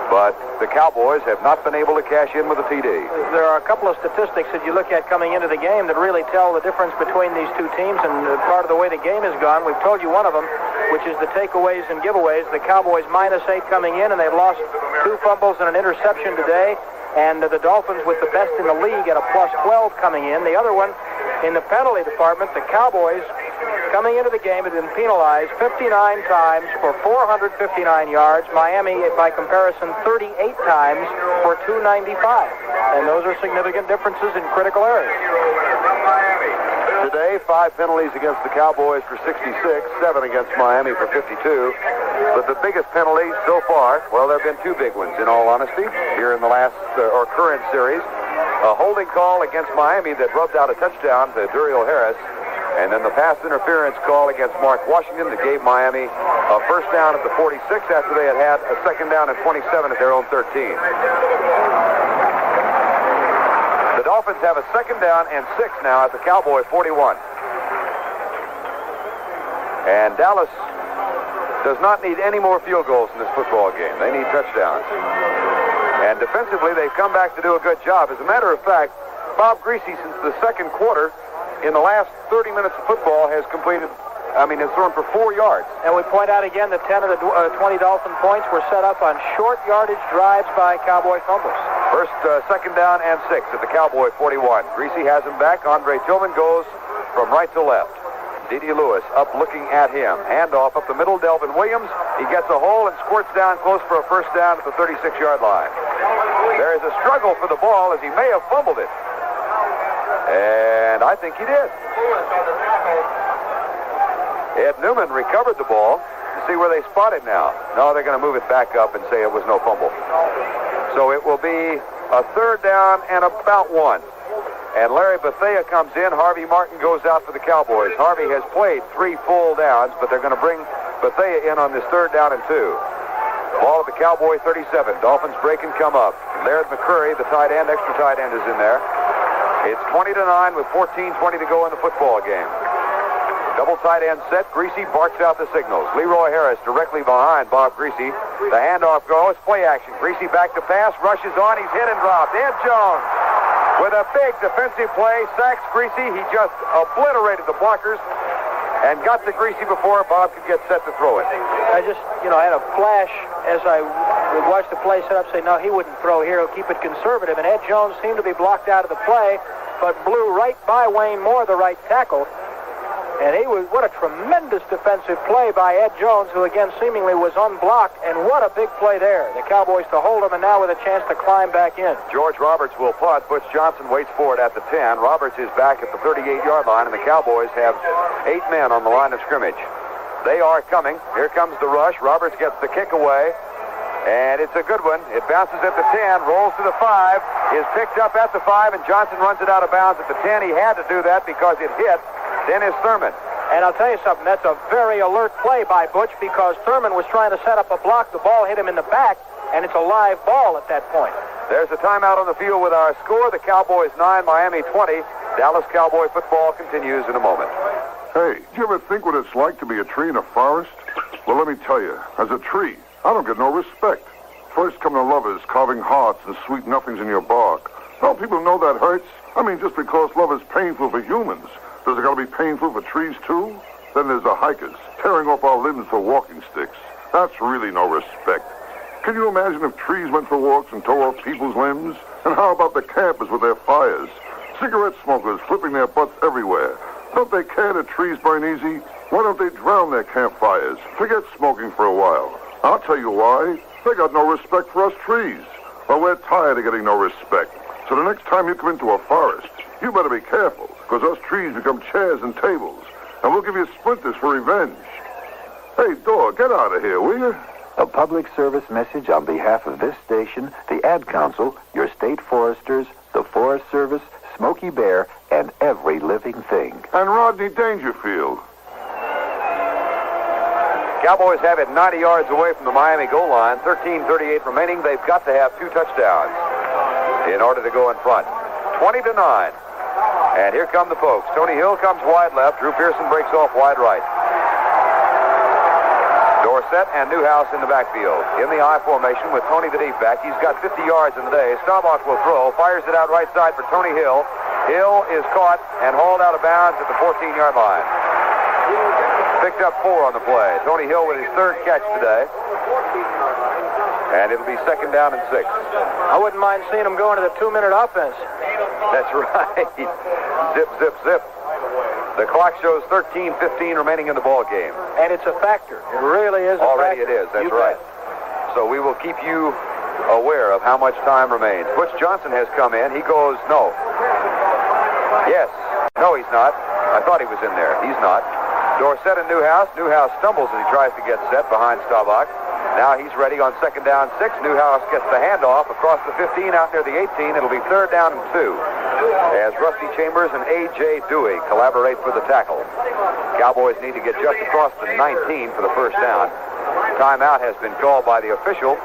But the Cowboys have not been able to cash in with a TD. There are a couple of statistics that you look at coming into the game that really tell the difference between these 2 teams and part of the way the game has gone. We've told you one of them, which is the takeaways and giveaways. The Cowboys -8 coming in, and they've lost 2 fumbles and an interception today. And the Dolphins with the best in the league at a +12 coming in. The other one, in the penalty department, the Cowboys coming into the game have been penalized 59 times for 459 yards. Miami, by comparison, 38 times for 295. And those are significant differences in critical areas. Today, 5 penalties against the Cowboys for 66, 7 against Miami for 52. But the biggest penalty so far, well, there have been 2 big ones, in all honesty, here in the last or current series. A holding call against Miami that rubbed out a touchdown to Duriel Harris. And then the pass interference call against Mark Washington that gave Miami a first down at the 46 after they had a second down at 27 at their own 13. The Dolphins have a second down and 6 now at the Cowboy 41. And Dallas does not need any more field goals in this football game. They need touchdowns. And defensively, they've come back to do a good job. As a matter of fact, Bob Greasy, since the second quarter, in the last 30 minutes of football, has thrown for 4 yards. And we point out again that 10 of the 20 Dolphin points were set up on short yardage drives by Cowboy fumbles. First, second down and 6 at the Cowboy 41. Greasy has him back. Andre Tillman goes from right to left. D.D. Lewis up looking at him. Handoff up the middle. Delvin Williams. He gets a hole and squirts down close for a first down at the 36-yard line. There is a struggle for the ball as he may have fumbled it. And I think he did. Ed Newman recovered the ball to see where they spot it now. No, they're going to move it back up and say it was no fumble. So it will be a third down and about 1. And Larry Bethea comes in. Harvey Martin goes out for the Cowboys. Harvey has played 3 full downs, but they're going to bring Bethea in on this third down and 2. Ball at the Cowboy 37. Dolphins break and come up. Laird McCurry, the tight end, extra tight end, is in there. It's 20-9 with 14:20 to go in the football game. Double tight end set. Greasy barks out the signals. Leroy Harris directly behind Bob Greasy. The handoff goes. Play action. Greasy back to pass. Rushes on. He's hit and dropped. Ed Jones with a big defensive play. Sacks Greasy. He just obliterated the blockers and got to Greasy before Bob could get set to throw it. I just, had a flash as I would watch the play set up, say, no, he wouldn't throw here. He'll keep it conservative. And Ed Jones seemed to be blocked out of the play, but blew right by Wayne Moore, the right tackle. And what a tremendous defensive play by Ed Jones, who again seemingly was unblocked, and what a big play there. The Cowboys to hold him, and now with a chance to climb back in. George Roberts will punt. Butch Johnson waits for it at the 10. Roberts is back at the 38-yard line, and the Cowboys have 8 men on the line of scrimmage. They are coming. Here comes the rush. Roberts gets the kick away, and it's a good one. It bounces at the 10, rolls to the 5, is picked up at the 5, and Johnson runs it out of bounds at the 10. He had to do that because it hit Dennis Thurman. And I'll tell you something, that's a very alert play by Butch, because Thurman was trying to set up a block. The ball hit him in the back, and it's a live ball at that point. There's a timeout on the field with our score. The Cowboys 9, Miami 20. Dallas Cowboy football continues in a moment. Hey, do you ever think what it's like to be a tree in a forest? Well, let me tell you, as a tree, I don't get no respect. First come to lovers carving hearts and sweet nothings in your bark. Don't people know that hurts? I mean, just because love is painful for humans, does it got to be painful for trees, too? Then there's the hikers, tearing off our limbs for walking sticks. That's really no respect. Can you imagine if trees went for walks and tore off people's limbs? And how about the campers with their fires? Cigarette smokers flipping their butts everywhere. Don't they care that trees burn easy? Why don't they drown their campfires? Forget smoking for a while. I'll tell you why. They got no respect for us trees. Well, we're tired of getting no respect. So the next time you come into a forest, you better be careful, because us trees become chairs and tables, and we'll give you splinters for revenge. Hey, Dor, get out of here, will you? A public service message on behalf of this station, the Ad Council, your state foresters, the Forest Service, Smokey Bear, and every living thing. And Rodney Dangerfield. Cowboys have it 90 yards away from the Miami goal line. 13:38 remaining. They've got to have 2 touchdowns in order to go in front. 20-9. And here come the folks. Tony Hill comes wide left. Drew Pearson breaks off wide right. Dorsett and Newhouse in the backfield. In the I formation with Tony the deep back. He's got 50 yards in the day. Staubach will throw. Fires it out right side for Tony Hill. Hill is caught and hauled out of bounds at the 14-yard line. Picked up 4 on the play. Tony Hill with his 3rd catch today. And it'll be 2nd down and 6. I wouldn't mind seeing him go into the 2-minute offense. That's right. Zip, zip, zip. The clock shows 13:15 remaining in the ball game. And it's a factor. It really is a Already factor. it is. That's right. So we will keep you aware of how much time remains. Butch Johnson has come in. He goes, no. Yes. No, he's not. I thought he was in there. He's not. Dorsett and Newhouse. Newhouse stumbles as he tries to get set behind Staubach. Now he's ready on 2nd down 6. Newhouse gets the handoff across the 15 out near the 18. It'll be 3rd down and 2 as Rusty Chambers and A.J. Dewey collaborate for the tackle. Cowboys need to get just across the 19 for the first down. Timeout has been called by the official.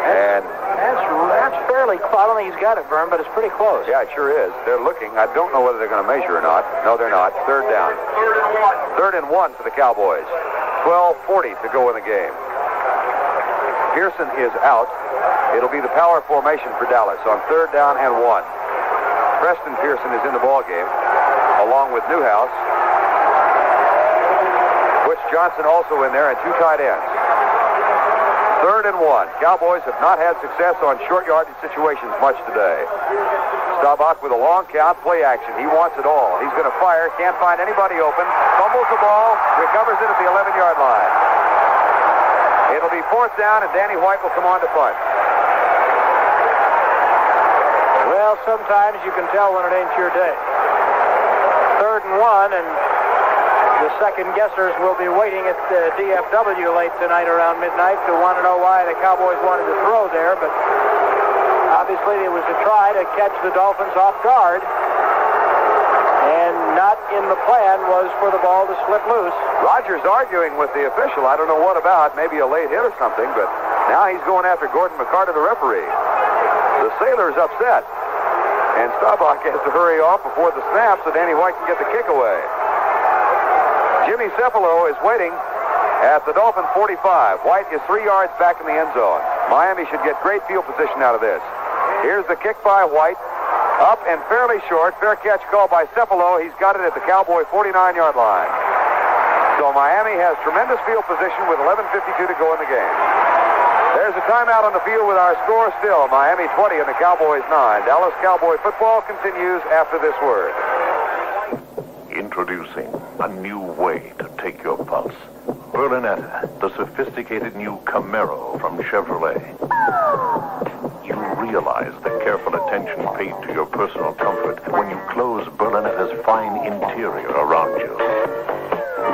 And that's fairly close. I don't think he's got it, Vern, but it's pretty close. Yeah, it sure is. They're looking. I don't know whether they're going to measure or not. No, they're not. 3rd down. 3rd and 1 for the Cowboys. 12:40 to go in the game. Pearson is out. It'll be the power formation for Dallas on 3rd down and 1. Preston Pearson is in the ball game, along with Newhouse. Butch Johnson also in there, and 2 tight ends. 3rd and 1. Cowboys have not had success on short yardage situations much today. Staubach with a long count, play action. He wants it all. He's going to fire, can't find anybody open, fumbles the ball, recovers it at the 11-yard line. It'll be 4th down, and Danny White will come on to punt. Well, sometimes you can tell when it ain't your day. 3rd and 1, and the The second guessers will be waiting at the DFW late tonight around midnight to want to know why the Cowboys wanted to throw there, but obviously it was to try to catch the Dolphins off guard, and not in the plan was for the ball to slip loose. Rogers arguing with the official. I don't know what about, maybe a late hit or something, but now he's going after Gordon McCarter, the referee. The Sailor's upset, and Staubach has to hurry off before the snap so Danny White can get the kick away. Jimmy Cephalo is waiting at the Dolphin 45. White is 3 yards back in the end zone. Miami should get great field position out of this. Here's the kick by White. Up and fairly short. Fair catch called by Cephalo. He's got it at the Cowboy 49-yard line. So Miami has tremendous field position with 11:52 to go in the game. There's a timeout on the field with our score still. Miami 20 and the Cowboys 9. Dallas Cowboy football continues after this word. Introducing a new way to take your pulse. Berlinetta, the sophisticated new Camaro from Chevrolet. You realize the careful attention paid to your personal comfort when you close Berlinetta's fine interior around you.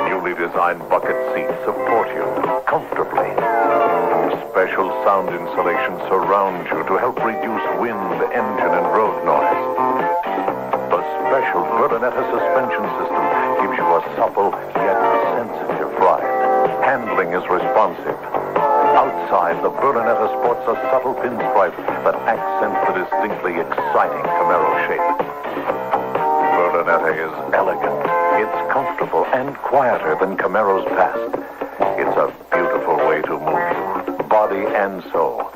Newly designed bucket seats support you comfortably. Special sound insulation surrounds you to help reduce wind, engine, and road noise. The special Berlinetta suspension system gives you a supple yet sensitive ride. Handling is responsive. Outside, the Berlinetta sports a subtle pinstripe that accents the distinctly exciting Camaro shape. Berlinetta is elegant. It's comfortable and quieter than Camaro's past. It's a beautiful way to move you, body and soul.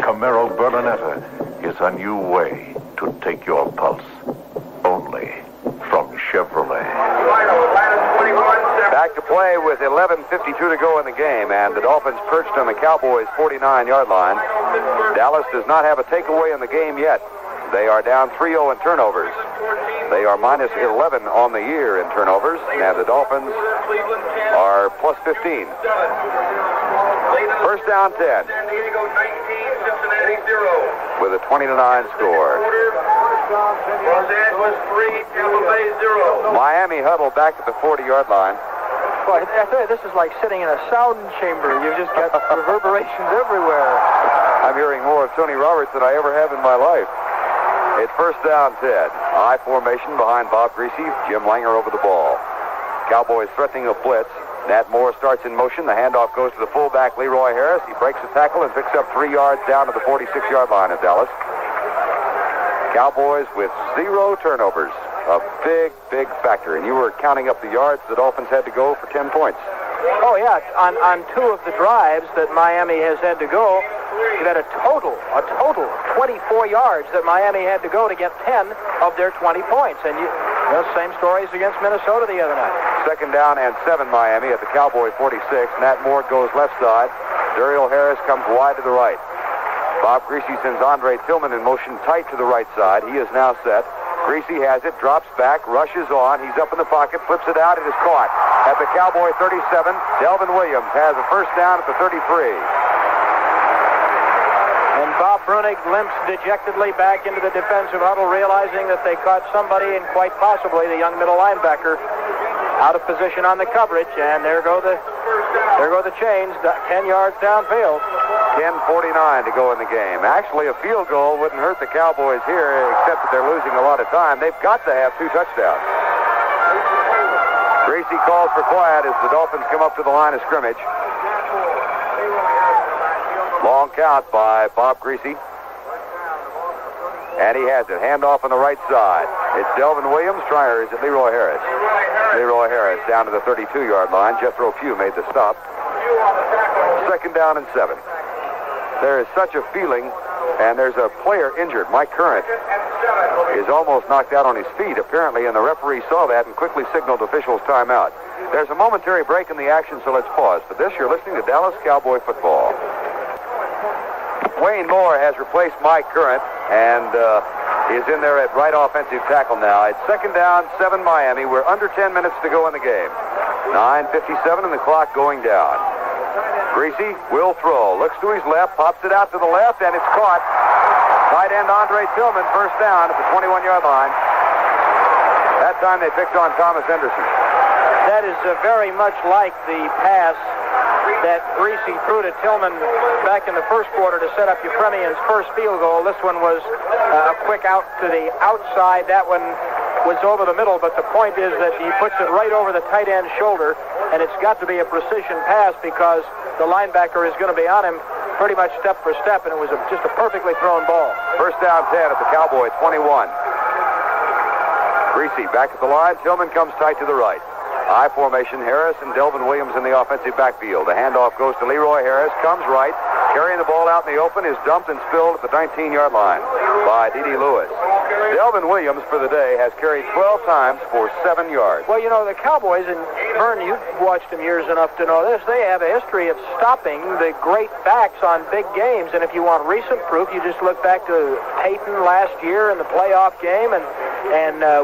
Camaro Berlinetta is a new way to take your pulse. Only from Chevrolet. Back to play with 11:52 to go in the game, and the Dolphins perched on the Cowboys' 49-yard line. Dallas does not have a takeaway in the game yet. They are down 3-0 in turnovers. They are minus 11 on the year in turnovers, and the Dolphins are plus 15. First down 10. With a 20-9 score. Los Angeles 3, Tampa Bay 0. Miami huddled back at the 40-yard line. Boy, I tell you, this is like sitting in a sound chamber. You just got reverberations everywhere. I'm hearing more of Tony Roberts than I ever have in my life. It's first down 10. I formation behind Bob Greasy. Jim Langer over the ball. Cowboys threatening a blitz. Nat Moore starts in motion. The handoff goes to the fullback, Leroy Harris. He breaks the tackle and picks up 3 yards down to the 46-yard line of Dallas. Cowboys with 0 turnovers. A big, big factor. And you were counting up the yards the Dolphins had to go for 10 points. Oh, yeah. On 2 of the drives that Miami has had to go, you had a total of 24 yards that Miami had to go to get 10 of their 20 points. And same stories against Minnesota the other night. Second down and 7 Miami at the Cowboy 46. Nat Moore goes left side. Duriel Harris comes wide to the right. Bob Greasy sends Andre Tillman in motion tight to the right side. He is now set. Greasy has it, drops back, rushes on. He's up in the pocket, flips it out. It is caught at the Cowboy 37. Delvin Williams has a first down at the 33. And Bob Brunig limps dejectedly back into the defensive huddle, realizing that they caught somebody, and quite possibly the young middle linebacker, out of position on the coverage. And there go the chains, 10 yards downfield. 10:49 to go in the game. Actually, a field goal wouldn't hurt the Cowboys here, except that they're losing a lot of time. They've got to have 2 touchdowns. Greasy calls for quiet as the Dolphins come up to the line of scrimmage. Long count by Bob Greasy. And he has it. Handoff on the right side. It's Delvin Williams. Or is it Leroy Harris? Leroy Harris down to the 32-yard line. Jethro Pugh made the stop. Second down and 7. There is such a feeling, and there's a player injured. Mike Current is almost knocked out on his feet, apparently, and the referee saw that and quickly signaled officials timeout. There's a momentary break in the action, so let's pause. For this, you're listening to Dallas Cowboy football. Wayne Moore has replaced Mike Current and is in there at right offensive tackle now. It's second down, 7 Miami. We're under 10 minutes to go in the game. 9:57 and the clock going down. Greasy will throw. Looks to his left, pops it out to the left, and it's caught. Tight end Andre Tillman, first down at the 21-yard line. That time they picked on Thomas Henderson. That is very much like the pass that Greasy threw to Tillman back in the first quarter to set up Euphemian's first field goal. This one was a quick out to the outside. That one was over the middle, but the point is that he puts it right over the tight end's shoulder, and it's got to be a precision pass because the linebacker is going to be on him pretty much step for step, and it was just a perfectly thrown ball. First down 10 at the Cowboy 21. Greasy back at the line. Tillman comes tight to the right. I formation, Harris and Delvin Williams in the offensive backfield. The handoff goes to Leroy Harris, comes right, carrying the ball out in the open, is dumped and spilled at the 19-yard line by D.D. Lewis. Delvin Williams for the day has carried 12 times for 7 yards. Well, you know, the Cowboys, and Vern, you've watched them years enough to know this, they have a history of stopping the great backs on big games, and if you want recent proof, you just look back to Peyton last year in the playoff game, and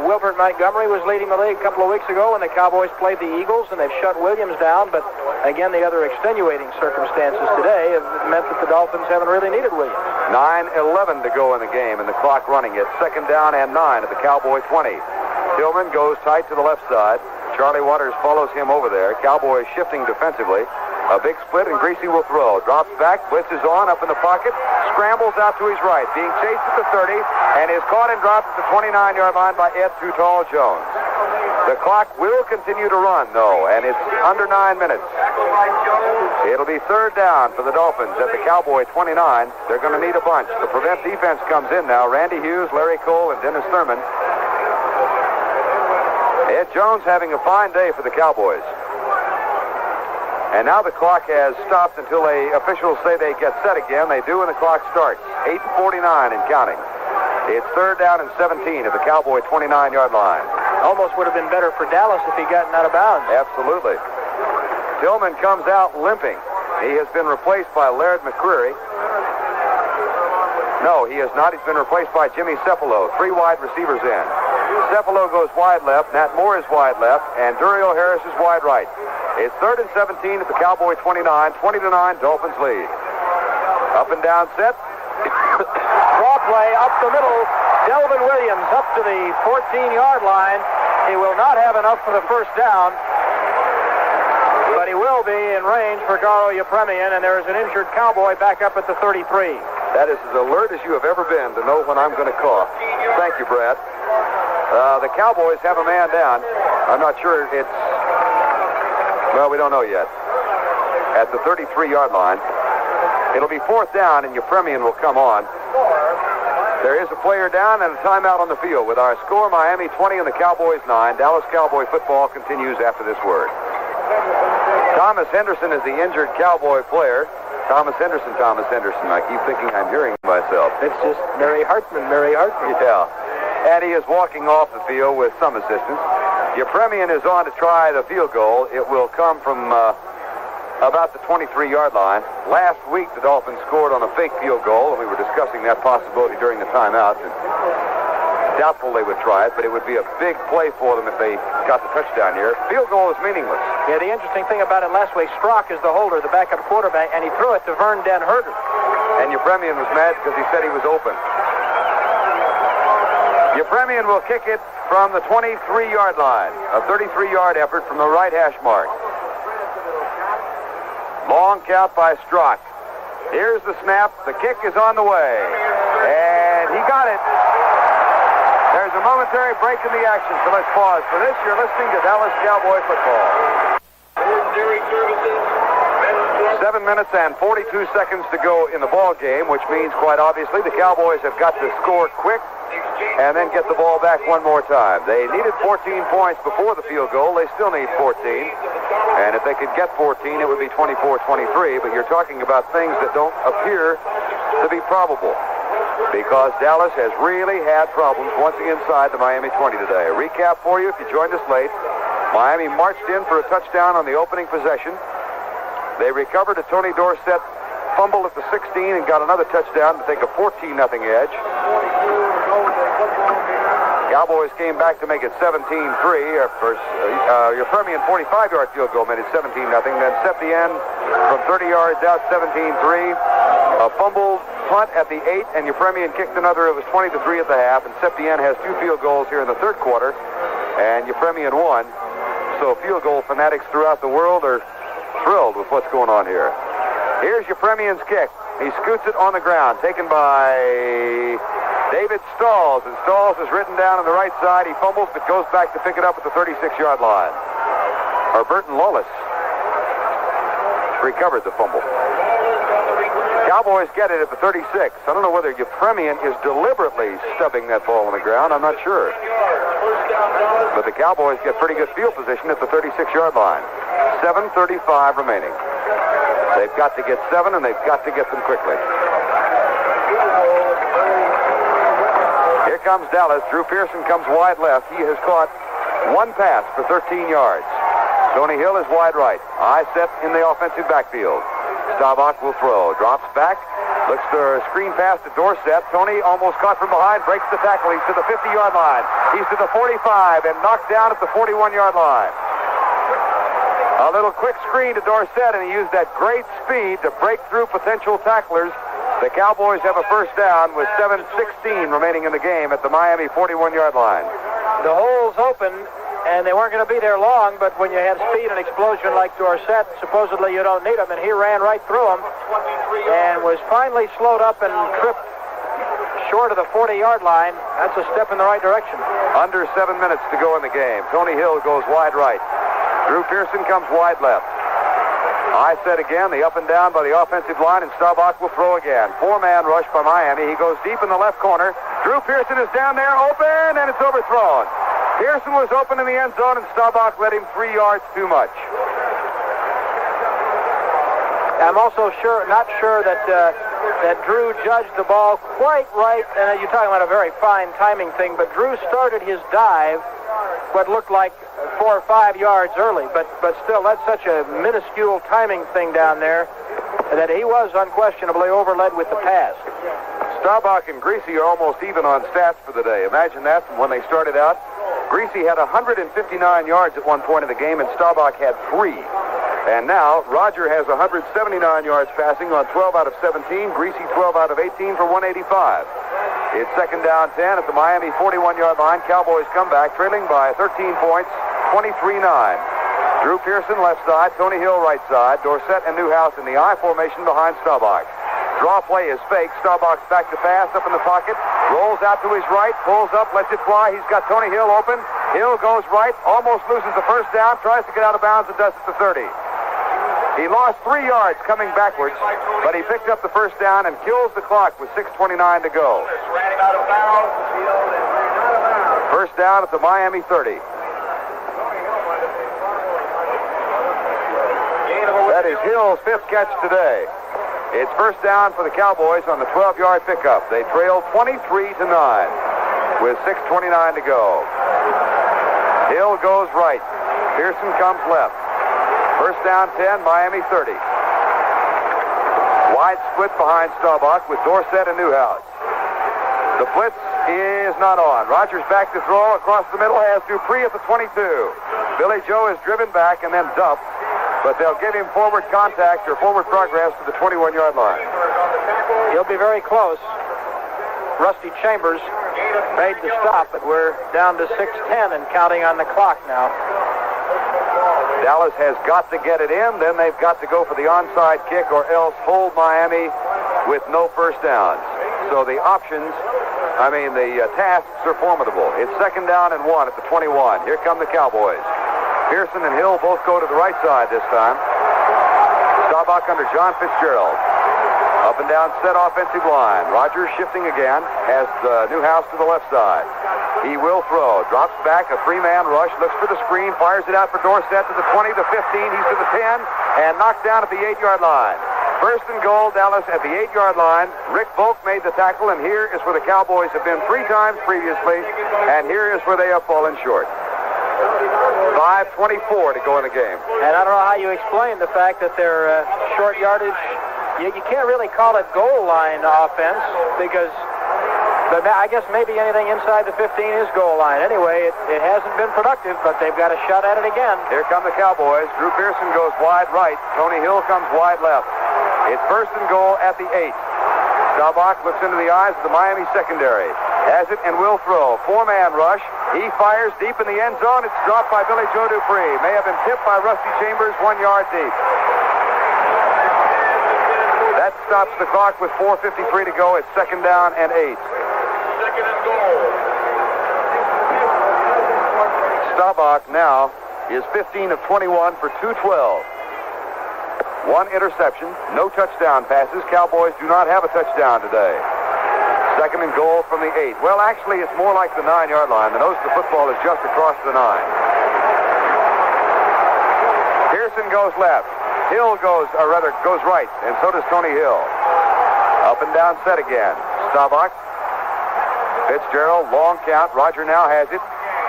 Wilbert Montgomery was leading the league a couple of weeks ago when the Cowboys played the Eagles, and they've shut Williams down. But again, the other extenuating circumstances today have meant that the Dolphins haven't really needed Williams. 9:11 to go in the game, and the clock running at 2nd down and 9 at the Cowboy 20. Tillman goes tight to the left side. Charlie Waters follows him over there. Cowboys shifting defensively. A big split, and Greasy will throw. Drops back, blitzes on, up in the pocket, scrambles out to his right, being chased at the 30, and is caught and dropped at the 29-yard line by Ed Too Tall Jones. The clock will continue to run, though, and it's under 9 minutes. It'll be 3rd down for the Dolphins at the Cowboy 29. They're going to need a bunch. The prevent defense comes in now. Randy Hughes, Larry Cole, and Dennis Thurman. Ed Jones having a fine day for the Cowboys. And now the clock has stopped until officials say they get set again. They do, and the clock starts. 8:49 and counting. It's 3rd down and 17 at the Cowboy 29-yard line. Almost would have been better for Dallas if he'd gotten out of bounds. Absolutely. Tillman comes out limping. He has been replaced by Laird McCreary. No, he has not. He's been replaced by Jimmy Cepolo. 3 wide receivers in. Cepolo goes wide left. Nat Moore is wide left. And Duriel Harris is wide right. It's 3rd and 17 at the Cowboy 29. 20-9, Dolphins lead. Up and down set. Draw play up the middle. Delvin Williams up to the 14-yard line. He will not have enough for the first down, but he will be in range for Garo Yepremian, and there is an injured Cowboy back up at the 33. That is as alert as you have ever been to know when I'm going to cough. Thank you, Brad. The Cowboys have a man down. I'm not sure it's... Well, we don't know yet. At the 33-yard line. It'll be 4th down, and Yepremian will come on. There is a player down and a timeout on the field. With our score, Miami 20 and the Cowboys 9. Dallas Cowboy football continues after this word. Thomas Henderson is the injured Cowboy player. Thomas Henderson. I keep thinking I'm hearing myself. It's just Mary Hartman. Yeah. And he is walking off the field with some assistance. Yepremian is on to try the field goal. It will come from about the 23-yard line. Last week, the Dolphins scored on a fake field goal, and we were discussing that possibility during the timeout. And doubtful they would try it, but it would be a big play for them if they got the touchdown here. Field goal is meaningless. Yeah, the interesting thing about it last week, Strock is the holder, the backup quarterback, and he threw it to Vern Den Herder. And Yepremian was mad because he said he was open. Yepremian will kick it from the 23-yard line. A 33-yard effort from the right hash mark. Long count by Strock. Here's the snap. The kick is on the way. And he got it. There's a momentary break in the action, so let's pause. For this, you're listening to Dallas Cowboy football. 7 minutes and 42 seconds to go in the ball game, which means, quite obviously, the Cowboys have got to score quick and then get the ball back one more time. They needed 14 points before the field goal. They still need 14. And if they could get 14, it would be 24-23. But you're talking about things that don't appear to be probable, because Dallas has really had problems once inside the Miami 20 today. A recap for you if you joined us late. Miami marched in for a touchdown on the opening possession. They recovered a Tony Dorsett fumble at the 16 and got another touchdown to take a 14-0 edge. Cowboys came back to make it 17-3. Your Permian 45-yard field goal made it 17-0. Then Septien from 30 yards out, 17-3. A fumbled punt at the 8, and Euphemian kicked another. It was 20-3 at the half, and Septien has 2 field goals here in the third quarter, and Euphemian won So field goal fanatics throughout the world are thrilled with what's going on here. Here's Yepremian's kick. He scoots it on the ground, taken by David Stalls. And Stalls is written down on the right side. He fumbles, but goes back to pick it up at the 36-yard line. Or Burton Lawless recovered the fumble. Cowboys get it at the 36. I don't know whether Yepremian is deliberately stubbing that ball on the ground. I'm not sure. But the Cowboys get pretty good field position at the 36-yard line. 7:35 remaining. They've got to get 7, and they've got to get them quickly. Here comes Dallas. Drew Pearson comes wide left. He has caught one pass for 13 yards. Tony Hill is wide right. Eye set in the offensive backfield. Staubach will throw. Drops back. Looks for a screen pass to Dorsett. Tony almost caught from behind. Breaks the tackle. He's to the 50-yard line. He's to the 45 and knocked down at the 41-yard line. A little quick screen to Dorsett, and he used that great speed to break through potential tacklers. The Cowboys have a first down with 7:16 remaining in the game at the Miami 41-yard line. The hole's open, and they weren't going to be there long, but when you have speed and explosion like Dorsett, supposedly you don't need them, and he ran right through them and was finally slowed up and tripped short of the 40-yard line. That's a step in the right direction. Under 7 minutes to go in the game. Tony Hill goes wide right. Drew Pearson comes wide left. I said again, the up and down by the offensive line, and Staubach will throw again. 4-man rush by Miami. He goes deep in the left corner. Drew Pearson is down there, open, and it's overthrown. Pearson was open in the end zone, and Staubach led him 3 yards too much. I'm also not sure that Drew judged the ball quite right. And you're talking about a very fine timing thing, but Drew started his dive what looked like 4 or 5 yards early, but still, that's such a minuscule timing thing down there that he was unquestionably overled with the pass. Staubach and Greasy are almost even on stats for the day. Imagine that from when they started out. Greasy had 159 yards at one point in the game, and Staubach had 3. And now, Roger has 179 yards passing on 12 out of 17. Greasy 12 out of 18 for 185. It's second down 10 at the Miami 41-yard line. Cowboys come back, trailing by 13 points, 23-9. Drew Pearson left side, Tony Hill right side, Dorsett and Newhouse in the I formation behind Staubach. Draw play is fake. Staubach's back to pass, up in the pocket, rolls out to his right, pulls up, lets it fly. He's got Tony Hill open. Hill goes right, almost loses the first down, tries to get out of bounds and does it to 30. He lost 3 yards coming backwards, but he picked up the first down and kills the clock with 6:29 to go. First down at the Miami 30. That is Hill's 5th catch today. It's first down for the Cowboys on the 12-yard pickup. They trail 23-9 with 6:29 to go. Hill goes right. Pearson comes left. First down 10, Miami 30. Wide split behind Staubach with Dorsett and Newhouse. The blitz is not on. Rogers back to throw across the middle, has Dupree at the 22. Billy Joe is driven back and then dumped, but they'll give him forward contact or forward progress to the 21-yard line. He'll be very close. Rusty Chambers made the stop, but we're down to 6:10 and counting on the clock now. Dallas has got to get it in, then they've got to go for the onside kick or else hold Miami with no first downs. So the options, the tasks are formidable. It's second down and 1 at the 21. Here come the Cowboys. Pearson and Hill both go to the right side this time. Staubach under John Fitzgerald. Up and down set offensive line. Rogers shifting again, has Newhouse to the left side. He will throw. Drops back, a 3-man rush, looks for the screen, fires it out for Dorsett to the 20, the 15, he's to the 10, and knocked down at the 8-yard line. First and goal, Dallas at the 8-yard line. Rick Volk made the tackle, and here is where the Cowboys have been 3 times previously, and here is where they have fallen short. 5:24 to go in the game. And I don't know how you explain the fact that they're short yardage. You can't really call it goal line offense because I guess maybe anything inside the 15 is goal line. Anyway, it hasn't been productive, but they've got a shot at it again. Here come the Cowboys. Drew Pearson goes wide right. Tony Hill comes wide left. It's first and goal at the 8. Staubach looks into the eyes of the Miami secondary. has it and will throw. 4-man rush. He fires deep in the end zone. It's dropped by Billy Joe Dupree. May have been tipped by Rusty Chambers 1 yard deep. That stops the clock with 4:53 to go. It's 2nd down and 8. 2nd and goal. Staubach now is 15 of 21 for 212. 1 interception, no touchdown passes. Cowboys do not have a touchdown today. 2nd and goal from the 8. Well, actually, it's more like the 9-yard line. The nose of the football is just across the 9. Pearson goes left. Hill goes right, and so does Tony Hill. Up and down set again. Staubach. Fitzgerald, long count. Roger now has it.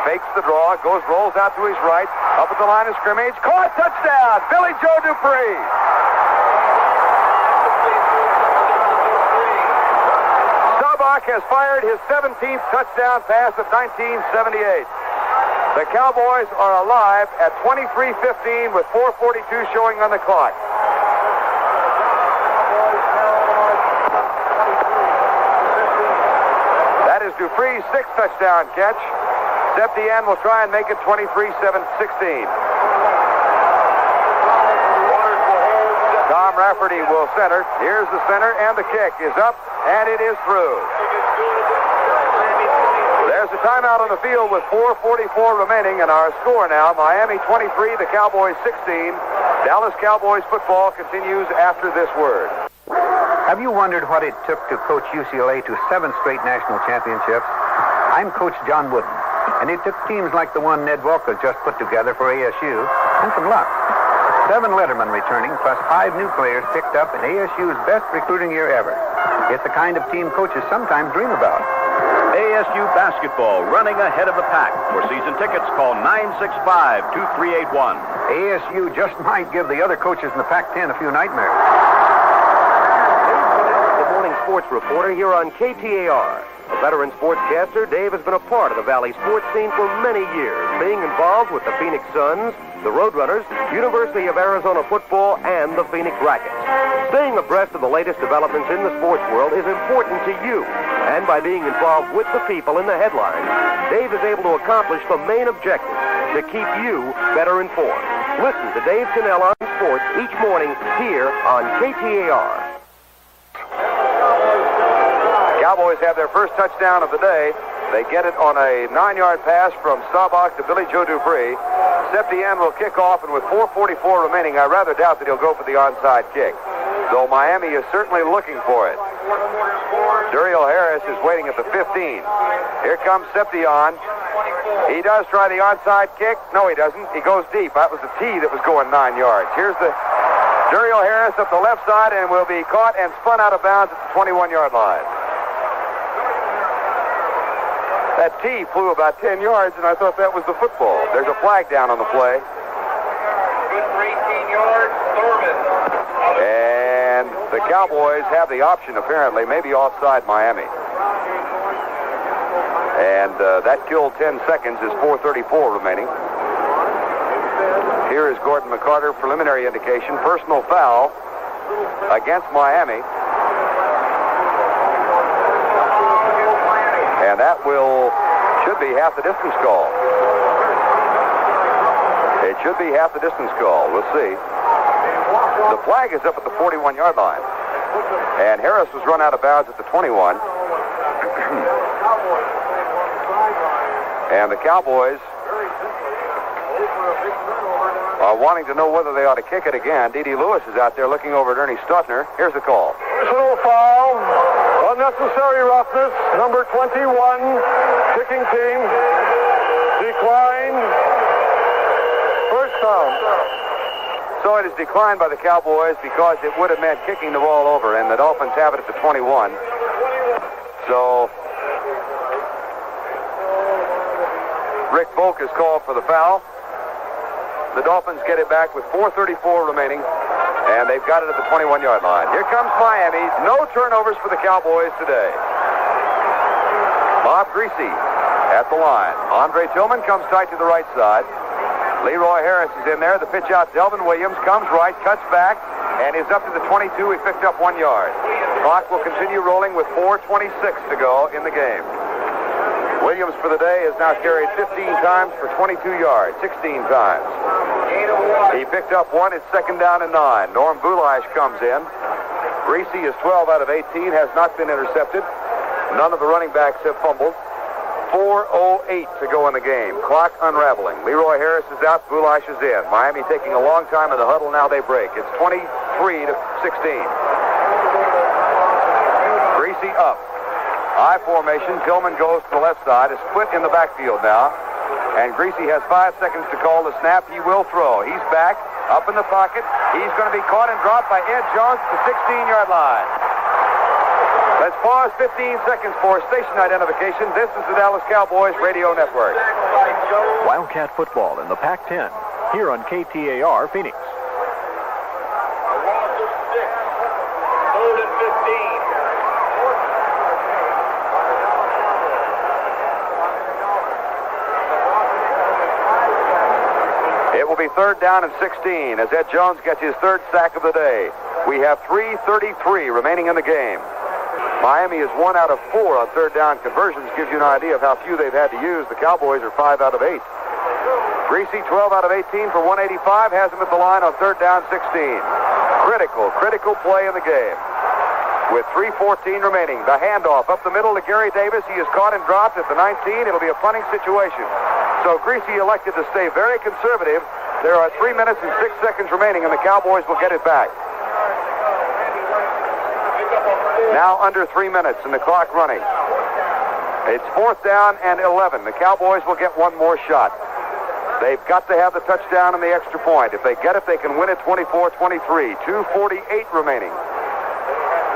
Fakes the draw, rolls out to his right. Up at the line of scrimmage. Caught, touchdown! Billy Joe Dupree. Staubach has fired his 17th touchdown pass of 1978. The Cowboys are alive at 23:15 with 4:42 showing on the clock. That is Dupree's 6th touchdown catch. Septien will try and make it 23-16. Tom Rafferty will center. Here's the center, and the kick is up, and it is through. There's a timeout on the field with 4:44 remaining, and our score now, Miami 23, the Cowboys 16. Dallas Cowboys football continues after this word. Have you wondered what it took to coach UCLA to 7 straight national championships? I'm Coach John Wooden, and it took teams like the one Ned Volka just put together for ASU, and some luck. 7 Letterman returning, plus 5 new players picked up in ASU's best recruiting year ever. It's the kind of team coaches sometimes dream about. ASU basketball running ahead of the pack. For season tickets, call 965-2381. ASU just might give the other coaches in the Pac-10 a few nightmares. Good morning, sports reporter here on KTAR. A veteran sportscaster, Dave has been a part of the Valley sports scene for many years, being involved with the Phoenix Suns, the Roadrunners, University of Arizona football, and the Phoenix Rackets. Staying abreast of the latest developments in the sports world is important to you. And by being involved with the people in the headlines, Dave is able to accomplish the main objective, to keep you better informed. Listen to Dave Cannell on sports each morning here on KTAR. Cowboys have their first touchdown of the day. They get it on a 9-yard pass from Staubach to Billy Joe Dupree. Septien will kick off, and with 4:44 remaining, I rather doubt that he'll go for the onside kick. So Miami is certainly looking for it. Duriel Harris is waiting at the 15. Here comes Septien. He does try the onside kick. No, he doesn't. He goes deep. That was the tee that was going 9 yards. Here's the Duriel Harris up the left side, and will be caught and spun out of bounds at the 21-yard line. That tee flew about 10 yards, and I thought that was the football. There's a flag down on the play. Good for 18 yards, Thurman. And the Cowboys have the option, apparently, maybe offside Miami. And that killed 10 seconds as 4:34 remaining. Here is Gordon McCarter, preliminary indication. Personal foul against Miami. And that should be half the distance call. It should be half the distance call. We'll see. The flag is up at the 41-yard line. And Harris was run out of bounds at the 21. And the Cowboys are wanting to know whether they ought to kick it again. D.D. Lewis is out there looking over at Ernie Stutner. Here's the call. Personal foul. Unnecessary roughness. Number 21, kicking team. Declined. First down. So it is declined by the Cowboys because it would have meant kicking the ball over, and the Dolphins have it at the 21. So Rick Volk is called for the foul. The Dolphins get it back with 4:34 remaining, and they've got it at the 21-yard line. Here comes Miami. No turnovers for the Cowboys today. Bob Greasy at the line. Andre Tillman comes tight to the right side. Leroy Harris is in there. The pitch out. Delvin Williams comes right, cuts back, and is up to the 22. He picked up 1 yard. Clock will continue rolling with 4:26 to go in the game. Williams for the day has now carried 15 times for 22 yards, 16 times. He picked up one at 2nd down and 9. Norm Bulash comes in. Greasy is 12 out of 18, has not been intercepted. None of the running backs have fumbled. 4:08 to go in the game. Clock unraveling. Leroy Harris is out. Bulash is in. Miami taking a long time in the huddle. Now they break. It's 23-16. Greasy up. I formation. Tillman goes to the left side. A split in the backfield now. And Greasy has 5 seconds to call the snap. He will throw. He's back. Up in the pocket. He's going to be caught and dropped by Ed Jones at the 16-yard line. Let's pause 15 seconds for station identification. This is the Dallas Cowboys Radio Network. Wildcat football in the Pac-10 here on KTAR Phoenix. A loss of 6. 3rd and 15. It will be 3rd down and 16 as Ed Jones gets his 3rd sack of the day. We have 3:33 remaining in the game. Miami is 1 out of 4 on 3rd down conversions. Gives you an idea of how few they've had to use. The Cowboys are 5 out of 8. Greasy, 12 out of 18 for 185, has him at the line on 3rd down 16. Critical play in the game. With 3:14 remaining, the handoff up the middle to Gary Davis. He is caught and dropped at the 19. It'll be a punting situation. So Greasy elected to stay very conservative. There are 3 minutes and 6 seconds remaining, and the Cowboys will get it back. Now under 3 minutes and the clock running. It's 4th down and 11. The Cowboys will get one more shot. They've got to have the touchdown and the extra point. If they get it, they can win it 24-23. 2:48 remaining.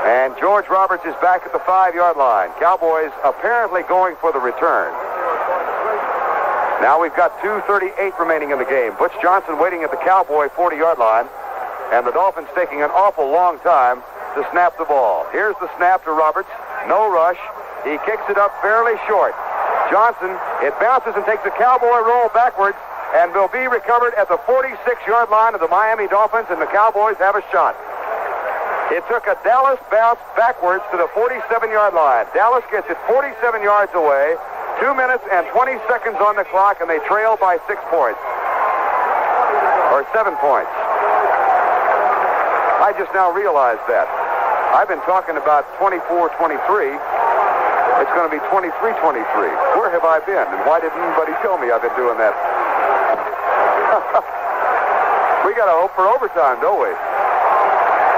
And George Roberts is back at the 5-yard line. Cowboys apparently going for the return. Now we've got 2:38 remaining in the game. Butch Johnson waiting at the Cowboy 40-yard line. And the Dolphins taking an awful long time to snap the ball. Here's the snap to Roberts. No rush. He kicks it up fairly short. Johnson, it bounces and takes a cowboy roll backwards and will be recovered at the 46-yard line of the Miami Dolphins, and the Cowboys have a shot. It took a Dallas bounce backwards to the 47-yard line. Dallas gets it 47 yards away. 2 minutes and 20 seconds on the clock, and they trail by 6 points. Or 7 points. I just now realized that. I've been talking about 24-23. It's going to be 23-23. Where have I been? And why didn't anybody tell me I've been doing that? We got to hope for overtime, don't we?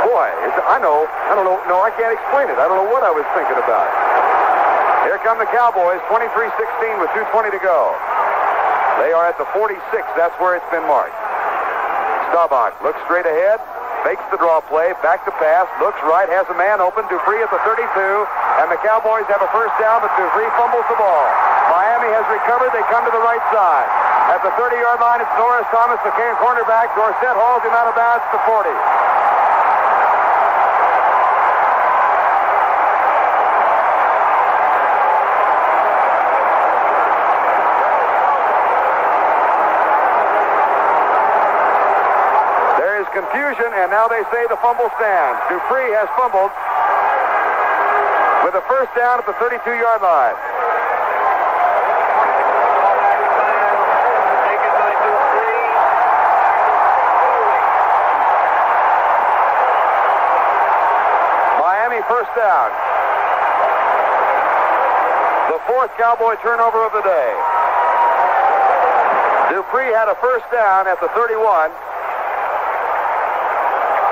Boy, I don't know. No, I can't explain it. I don't know what I was thinking about. Here come the Cowboys, 23-16 with 2:20 to go. They are at the 46. That's where it's been marked. Staubach looks straight ahead. Makes the draw play, back to pass, looks right, has a man open, Dupree at the 32, and the Cowboys have a first down, but Dupree fumbles the ball. Miami has recovered, they come to the right side. At the 30-yard line, it's Norris Thomas, the cornerback. Dorsett hauls him out of bounds to 40. Confusion, and now they say the fumble stands. Dupree has fumbled with a first down at the 32-yard line. Miami first down. The 4th Cowboy turnover of the day. Dupree had a first down at the 31.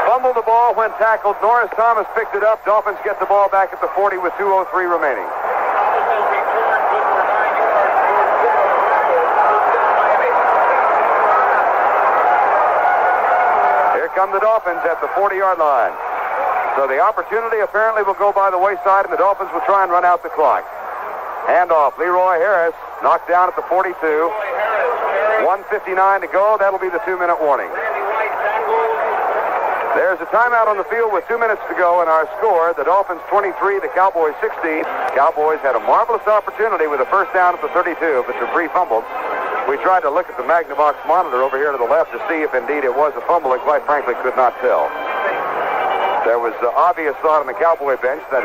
Fumbled the ball when tackled. Norris Thomas picked it up. Dolphins get the ball back at the 40 with 2:03 remaining. Here come the Dolphins at the 40-yard line. So the opportunity apparently will go by the wayside, and the Dolphins will try and run out the clock. Handoff. Leroy Harris knocked down at the 42. 1:59 to go. That'll be the 2-minute warning. There's a timeout on the field with 2 minutes to go, and our score, the Dolphins 23, the Cowboys 16. Cowboys had a marvelous opportunity with a first down at the 32, but Dupree fumbled. We tried to look at the Magnavox monitor over here to the left to see if indeed it was a fumble, and quite frankly could not tell. There was obvious thought on the Cowboy bench that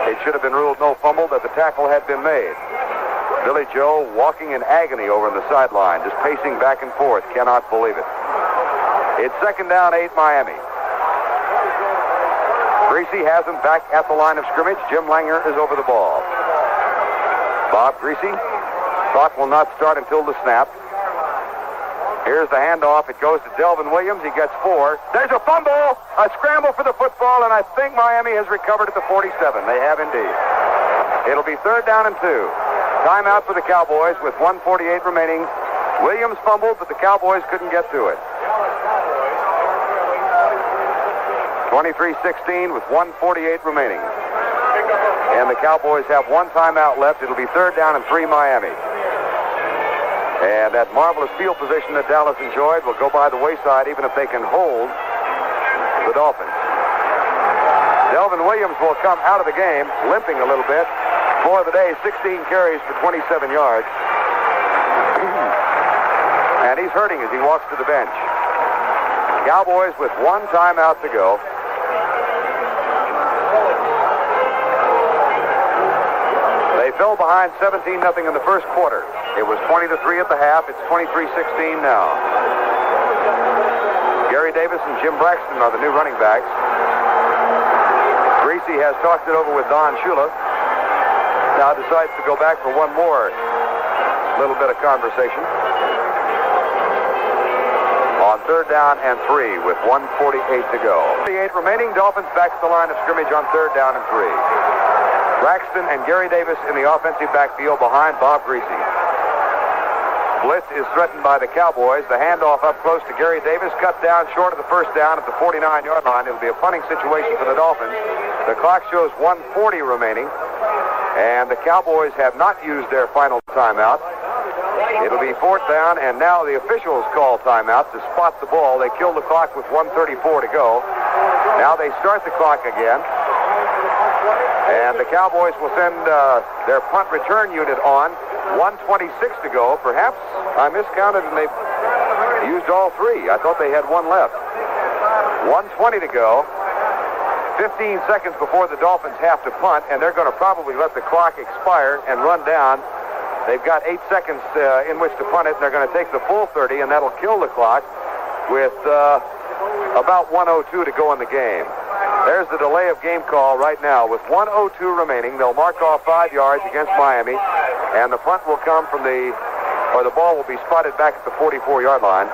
It should have been ruled no fumble that the tackle had been made. Billy Joe walking in agony over on the sideline, just pacing back and forth. Cannot believe it. It's 2nd down, 8 Miami. Greasy has him back at the line of scrimmage. Jim Langer is over the ball. Bob Greasy. Clock will not start until the snap. Here's the handoff. It goes to Delvin Williams. He gets 4. There's a fumble, a scramble for the football, and I think Miami has recovered at the 47. They have indeed. It'll be 3rd down and 2. Timeout for the Cowboys with 1:48 remaining. Williams fumbled, but the Cowboys couldn't get to it. 23-16 with 1:48 remaining. And the Cowboys have 1 timeout left. It'll be 3rd down and 3 Miami. And that marvelous field position that Dallas enjoyed will go by the wayside even if they can hold the Dolphins. Delvin Williams will come out of the game, limping a little bit. For the day, 16 carries for 27 yards. And he's hurting as he walks to the bench. Cowboys with 1 timeout to go. They fell behind 17-0 in the first quarter. It was 20-3 at the half. It's 23-16 now. Gary Davis and Jim Braxton are the new running backs. Greasy has talked it over with Don Shula. Now decides to go back for one more little bit of conversation. On 3rd down and 3 with 1:48 to go. 48 remaining. Dolphins back at the line of scrimmage on 3rd down and 3. Braxton and Gary Davis in the offensive backfield behind Bob Greasy. Blitz is threatened by the Cowboys. The handoff up close to Gary Davis, cut down short of the 1st down at the 49-yard line. It'll be a punting situation for the Dolphins. The clock shows 1:40 remaining, and the Cowboys have not used their final timeout. It'll be 4th down, and now the officials call timeout to spot the ball. They kill the clock with 1:34 to go. Now they start the clock again. And the Cowboys will send their punt return unit on. 1:26 to go. Perhaps I miscounted and they've used all 3. I thought they had 1 left. 1:20 to go. 15 seconds before the Dolphins have to punt, and they're going to probably let the clock expire and run down. They've got 8 seconds in which to punt it, and they're going to take the full 30, and that'll kill the clock with about 1:02 to go in the game. There's the delay of game call right now. With 1:02 remaining, they'll mark off 5 yards against Miami, and the punt will come from the ball will be spotted back at the 44-yard line.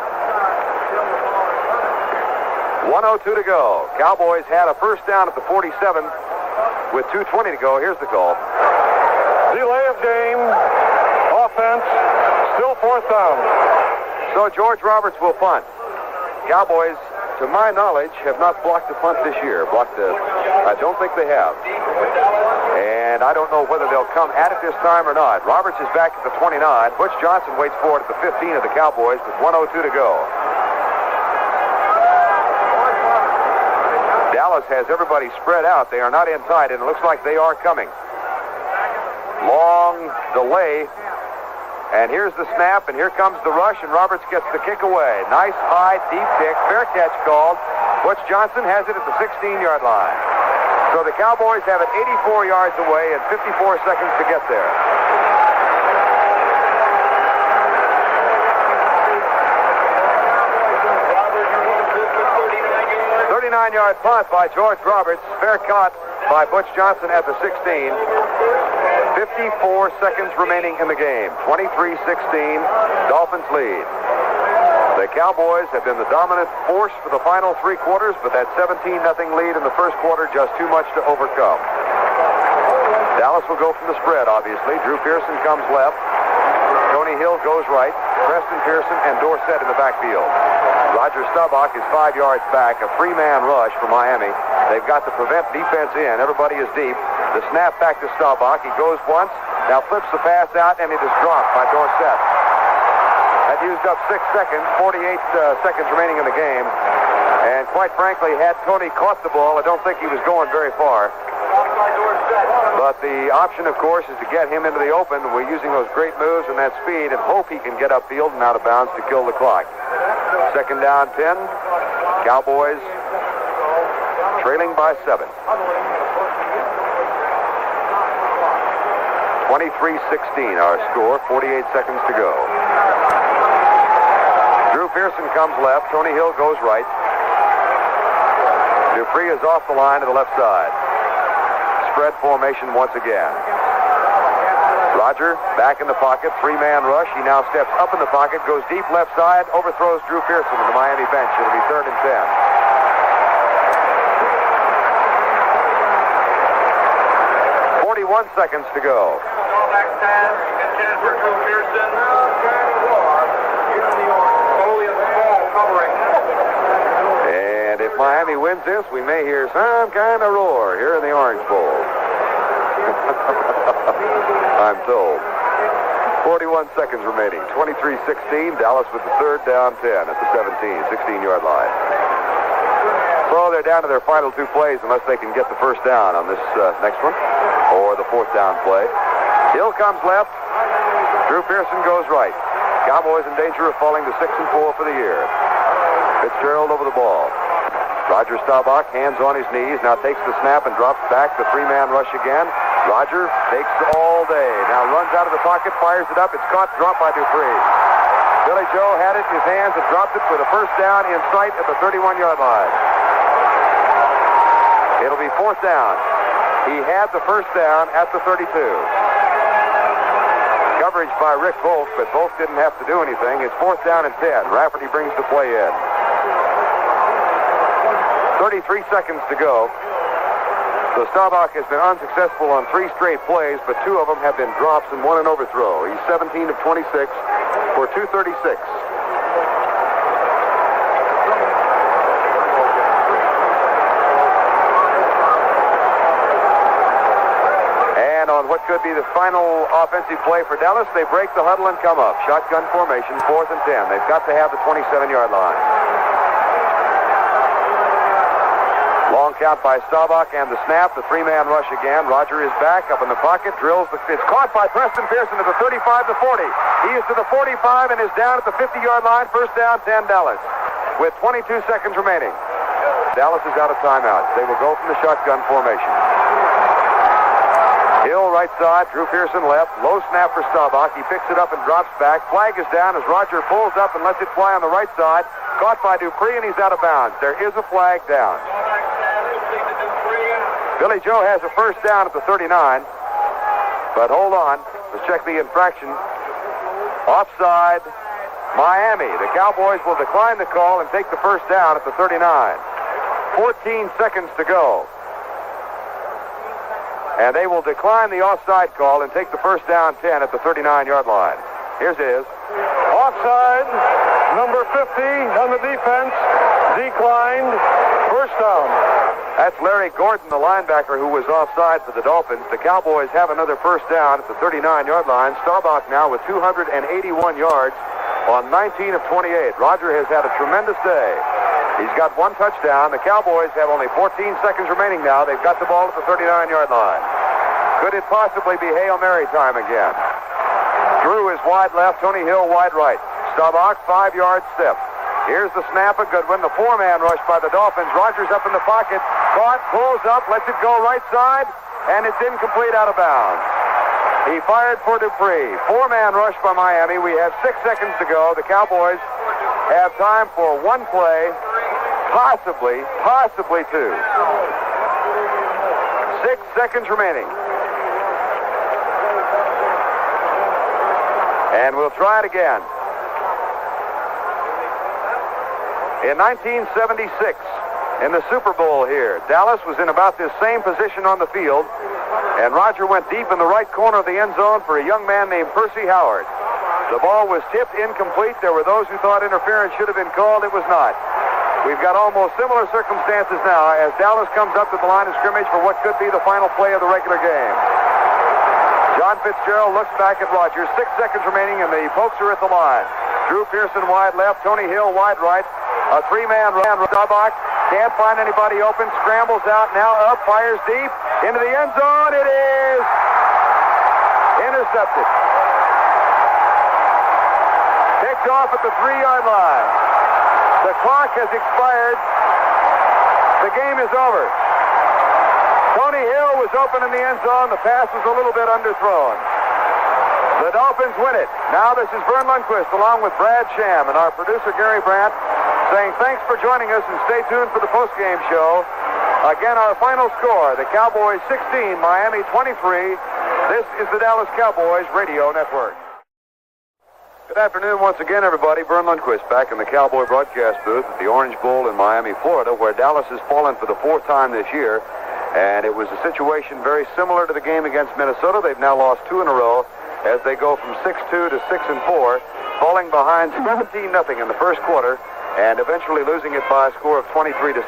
1:02 to go. Cowboys had a 1st down at the 47 with 2:20 to go. Here's the call. Delay of game. Offense. Still 4th down. So George Roberts will punt. Cowboys, to my knowledge, have not blocked a punt this year. I don't think they have. And I don't know whether they'll come at it this time or not. Roberts is back at the 29. Butch Johnson waits for it at the 15 of the Cowboys with 1:02 to go. Dallas has everybody spread out. They are not in tight, and it looks like they are coming. Long delay. And here's the snap, and here comes the rush, and Roberts gets the kick away. Nice, high, deep kick. Fair catch called. Butch Johnson has it at the 16-yard line. So the Cowboys have it 84 yards away and 54 seconds to get there. Yard punt by George Roberts. Fair caught by Butch Johnson at the 16. 54 seconds remaining in the game. 23-16. Dolphins lead. The Cowboys have been the dominant force for the final 3 quarters, but that 17-0 lead in the first quarter just too much to overcome. Dallas will go from the spread, obviously. Drew Pearson comes left. Tony Hill goes right. Preston Pearson and Dorsett in the backfield. Roger Staubach is 5 yards back. A 3-man rush for Miami. They've got to prevent defense in. Everybody is deep. The snap back to Staubach. He goes once. Now flips the pass out, and it is dropped by Dorsett. That used up 6 seconds. 48 seconds remaining in the game. And quite frankly, had Tony caught the ball, I don't think he was going very far. But the option, of course, is to get him into the open. We're using those great moves and that speed and hope he can get upfield and out of bounds to kill the clock. 2nd down, 10. Cowboys trailing by 7. 23-16 our score, 48 seconds to go. Drew Pearson comes left. Tony Hill goes right. Dupree is off the line to the left side. Spread formation once again. Roger back in the pocket, three-man rush. He now steps up in the pocket, goes deep left side, overthrows Drew Pearson to the Miami bench. It'll be 3rd and 10. 41 seconds to go. Back stand. Good chance for Drew Pearson. And if Miami wins this, we may hear some kind of roar here in the Orange Bowl. I'm told. 41 seconds remaining. 23-16. Dallas with the 3rd down 10 at the 16-yard line. So they're down to their final 2 plays unless they can get the 1st down on this next one or the 4th down play. Hill comes left. Drew Pearson goes right. Cowboys in danger of falling to 6-4 for the year. Fitzgerald over the ball. Roger Staubach, hands on his knees, now takes the snap and drops back. The three-man rush again. Roger takes all day. Now runs out of the pocket, fires it up. It's caught, dropped by Dupree. Billy Joe had it in his hands and dropped it for the 1st down in sight at the 31-yard line. It'll be 4th down. He had the 1st down at the 32. Coverage by Rick Volk, but Volk didn't have to do anything. It's 4th down and 10. Rafferty brings the play in. 33 seconds to go. So Staubach has been unsuccessful on 3 straight plays, but 2 of them have been drops and 1 an overthrow. He's 17 of 26 for 236. And on what could be the final offensive play for Dallas, they break the huddle and come up. Shotgun formation, 4th and 10. They've got to have the 27-yard line. Long count by Staubach and the snap. The three-man rush again. Roger is back up in the pocket. Drills. It's caught by Preston Pearson at the 35 to 40. He is to the 45 and is down at the 50-yard line. 1st down, 10 Dallas. With 22 seconds remaining. Dallas is out of timeouts. They will go from the shotgun formation. Hill right side. Drew Pearson left. Low snap for Staubach. He picks it up and drops back. Flag is down as Roger pulls up and lets it fly on the right side. Caught by Dupree and he's out of bounds. There is a flag down. Billy Joe has a 1st down at the 39. But hold on. Let's check the infraction. Offside, Miami. The Cowboys will decline the call and take the 1st down at the 39. 14 seconds to go. And they will decline the offside call and take the 1st down 10 at the 39-yard line. Here's it. Offside, number 50 on the defense, declined, 1st down. That's Larry Gordon, the linebacker, who was offside for the Dolphins. The Cowboys have another 1st down at the 39-yard line. Staubach now with 281 yards on 19 of 28. Roger has had a tremendous day. He's got 1 touchdown. The Cowboys have only 14 seconds remaining now. They've got the ball at the 39-yard line. Could it possibly be Hail Mary time again? Drew is wide left, Tony Hill wide right. Staubach, 5-yard step. Here's the snap of Goodwin, the 4-man rush by the Dolphins. Rogers up in the pocket, caught, pulls up, lets it go right side, and it's incomplete out of bounds. He fired for Dupree. 4-man rush by Miami. We have 6 seconds to go. The Cowboys have time for 1 play, possibly 2. 6 seconds remaining. And we'll try it again. In 1976, in the Super Bowl here, Dallas was in about this same position on the field, and Roger went deep in the right corner of the end zone for a young man named Percy Howard. The ball was tipped incomplete. There were those who thought interference should have been called. It was not. We've got almost similar circumstances now as Dallas comes up to the line of scrimmage for what could be the final play of the regular game. John Fitzgerald looks back at Rogers. 6 seconds remaining, and the Pokes are at the line. Drew Pearson wide left, Tony Hill wide right. A 3-man run. Staubach can't find anybody open. Scrambles out, now up, fires deep into the end zone. It is intercepted. Picked off at the 3-yard line. The clock has expired. The game is over. Tony Hill was open in the end zone. The pass was a little bit underthrown. The Dolphins win it. Now this is Vern Lundquist along with Brad Sham and our producer Gary Brandt saying thanks for joining us and stay tuned for the postgame show. Again, our final score, the Cowboys 16, Miami 23. This is the Dallas Cowboys Radio Network. Good afternoon once again, everybody. Vern Lundquist back in the Cowboy broadcast booth at the Orange Bowl in Miami, Florida, where Dallas has fallen for the fourth time this year. And it was a situation very similar to the game against Minnesota. They've now lost 2 in a row as they go from 6-2 to 6-4, falling behind 17-0 in the first quarter and eventually losing it by a score of 23-16.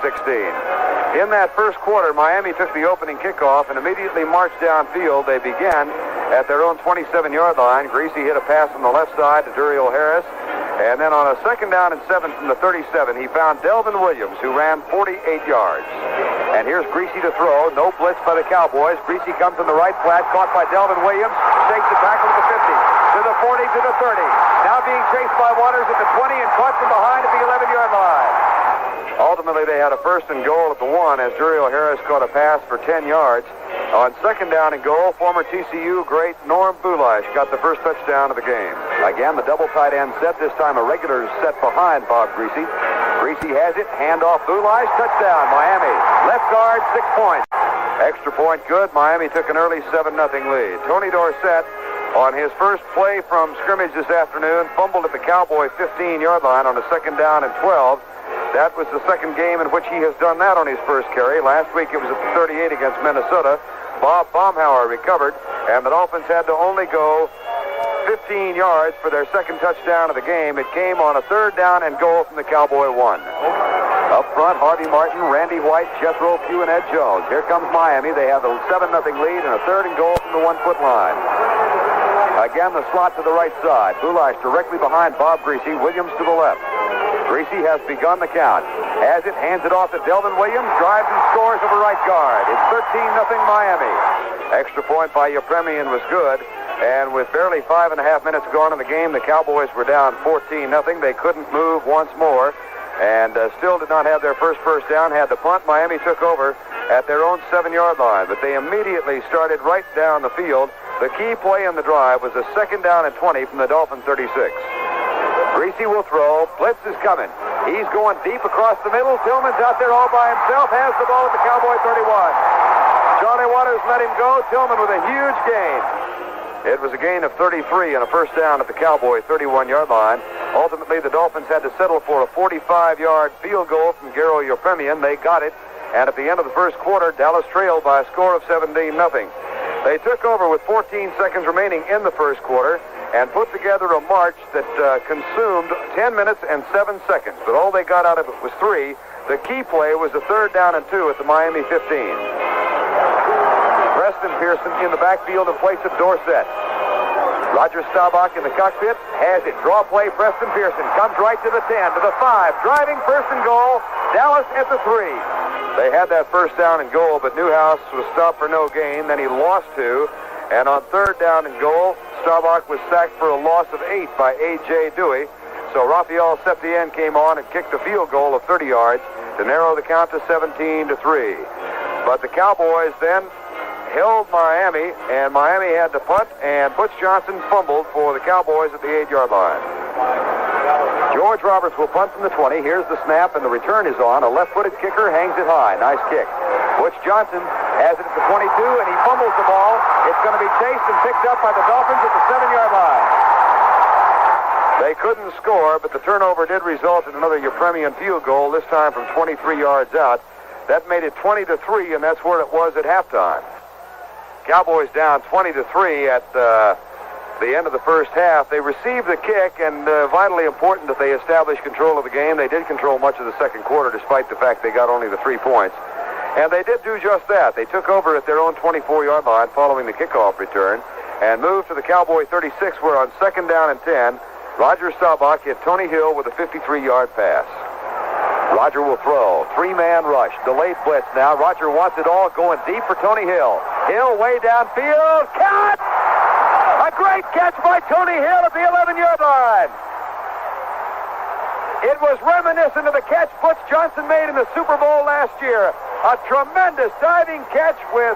In that first quarter, Miami took the opening kickoff and immediately marched downfield. They began at their own 27-yard line. Greasy hit a pass on the left side to Duriel Harris. And then on a 2nd down and 7 from the 37, he found Delvin Williams, who ran 48 yards. And here's Greasy to throw. No blitz by the Cowboys. Greasy comes in the right flat, caught by Delvin Williams. Shakes the tackle to the 50, to the 40, to the 30. Now being chased by Waters at the 20 and caught from behind at the 11-yard line. Ultimately, they had a 1st and goal at the 1 as Duriel Harris caught a pass for 10 yards. On 2nd down and goal, former TCU great Norm Bulash got the first touchdown of the game. Again, the double tight end set, this time a regular set behind Bob Greasy. Greasy has it, handoff Bulash, touchdown, Miami. Left guard, 6 points. Extra point good, Miami took an early 7-0 lead. Tony Dorsett, on his first play from scrimmage this afternoon, fumbled at the Cowboy 15-yard line on a 2nd down and 12. That was the second game in which he has done that on his first carry. Last week it was at the 38 against Minnesota. Bob Baumhauer recovered, and the Dolphins had to only go 15 yards for their second touchdown of the game. It came on a 3rd down and goal from the Cowboy 1. Up front, Harvey Martin, Randy White, Jethro Pugh, and Ed Jones. Here comes Miami. They have a 7-0 lead and a 3rd and goal from the 1-foot line. Again, the slot to the right side. Bulash directly behind Bob Greasy. Williams to the left. Greasy has begun the count. Has it, hands it off to Delvin Williams, drives and scores over right guard. It's 13-0 Miami. Extra point by Yepremian was good. And with barely 5.5 minutes gone in the game, the Cowboys were down 14-0. They couldn't move once more and still did not have their first down. Had the punt. Miami took over at their own 7-yard line. But they immediately started right down the field. The key play in the drive was a 2nd down and 20 from the Dolphin 36. Greasy will throw. Blitz is coming. He's going deep across the middle. Tillman's out there all by himself. Has the ball at the Cowboy 31. Charlie Waters let him go. Tillman with a huge gain. It was a gain of 33 and a 1st down at the Cowboy 31-yard line. Ultimately, the Dolphins had to settle for a 45-yard field goal from Garo Yepremian. They got it. And at the end of the first quarter, Dallas trailed by a score of 17-0. They took over with 14 seconds remaining in the first quarter and put together a march that consumed 10 minutes and 7 seconds. But all they got out of it was 3. The key play was a 3rd down and 2 at the Miami 15. Preston Pearson in the backfield in place of Dorsett. Roger Staubach in the cockpit has it. Draw play, Preston Pearson comes right to the 10, to the 5. Driving 1st and goal. Dallas at the 3. They had that 1st down and goal, but Newhouse was stopped for no gain. Then he lost 2. And on 3rd down and goal, Staubach was sacked for a loss of 8 by A.J. Dewey. So Rafael Septien came on and kicked a field goal of 30 yards to narrow the count to 17-3. But the Cowboys then held Miami, and Miami had to punt, and Butch Johnson fumbled for the Cowboys at the 8-yard line. George Roberts will punt from the 20. Here's the snap, and the return is on. A left-footed kicker hangs it high. Nice kick. Butch Johnson has it at the 22, and he fumbles the ball. It's going to be chased and picked up by the Dolphins at the 7-yard line. They couldn't score, but the turnover did result in another Yepremian field goal, this time from 23 yards out. That made it 20-3, and that's where it was at halftime. Cowboys down 20-3 at the end of the first half. They received the kick, and vitally important that they establish control of the game. They did control much of the second quarter, despite the fact they got only the 3 points. And they did do just that. They took over at their own 24-yard line following the kickoff return and moved to the Cowboy 36, where on 2nd down and 10, Roger Staubach hit Tony Hill with a 53-yard pass. Roger will throw. 3-man rush. Delayed blitz now. Roger wants it all, going deep for Tony Hill. Hill way downfield. Catch! A great catch by Tony Hill at the 11-yard line. It was reminiscent of the catch Butch Johnson made in the Super Bowl last year. A tremendous diving catch with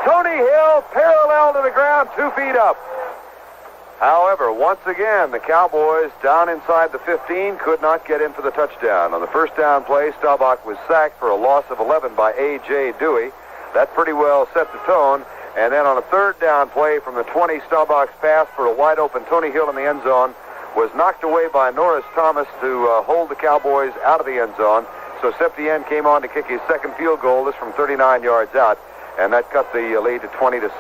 Tony Hill parallel to the ground, 2 feet up. However, once again, the Cowboys down inside the 15 could not get in for the touchdown. On the first down play, Staubach was sacked for a loss of 11 by A.J. Dewey. That pretty well set the tone. And then on a third down play from the 20, Staubach's pass for a wide-open Tony Hill in the end zone was knocked away by Norris Thomas to hold the Cowboys out of the end zone. So Septien came on to kick his second field goal, this from 39 yards out, and that cut the lead to 20-6.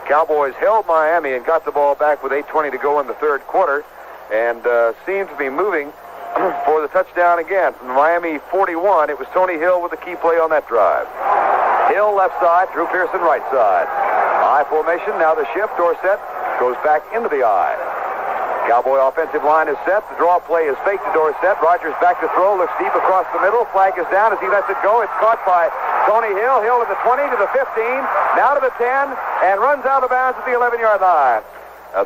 Cowboys held Miami and got the ball back with 8:20 to go in the third quarter, and seemed to be moving for the touchdown again. From the Miami 41, it was Tony Hill with the key play on that drive. Hill left side, Drew Pearson right side. I formation, now the shift. Dorsett goes back into the I. Cowboy offensive line is set. The draw play is fake to Dorsett. Rogers back to throw, looks deep across the middle. Flag is down as he lets it go. It's caught by Tony Hill. Hill to the 20, to the 15, now to the 10, and runs out of bounds at the 11-yard line.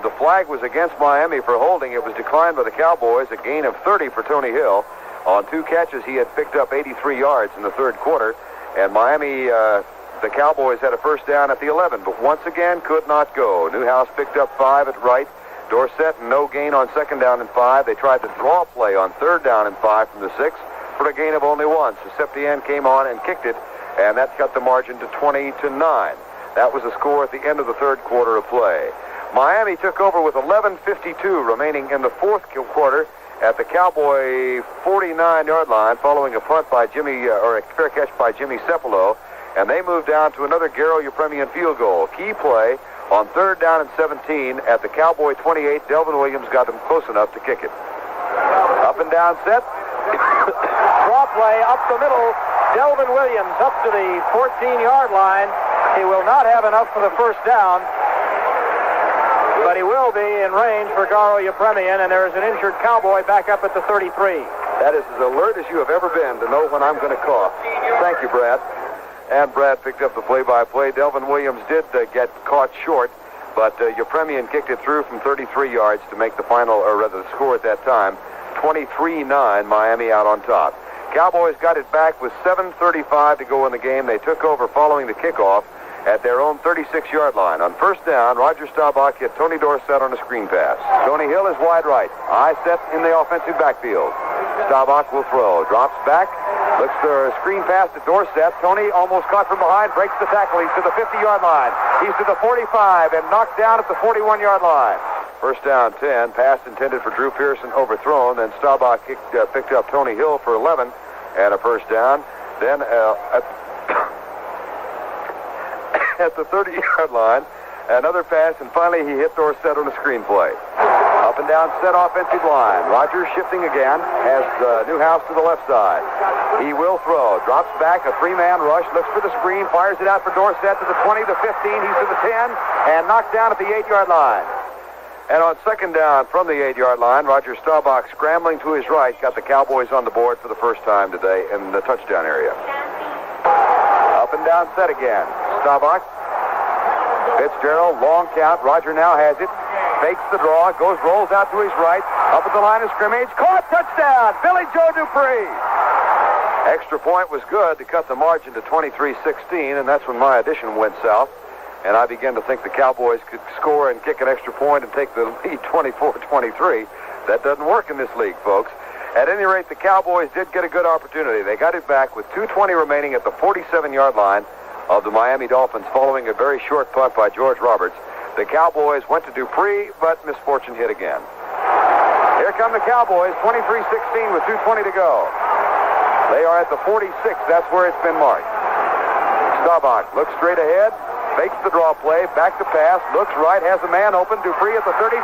The flag was against Miami for holding. It was declined by the Cowboys. A gain of 30 for Tony Hill. On 2 catches, he had picked up 83 yards in the third quarter. And Miami, the Cowboys had a first down at the 11, but once again could not go. Newhouse picked up 5 at right. Dorsett, no gain on second down and 5. They tried the draw play on third down and 5 from the 6 for a gain of only 1. So Septien came on and kicked it, and that cut the margin to 20-9. That was the score at the end of the third quarter of play. Miami took over with 11:52 remaining in the fourth quarter at the Cowboy 49-yard line, following a punt by or a fair catch by Jimmy Cepolo, and they moved down to another Garo Yepremian field goal. Key play on third down and 17 at the Cowboy 28. Delvin Williams got them close enough to kick it. Up and down set. Draw play up the middle. Delvin Williams up to the 14-yard line. He will not have enough for the first down, but he will be in range for Garo Yepremian, and there is an injured Cowboy back up at the 33. That is as alert as you have ever been to know when I'm going to cough. Thank you, Brad. And Brad picked up the play-by-play. Delvin Williams did get caught short, but Yepremian kicked it through from 33 yards to make the final, or rather the score at that time, 23-9, Miami out on top. Cowboys got it back with 7:35 to go in the game. They took over following the kickoff at their own 36-yard line. On first down, Roger Staubach hit Tony Dorsett on a screen pass. Tony Hill is wide right. I set in the offensive backfield. Staubach will throw. Drops back. Looks for a screen pass to Dorsett. Tony almost caught from behind. Breaks the tackle. He's to the 50-yard line. He's to the 45 and knocked down at the 41-yard line. First down 10. Pass intended for Drew Pearson, overthrown. Then Staubach picked up Tony Hill for 11 and a first down. Then at the 30-yard line, another pass, and finally he hit Dorsett on a screen play. Up and down set offensive line. Rogers shifting again, has Newhouse to the left side. He will throw. Drops back, a 3-man rush, looks for the screen, fires it out for Dorsett to the 20, the 15, he's to the 10, and knocked down at the 8-yard line. And on second down from the 8-yard line, Roger Staubach scrambling to his right, got the Cowboys on the board for the first time today in the touchdown area. Up and down set again. Staubach, Fitzgerald, long count. Roger now has it. Fakes the draw, rolls out to his right, up at the line of scrimmage. Caught, touchdown, Billy Joe Dupree. Extra point was good to cut the margin to 23-16, and that's when my addition went south. And I began to think the Cowboys could score and kick an extra point and take the lead 24-23. That doesn't work in this league, folks. At any rate, the Cowboys did get a good opportunity. They got it back with 2:20 remaining at the 47-yard line of the Miami Dolphins, following a very short punt by George Roberts. The Cowboys went to Dupree, but misfortune hit again. Here come the Cowboys, 23-16 with 2:20 to go. They are at the 46. That's where it's been marked. Staubach looks straight ahead, fakes the draw play, back to pass, looks right, has a man open, Dupree at the 32,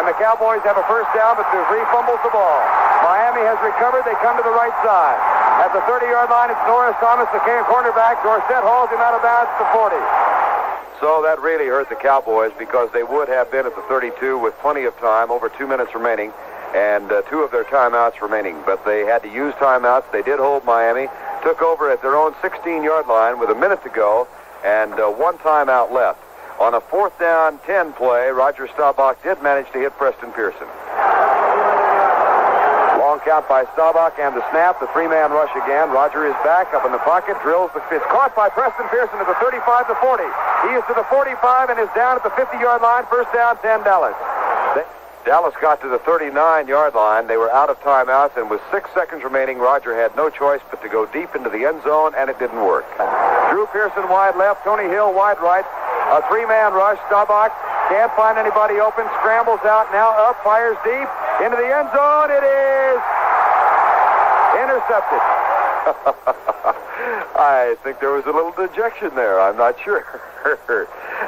and the Cowboys have a first down, but Dupree fumbles the ball. Miami has recovered. They come to the right side. At the 30-yard line, it's Norris Thomas, the cornerback. Dorsett hauls him out of bounds to 40. So that really hurt the Cowboys, because they would have been at the 32 with plenty of time, over 2 minutes remaining, and 2 of their timeouts remaining. But they had to use timeouts. They did hold Miami, took over at their own 16-yard line with a minute to go, and 1 timeout left. On a 4th down 10 play, Roger Staubach did manage to hit Preston Pearson. Long count by Staubach and the snap, the 3-man rush again. Roger is back up in the pocket, drills the pitch. Caught by Preston Pearson at the 35 to 40. He is to the 45 and is down at the 50-yard line. First down, 10 Dallas. Dallas got to the 39-yard line. They were out of timeouts, and with 6 seconds remaining, Roger had no choice but to go deep into the end zone, and it didn't work. Drew Pearson wide left, Tony Hill wide right. A 3-man rush. Staubach can't find anybody open, scrambles out, now up, fires deep into the end zone. It is intercepted. I think there was a little dejection there. I'm not sure.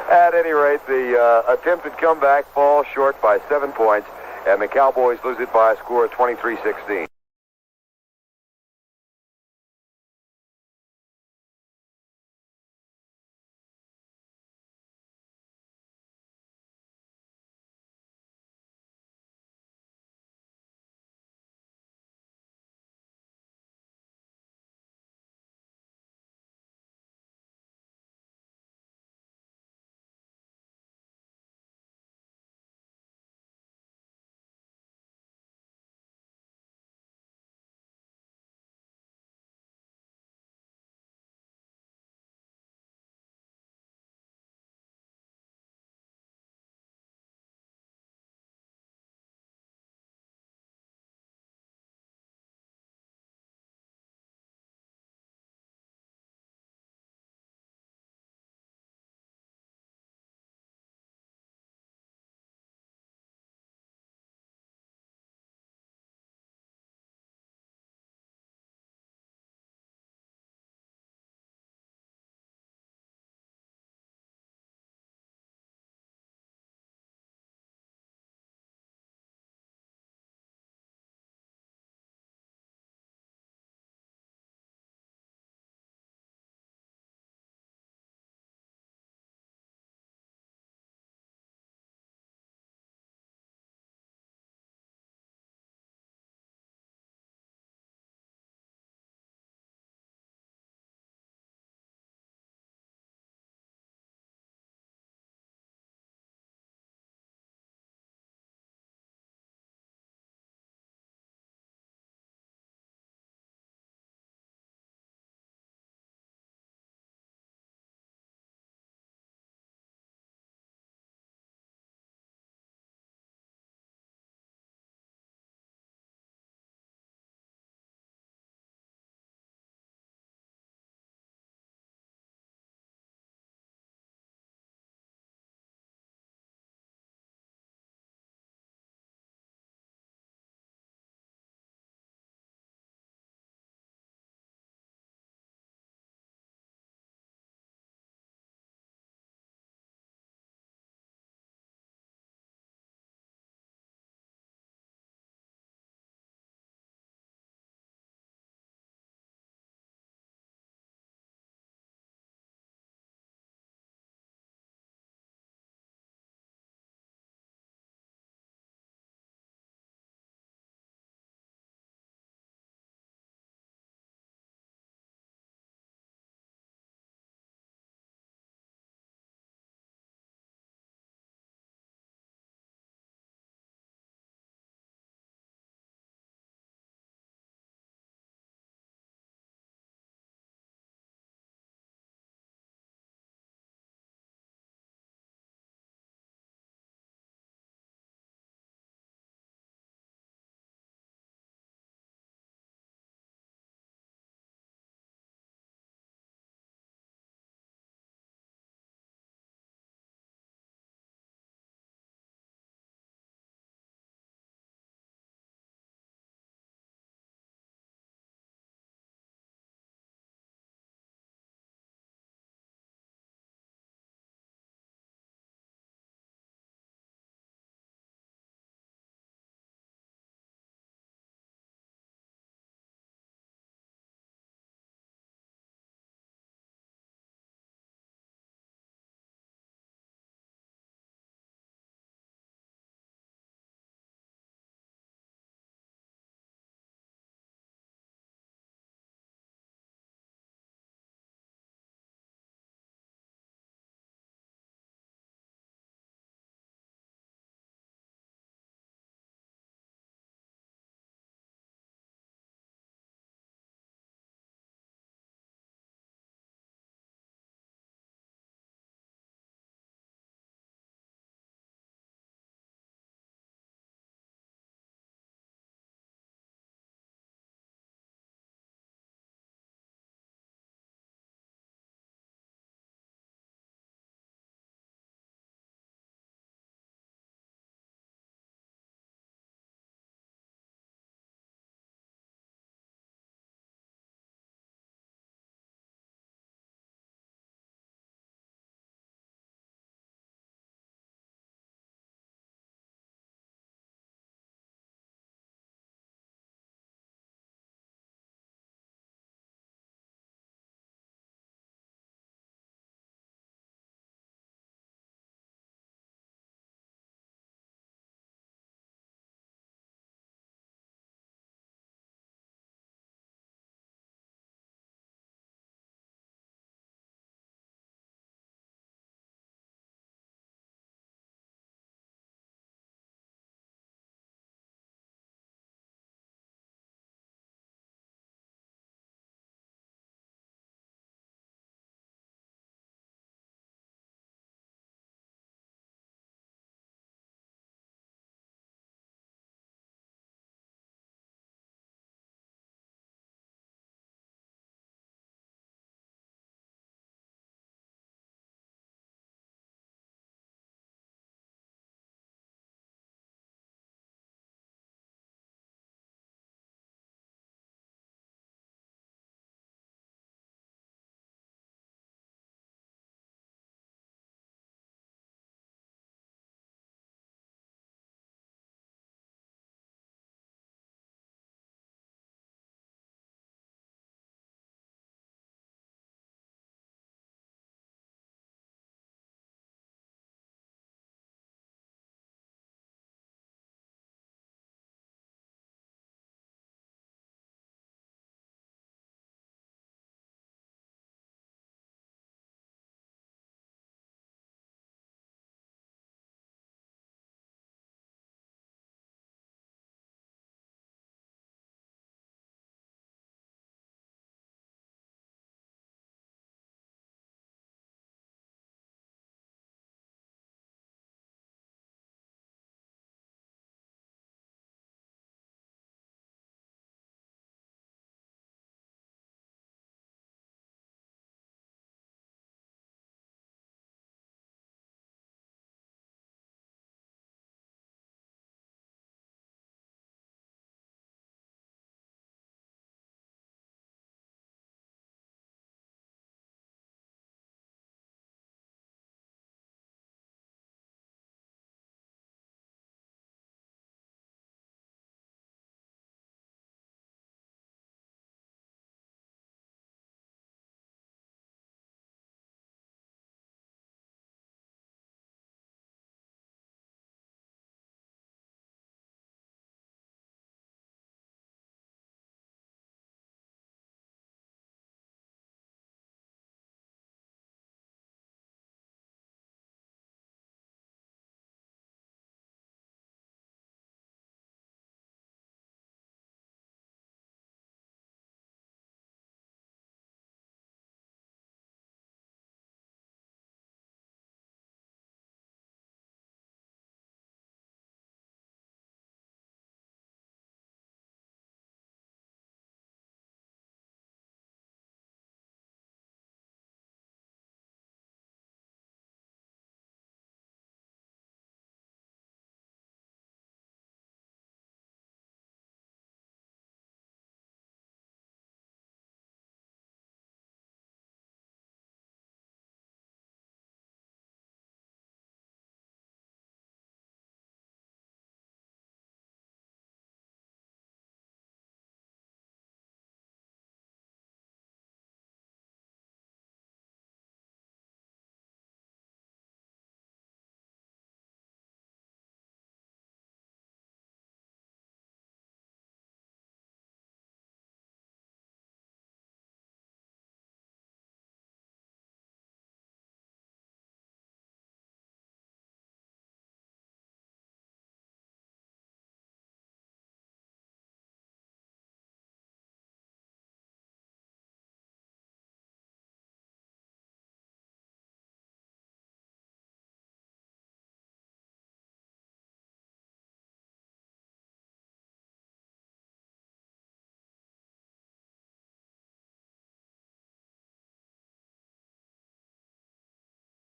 At any rate, the attempted comeback falls short by 7 points, and the Cowboys lose it by a score of 23-16.